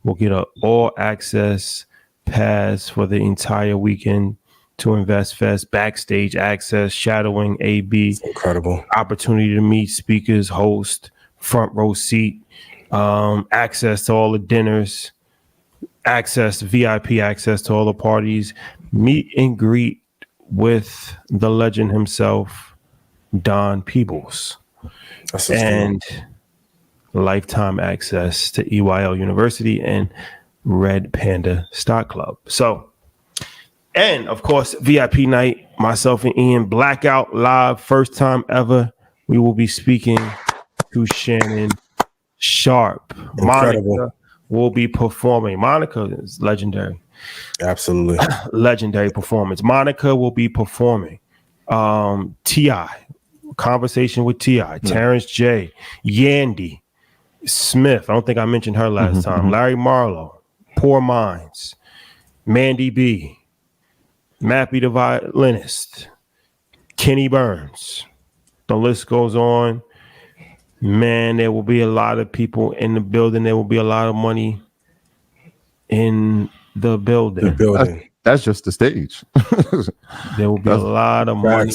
will get an all access pass for the entire weekend to Invest Fest, backstage access, shadowing AB, incredible opportunity to meet speakers, host, front row seat, access to all the dinners, VIP access to all the parties, meet and greet with the legend himself, Donahue Peebles, and lifetime access to EYL University and Red Panda Stock Club. So, and of course, VIP night, myself and Ian, blackout live, first time ever. We will be speaking to Shannon Sharp. Incredible. Monica will be performing. Monica is legendary. Absolutely. Legendary performance. Monica will be performing. T.I., conversation with T.I., Terrence J, Yandy, Smith. I don't think I mentioned her last time. Larry Marlowe, Poor Minds, Mandy B, Mappy the violinist, Kenny Burns. The list goes on. Man, there will be a lot of people in the building. There will be a lot of money in the building. That's just the stage. There will be a lot of money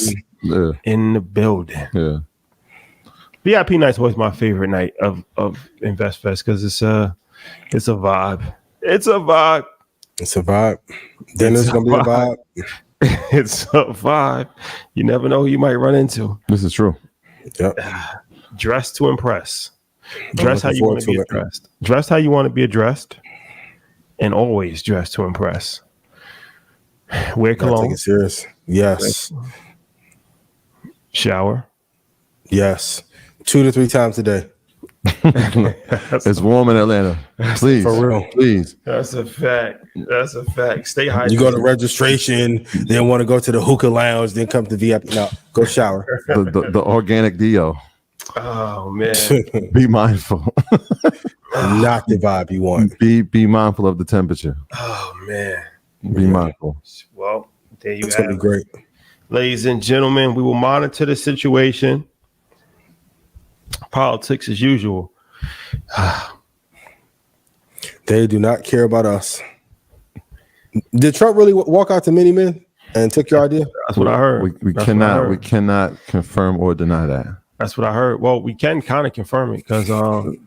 in the building. Yeah. VIP night's always my favorite night of Invest Fest because it's a vibe. It's a vibe. It's a vibe. Dinner's gonna be a vibe. It's a vibe. You never know who you might run into. This is true. Yep. Dress to impress. Dress how you want to be addressed. Dress how you want to be addressed, and always dress to impress. Wear cologne. Take it serious. Yes. Shower. Yes. 2 to 3 times a day. It's warm in Atlanta. Please. For real. Please. That's a fact. Stay hydrated. You go to registration, then want to go to the hookah lounge, then come to VIP. No, go shower. The organic Dio. Oh man. Be mindful. Not the vibe you want. Be mindful of the temperature. Oh man. Be mindful. Well, there you It's have gonna it. be great. Ladies and gentlemen, we will monitor the situation. Politics as usual. They do not care about us. Did Trump really walk out to many men and took your idea? That's what I heard. We cannot confirm or deny that. That's what I heard. Well, we can kind of confirm it because the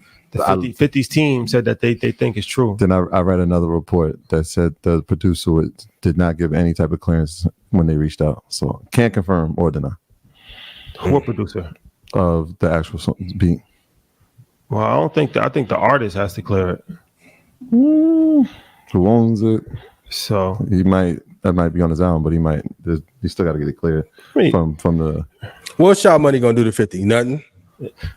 50s team said that they think it's true. Then I read another report that said the producer did not give any type of clearance when they reached out. So can't confirm or deny. What producer? Of the actual beat. Well, I think the artist has to clear it. Who owns it? So that might be on his own, but he still got to get it cleared from the. What's y'all money gonna do to 50? Nothing.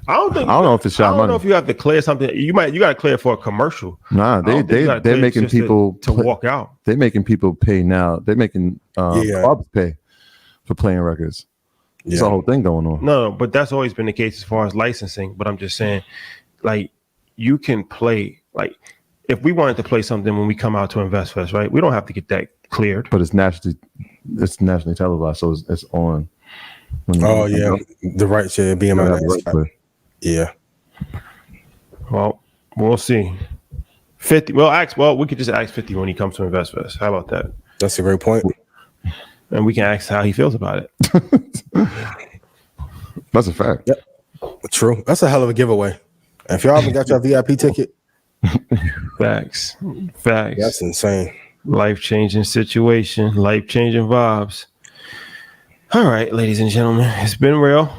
I don't know if it's y'all money. I don't know if you have to clear something. You got to clear for a commercial. Nah, they're making people to walk out. They're making people pay now. They're making clubs pay for playing records. There's a whole thing going on. No, but that's always been the case as far as licensing. But I'm just saying, like, you can play, like, if we wanted to play something when we come out to Invest Fest, right? We don't have to get that cleared. But it's nationally televised, so it's on. Oh yeah, the right share BMI. Yeah. Well, we'll see. 50. Well, we could just ask 50 when he comes to Invest Fest. How about that? That's a great point. And we can ask how he feels about it. That's a fact. Yep. True. That's a hell of a giveaway. If y'all haven't got your VIP ticket, Facts. That's insane. Life-changing situation, life-changing vibes. All right, ladies and gentlemen, it's been real.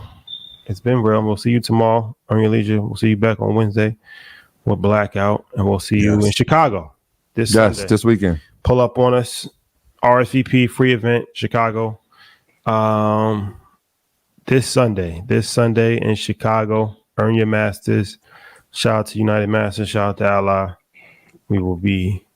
We'll see you tomorrow on your leisure. We'll see you back on Wednesday with Blackout, and we'll see you in Chicago this Sunday. This weekend. Pull up on us. RSVP free event, Chicago. This Sunday in Chicago, earn your masters. Shout out to United Masters. Shout out to Ally. We will be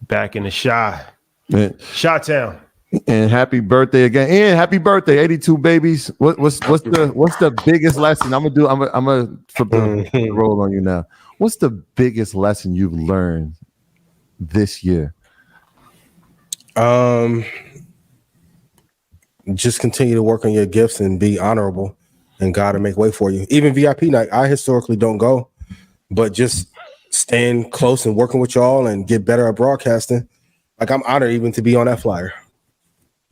back in the Shot Town. And happy birthday again. And happy birthday, 82 babies. What's the biggest lesson? I'm gonna flip the roll on you now. What's the biggest lesson you've learned this year? Just continue to work on your gifts and be honorable, and God will make way for you. Even VIP night, I historically don't go, but just staying close and working with y'all and get better at broadcasting. Like, I'm honored even to be on that flyer.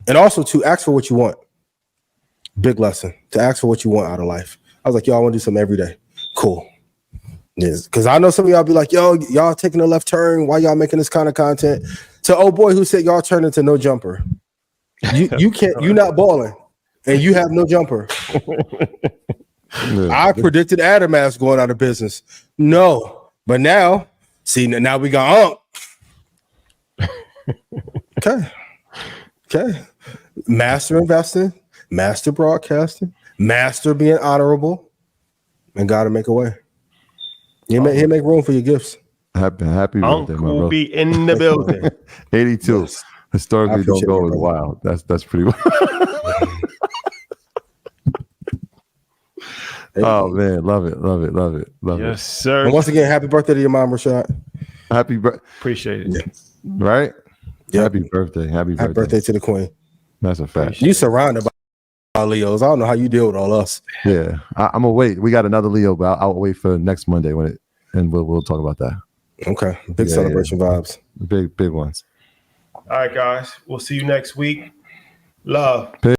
And also to ask for what you want. Big lesson, to ask for what you want out of life. I was like, y'all want to do something every day. Cool. Yes, because I know some of y'all be like, yo, y'all taking a left turn. Why y'all making this kind of content? To old boy who said y'all turn into no jumper. You can't, you not balling, and you have no jumper. I predicted Adamass going out of business. No, but now, see, now we got Okay. Master investing, master broadcasting, master being honorable, and gotta make a way. He'll make room for your gifts. Happy birthday, my Uncle bro. be in the building. 82. Yes. Historically, don't go as wild. That's pretty wild. Oh man, love it. Yes, sir. And once again, happy birthday to your mom, Rashad. Happy birthday. Appreciate it. Yeah. Right? Yep. Happy birthday. Happy birthday to the queen. That's a fact. You surrounded by Leos. I don't know how you deal with all us. Yeah. I'm gonna wait. We got another Leo, but I'll wait for next Monday and we'll talk about that. Okay. Big celebration vibes. Big ones. All right, guys. We'll see you next week. Love.